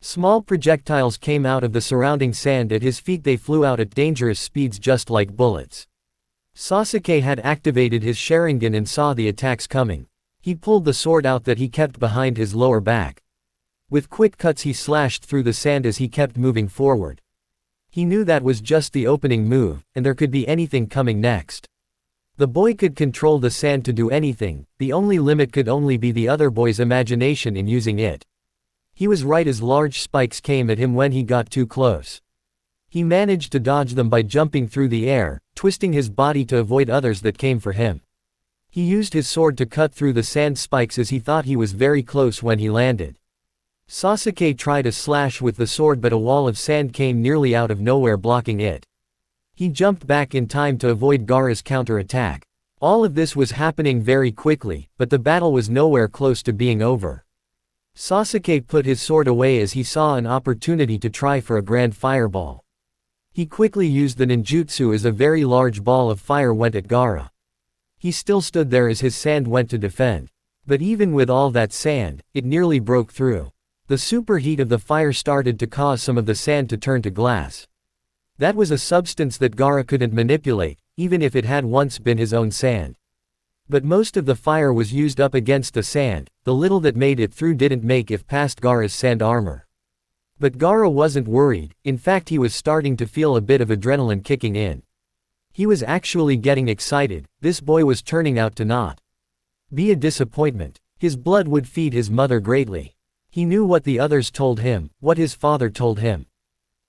Speaker 1: Small projectiles came out of the surrounding sand at his feet. They flew out at dangerous speeds just like bullets. Sasuke had activated his Sharingan and saw the attacks coming. He pulled the sword out that he kept behind his lower back. With quick cuts he slashed through the sand as he kept moving forward. He knew that was just the opening move, and there could be anything coming next. The boy could control the sand to do anything, the only limit could only be the other boy's imagination in using it. He was right as large spikes came at him when he got too close. He managed to dodge them by jumping through the air, twisting his body to avoid others that came for him. He used his sword to cut through the sand spikes as he thought he was very close when he landed. Sasuke tried a slash with the sword, but a wall of sand came nearly out of nowhere blocking it. He jumped back in time to avoid Gaara's counter-attack. All of this was happening very quickly, but the battle was nowhere close to being over. Sasuke put his sword away as he saw an opportunity to try for a grand fireball. He quickly used the ninjutsu as a very large ball of fire went at Gaara. He still stood there as his sand went to defend. But even with all that sand, it nearly broke through. The superheat of the fire started to cause some of the sand to turn to glass. That was a substance that Gaara couldn't manipulate, even if it had once been his own sand. But most of the fire was used up against the sand, the little that made it through didn't make it past Gaara's sand armor. But Gaara wasn't worried, in fact he was starting to feel a bit of adrenaline kicking in. He was actually getting excited. This boy was turning out to not be a disappointment. His blood would feed his mother greatly. He knew what the others told him, what his father told him.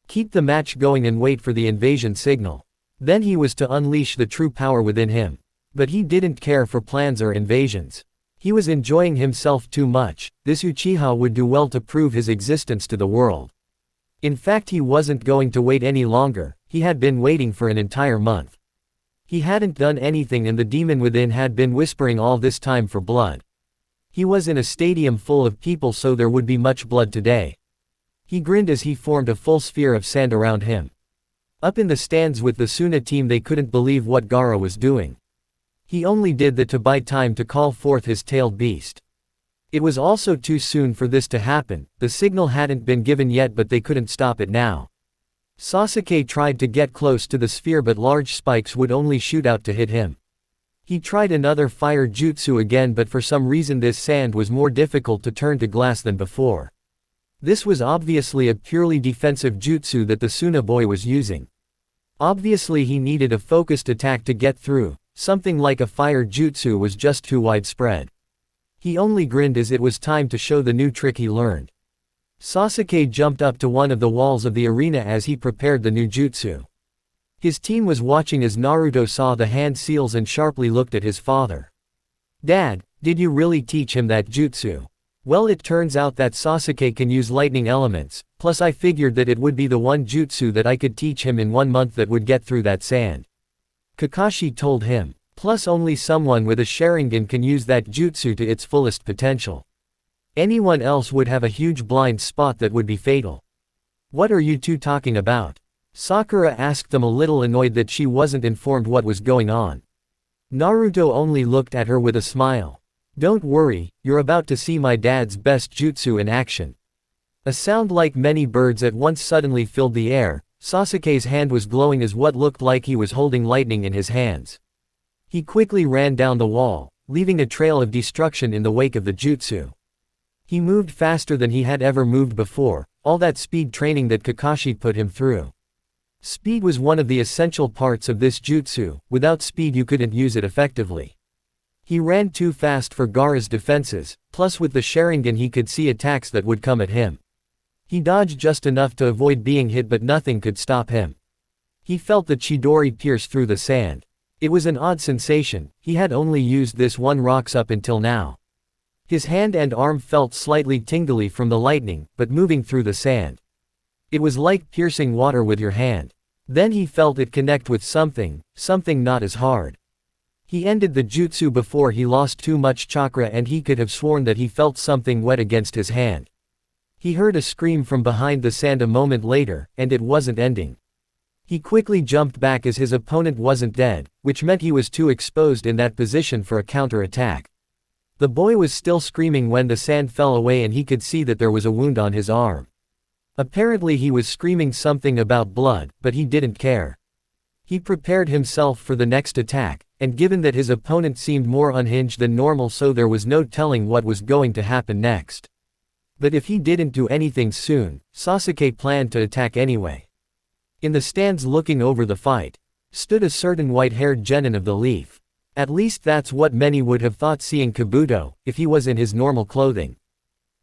Speaker 1: Keep the match going and wait for the invasion signal. Then he was to unleash the true power within him. But he didn't care for plans or invasions. He was enjoying himself too much. This Uchiha would do well to prove his existence to the world. In fact, he wasn't going to wait any longer. He had been waiting for an entire month. He hadn't done anything and the demon within had been whispering all this time for blood. He was in a stadium full of people, so there would be much blood today. He grinned as he formed a full sphere of sand around him. Up in the stands with the Suna team, they couldn't believe what Gaara was doing. He only did that to buy time to call forth his tailed beast. It was also too soon for this to happen. The signal hadn't been given yet, but they couldn't stop it now. Sasuke tried to get close to the sphere, but large spikes would only shoot out to hit him. He tried another fire jutsu again, but for some reason this sand was more difficult to turn to glass than before. This was obviously a purely defensive jutsu that the Suna boy was using. Obviously he needed a focused attack to get through. Something like a fire jutsu was just too widespread. He only grinned as it was time to show the new trick he learned. Sasuke jumped up to one of the walls of the arena as he prepared the new jutsu. His team was watching as Naruto saw the hand seals and sharply looked at his father. "Dad, did you really teach him that jutsu?" "Well, it turns out that Sasuke can use lightning elements, plus I figured that it would be the one jutsu that I could teach him in 1 month that would get through that sand," Kakashi told him. "Plus only someone with a Sharingan can use that jutsu to its fullest potential. Anyone else would have a huge blind spot that would be fatal." "What are you two talking about?" Sakura asked them, a little annoyed that she wasn't informed what was going on. Naruto only looked at her with a smile. "Don't worry, you're about to see my dad's best jutsu in action." A sound like many birds at once suddenly filled the air. Sasuke's hand was glowing as what looked like he was holding lightning in his hands. He quickly ran down the wall, leaving a trail of destruction in the wake of the jutsu. He moved faster than he had ever moved before, all that speed training that Kakashi put him through. Speed was one of the essential parts of this jutsu. Without speed you couldn't use it effectively. He ran too fast for Gaara's defenses, plus with the Sharingan he could see attacks that would come at him. He dodged just enough to avoid being hit, but nothing could stop him. He felt the Chidori pierce through the sand. It was an odd sensation. He had only used this one rocks up until now. His hand and arm felt slightly tingly from the lightning, but moving through the sand. It was like piercing water with your hand. Then he felt it connect with something not as hard. He ended the jutsu before he lost too much chakra, and he could have sworn that he felt something wet against his hand. He heard a scream from behind the sand a moment later, and it wasn't ending. He quickly jumped back as his opponent wasn't dead, which meant he was too exposed in that position for a counter-attack. The boy was still screaming when the sand fell away and he could see that there was a wound on his arm. Apparently he was screaming something about blood, but he didn't care. He prepared himself for the next attack, and given that his opponent seemed more unhinged than normal, so there was no telling what was going to happen next. But if he didn't do anything soon, Sasuke planned to attack anyway. In the stands looking over the fight, stood a certain white-haired genin of the Leaf. At least that's what many would have thought seeing Kabuto, if he was in his normal clothing.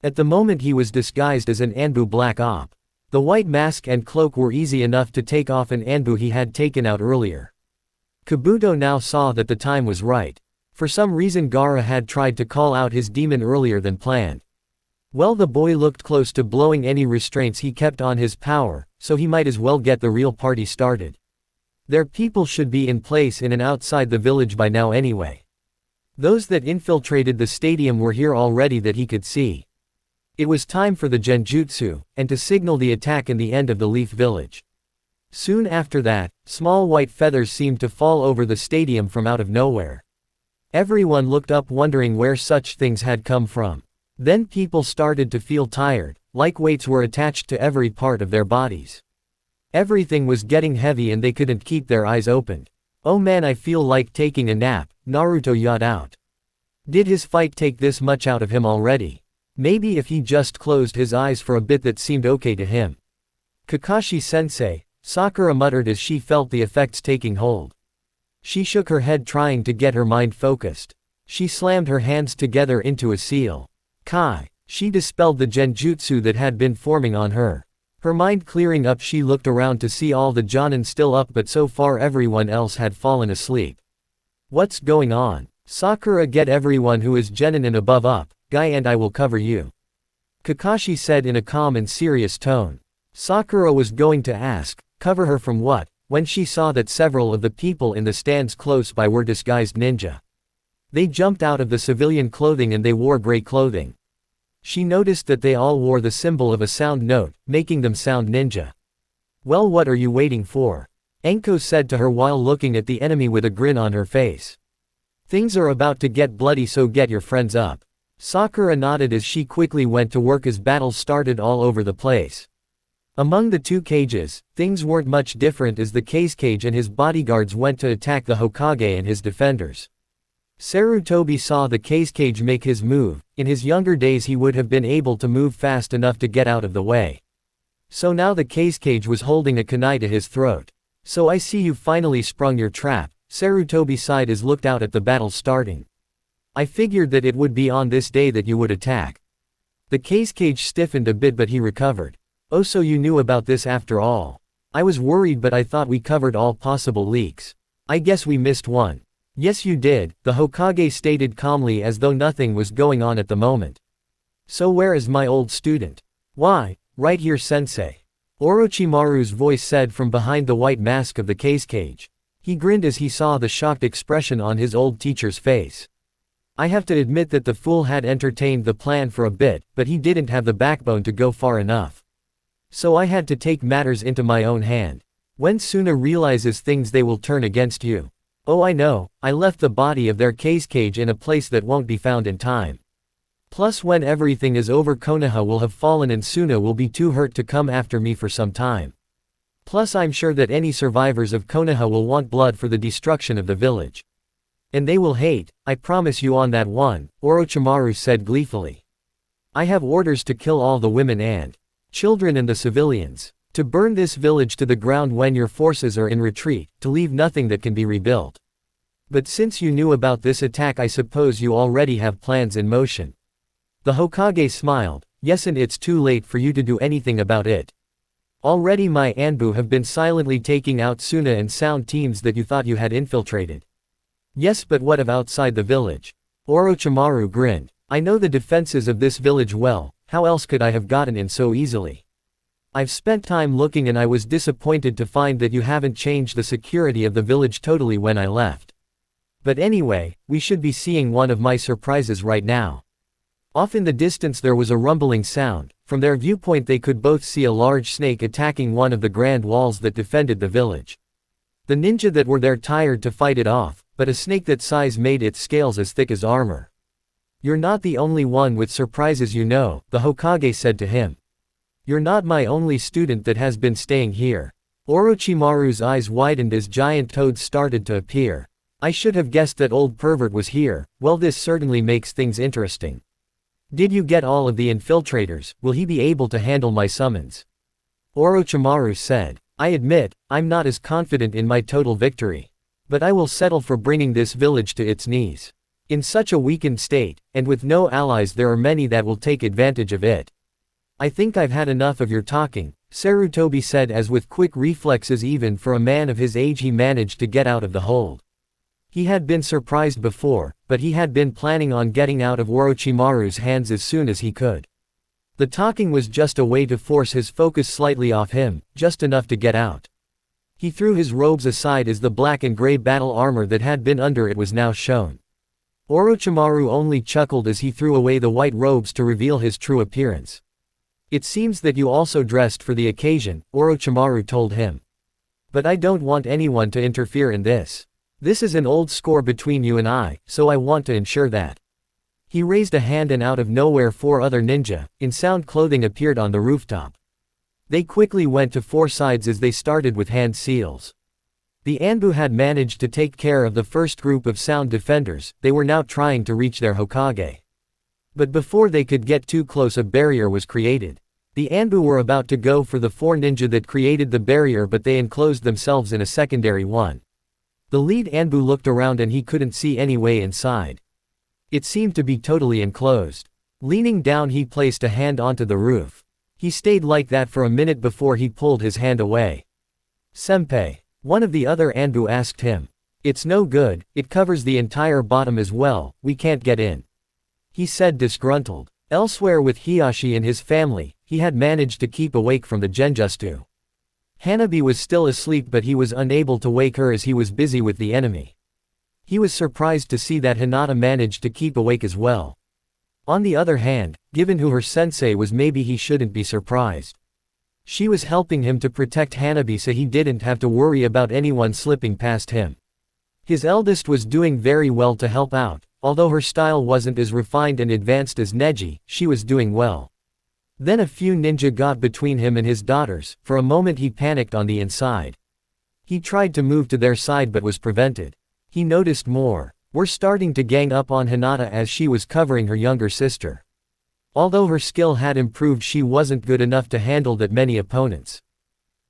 Speaker 1: At the moment he was disguised as an Anbu Black Op. The white mask and cloak were easy enough to take off an Anbu he had taken out earlier. Kabuto now saw that the time was right. For some reason Gaara had tried to call out his demon earlier than planned. Well, the boy looked close to blowing any restraints he kept on his power, so he might as well get the real party started. Their people should be in place in and outside the village by now anyway. Those that infiltrated the stadium were here already that he could see. It was time for the genjutsu, and to signal the attack in the end of the Leaf Village. Soon after that, small white feathers seemed to fall over the stadium from out of nowhere. Everyone looked up wondering where such things had come from. Then people started to feel tired, like weights were attached to every part of their bodies. Everything was getting heavy and they couldn't keep their eyes opened. "Oh man, I feel like taking a nap," Naruto yawned out. Did his fight take this much out of him already? Maybe if he just closed his eyes for a bit that seemed okay to him. "Kakashi-sensei," Sakura muttered as she felt the effects taking hold. She shook her head trying to get her mind focused. She slammed her hands together into a seal. Kai. She dispelled the genjutsu that had been forming on her. Her mind clearing up, she looked around to see all the jonin still up, but so far everyone else had fallen asleep. What's going on? Sakura, get everyone who is genin and above up, Guy, and I will cover you, Kakashi said in a calm and serious tone. Sakura was going to ask, cover her from what, when she saw that several of the people in the stands close by were disguised ninja. They jumped out of the civilian clothing and they wore gray clothing. She noticed that they all wore the symbol of a sound note, making them sound ninja. Well, what are you waiting for? Enko said to her while looking at the enemy with a grin on her face. Things are about to get bloody, so get your friends up. Sakura nodded as she quickly went to work as battles started all over the place. Among the two Kages, things weren't much different as the Kage and his bodyguards went to attack the Hokage and his defenders. Sarutobi saw the Kage make his move. In his younger days he would have been able to move fast enough to get out of the way. So now the Kage was holding a kunai to his throat. So I see you finally sprung your trap, Sarutobi sighed as looked out at the battle starting. I figured that it would be on this day that you would attack. The Kage stiffened a bit but he recovered. Oh, so you knew about this after all. I was worried but I thought we covered all possible leaks. I guess we missed one. Yes you did, the Hokage stated calmly as though nothing was going on at the moment. So where is my old student? Why, right here sensei. Orochimaru's voice said from behind the white mask of the Kage. He grinned as he saw the shocked expression on his old teacher's face. I have to admit that the fool had entertained the plan for a bit, but he didn't have the backbone to go far enough. So I had to take matters into my own hand. When Suna realizes things they will turn against you. Oh I know, I left the body of their Kage in a place that won't be found in time. Plus when everything is over Konoha will have fallen and Suna will be too hurt to come after me for some time. Plus I'm sure that any survivors of Konoha will want blood for the destruction of the village. And they will hate, I promise you on that one, Orochimaru said gleefully. I have orders to kill all the women and children and the civilians. To burn this village to the ground when your forces are in retreat, to leave nothing that can be rebuilt. But since you knew about this attack I suppose you already have plans in motion. The Hokage smiled, yes and it's too late for you to do anything about it. Already my Anbu have been silently taking out Suna and sound teams that you thought you had infiltrated. Yes but what of outside the village? Orochimaru grinned. I know the defenses of this village well, how else could I have gotten in so easily? I've spent time looking and I was disappointed to find that you haven't changed the security of the village totally when I left. But anyway, we should be seeing one of my surprises right now. Off in the distance there was a rumbling sound. From their viewpoint they could both see a large snake attacking one of the grand walls that defended the village. The ninja that were there tired to fight it off, but a snake that size made its scales as thick as armor. You're not the only one with surprises you know, the Hokage said to him. You're not my only student that has been staying here. Orochimaru's eyes widened as giant toads started to appear. I should have guessed that old pervert was here, well this certainly makes things interesting. Did you get all of the infiltrators, will he be able to handle my summons? Orochimaru said. I admit, I'm not as confident in my total victory. But I will settle for bringing this village to its knees. In such a weakened state, and with no allies there are many that will take advantage of it. I think I've had enough of your talking, Sarutobi said as with quick reflexes even for a man of his age he managed to get out of the hold. He had been surprised before, but he had been planning on getting out of Orochimaru's hands as soon as he could. The talking was just a way to force his focus slightly off him, just enough to get out. He threw his robes aside as the black and gray battle armor that had been under it was now shown. Orochimaru only chuckled as he threw away the white robes to reveal his true appearance. It seems that you also dressed for the occasion, Orochimaru told him. But I don't want anyone to interfere in this. This is an old score between you and I, so I want to ensure that. He raised a hand and out of nowhere 4 other ninja, in sound clothing appeared on the rooftop. They quickly went to 4 sides as they started with hand seals. The Anbu had managed to take care of the first group of sound defenders, they were now trying to reach their Hokage. But before they could get too close a barrier was created. The Anbu were about to go for the 4 ninja that created the barrier but they enclosed themselves in a secondary one. The lead Anbu looked around and he couldn't see any way inside. It seemed to be totally enclosed. Leaning down he placed a hand onto the roof. He stayed like that for a minute before he pulled his hand away. Senpai. One of the other Anbu asked him. It's no good, it covers the entire bottom as well, we can't get in. He said disgruntled. Elsewhere with Hiyashi and his family, he had managed to keep awake from the Genjutsu. Hanabi was still asleep but he was unable to wake her as he was busy with the enemy. He was surprised to see that Hinata managed to keep awake as well. On the other hand, given who her sensei was, maybe he shouldn't be surprised. She was helping him to protect Hanabi so he didn't have to worry about anyone slipping past him. His eldest was doing very well to help out, although her style wasn't as refined and advanced as Neji, she was doing well. Then a few ninja got between him and his daughters, for a moment he panicked on the inside. He tried to move to their side but was prevented. He noticed more were starting to gang up on Hinata as she was covering her younger sister. Although her skill had improved, she wasn't good enough to handle that many opponents.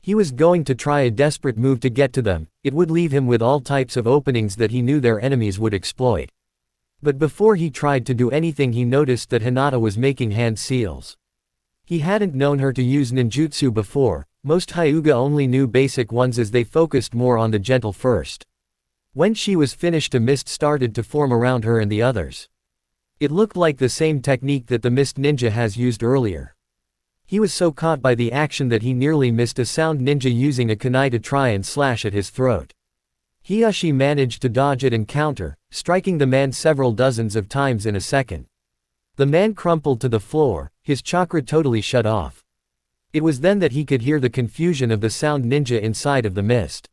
Speaker 1: He was going to try a desperate move to get to them, it would leave him with all types of openings that he knew their enemies would exploit. But before he tried to do anything, he noticed that Hinata was making hand seals. He hadn't known her to use ninjutsu before, most Hyuga only knew basic ones as they focused more on the gentle first. When she was finished, a mist started to form around her and the others. It looked like the same technique that the mist ninja has used earlier. He was so caught by the action that he nearly missed a sound ninja using a kunai to try and slash at his throat. Hiyashi managed to dodge it and counter, striking the man several dozens of times in a second. The man crumpled to the floor, his chakra totally shut off. It was then that he could hear the confusion of the sound ninja inside of the mist.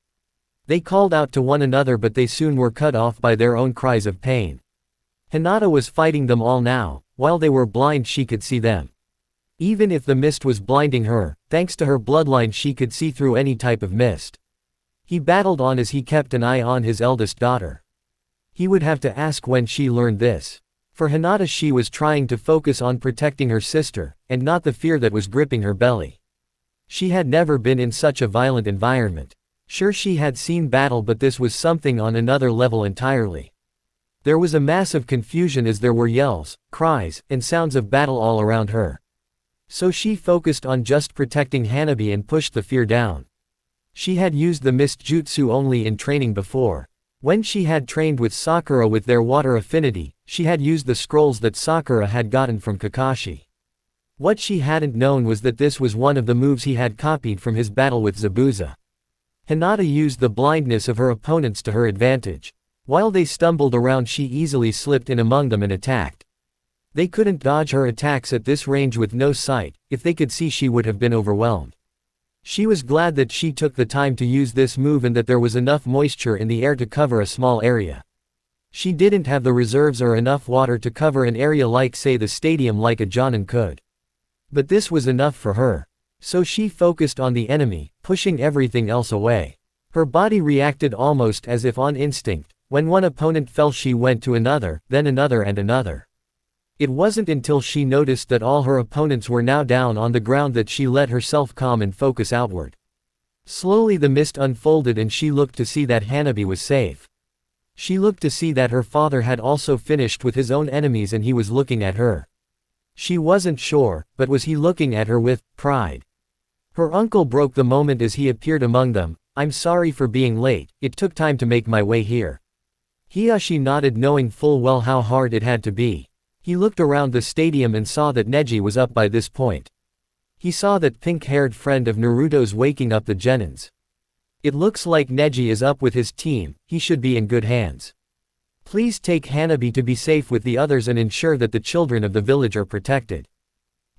Speaker 1: They called out to one another, but they soon were cut off by their own cries of pain. Hinata was fighting them all now. While they were blind, she could see them. Even if the mist was blinding her, thanks to her bloodline she could see through any type of mist. He battled on as he kept an eye on his eldest daughter. He would have to ask when she learned this. For Hinata, she was trying to focus on protecting her sister, and not the fear that was gripping her belly. She had never been in such a violent environment. Sure, she had seen battle, but this was something on another level entirely. There was a massive confusion as there were yells, cries, and sounds of battle all around her. So she focused on just protecting Hanabi and pushed the fear down. She had used the mist jutsu only in training before. When she had trained with Sakura with their water affinity, she had used the scrolls that Sakura had gotten from Kakashi. What she hadn't known was that this was one of the moves he had copied from his battle with Zabuza. Hinata used the blindness of her opponents to her advantage. While they stumbled around, she easily slipped in among them and attacked. They couldn't dodge her attacks at this range with no sight. If they could see, she would have been overwhelmed. She was glad that she took the time to use this move and that there was enough moisture in the air to cover a small area. She didn't have the reserves or enough water to cover an area like, say, the stadium like a Jonin could. But this was enough for her. So she focused on the enemy, pushing everything else away. Her body reacted almost as if on instinct. When one opponent fell, she went to another, then another and another. It wasn't until she noticed that all her opponents were now down on the ground that she let herself calm and focus outward. Slowly the mist unfolded and she looked to see that Hanabi was safe. She looked to see that her father had also finished with his own enemies and he was looking at her. She wasn't sure, but was he looking at her with pride? Her uncle broke the moment as he appeared among them. "I'm sorry for being late, it took time to make my way here." Hiyashi nodded, knowing full well how hard it had to be. He looked around the stadium and saw that Neji was up by this point. He saw that pink-haired friend of Naruto's waking up the genins. It looks like Neji is up with his team, he should be in good hands. Please take Hanabi to be safe with the others and ensure that the children of the village are protected.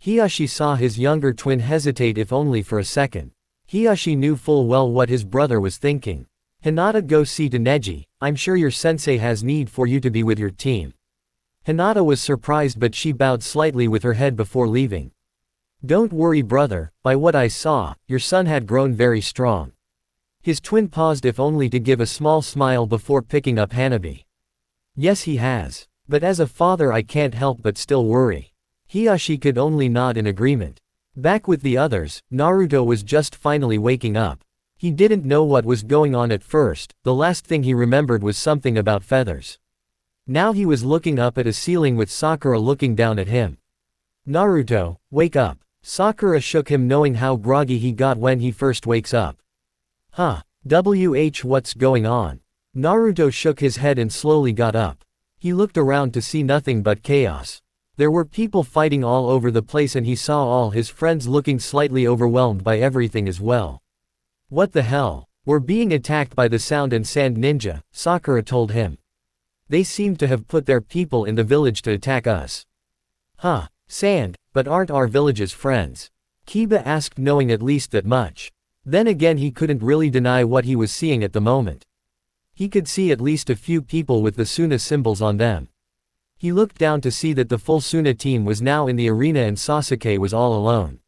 Speaker 1: Hiyashi saw his younger twin hesitate, if only for a second. Hiyashi knew full well what his brother was thinking. "Hinata, go see to Neji, I'm sure your sensei has need for you to be with your team." Hinata was surprised, but she bowed slightly with her head before leaving. "Don't worry, brother, by what I saw, your son had grown very strong." His twin paused, if only to give a small smile before picking up Hanabi. "Yes, he has. But as a father I can't help but still worry." Hiyashi could only nod in agreement. Back with the others, Naruto was just finally waking up. He didn't know what was going on at first, the last thing he remembered was something about feathers. Now he was looking up at a ceiling with Sakura looking down at him. "Naruto, wake up." Sakura shook him, knowing how groggy he got when he first wakes up. What's going on?" Naruto shook his head and slowly got up. He looked around to see nothing but chaos. There were people fighting all over the place and he saw all his friends looking slightly overwhelmed by everything as well. "What the hell? We're being attacked by the sound and sand ninja," Sakura told him. "They seem to have put their people in the village to attack us." Huh, sand, but aren't our villages friends? Kiba asked, knowing at least that much. Then again, he couldn't really deny what he was seeing at the moment. He could see at least a few people with the Suna symbols on them. He looked down to see that the full Suna team was now in the arena and Sasuke was all alone.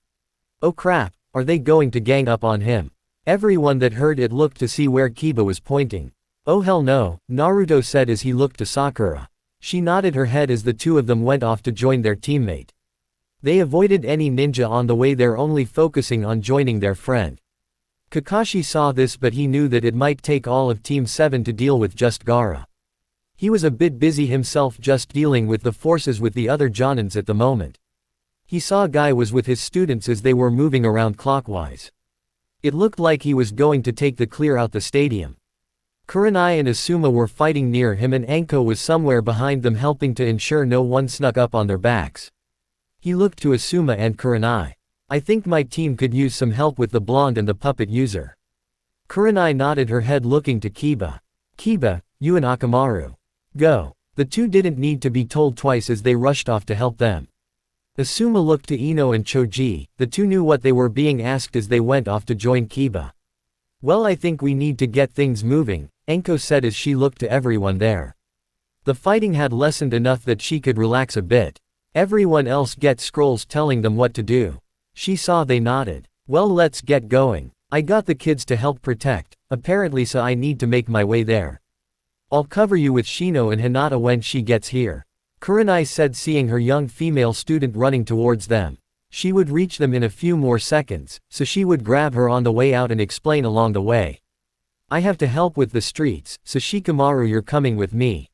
Speaker 1: Oh crap, are they going to gang up on him? Everyone that heard it looked to see where Kiba was pointing. Oh hell no, Naruto said as he looked to Sakura. She nodded her head as the two of them went off to join their teammate. They avoided any ninja on the way there, only focusing on joining their friend. Kakashi saw this, but he knew that it might take all of Team 7 to deal with just Gaara. He was a bit busy himself just dealing with the forces with the other Jonins at the moment. He saw Guy was with his students as they were moving around clockwise. It looked like he was going to take the clear out the stadium. Kurenai and Asuma were fighting near him and Anko was somewhere behind them, helping to ensure no one snuck up on their backs. He looked to Asuma and Kurenai. I think my team could use some help with the blonde and the puppet user. Kurenai nodded her head, looking to Kiba. Kiba, you and Akamaru. Go. The two didn't need to be told twice as they rushed off to help them. Asuma looked to Ino and Choji. The two knew what they were being asked as they went off to join Kiba. Well, I think we need to get things moving, Anko said as she looked to everyone there. The fighting had lessened enough that she could relax a bit. Everyone else get scrolls telling them what to do. She saw they nodded. Well, let's get going. I got the kids to help protect, apparently, so I need to make my way there. I'll cover you with Shino and Hinata when she gets here. Kurenai said, seeing her young female student running towards them. She would reach them in a few more seconds, so she would grab her on the way out and explain along the way. I have to help with the streets, so Shikamaru, you're coming with me.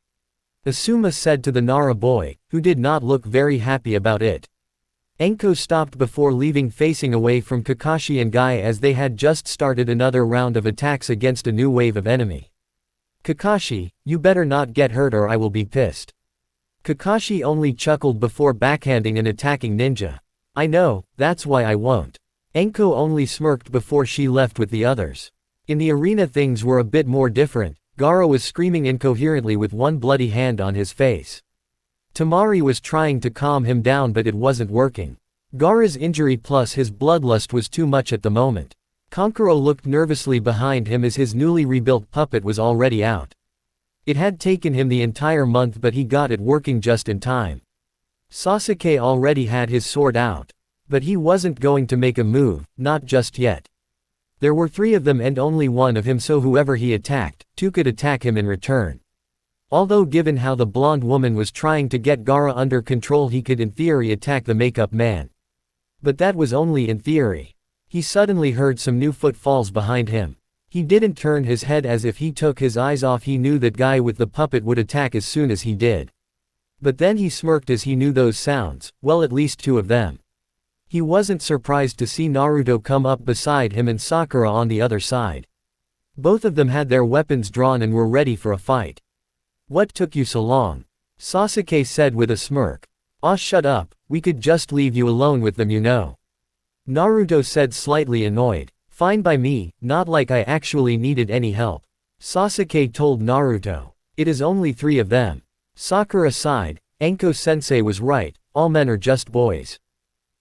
Speaker 1: Asuma said to the Nara boy, who did not look very happy about it. Anko stopped before leaving, facing away from Kakashi and Guy as they had just started another round of attacks against a new wave of enemy. Kakashi, you better not get hurt or I will be pissed. Kakashi only chuckled before backhanding and attacking Ninja. I know, that's why I won't. Anko only smirked before she left with the others. In the arena things were a bit more different. Gaara was screaming incoherently with one bloody hand on his face. Tamari was trying to calm him down, but it wasn't working. Gaara's injury plus his bloodlust was too much at the moment. Kankuro looked nervously behind him as his newly rebuilt puppet was already out. It had taken him the entire month, but he got it working just in time. Sasuke already had his sword out. But he wasn't going to make a move, not just yet. There were 3 of them and only 1 of him, so whoever he attacked, 2 could attack him in return. Although given how the blonde woman was trying to get Gaara under control, he could in theory attack the makeup man. But that was only in theory. He suddenly heard some new footfalls behind him. He didn't turn his head, as if he took his eyes off. He knew that guy with the puppet would attack as soon as he did. But then he smirked as he knew those sounds, well, at least 2 of them. He wasn't surprised to see Naruto come up beside him and Sakura on the other side. Both of them had their weapons drawn and were ready for a fight. What took you so long? Sasuke said with a smirk. Aw, shut up, we could just leave you alone with them, you know. Naruto said, slightly annoyed. Fine by me, not like I actually needed any help. Sasuke told Naruto. It is only 3 of them. Sakura sighed. Anko-sensei was right, all men are just boys.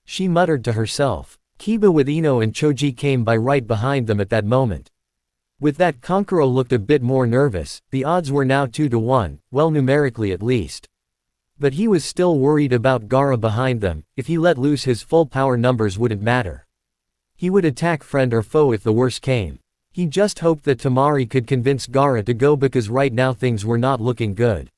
Speaker 1: She muttered to herself. Kiba with Ino and Choji came by right behind them at that moment. With that, Kankuro looked a bit more nervous. The odds were now 2 to 1, well, numerically at least. But he was still worried about Gaara behind them. If he let loose, his full power numbers wouldn't matter. He would attack friend or foe if the worst came. He just hoped that Tamari could convince Gaara to go, because right now things were not looking good.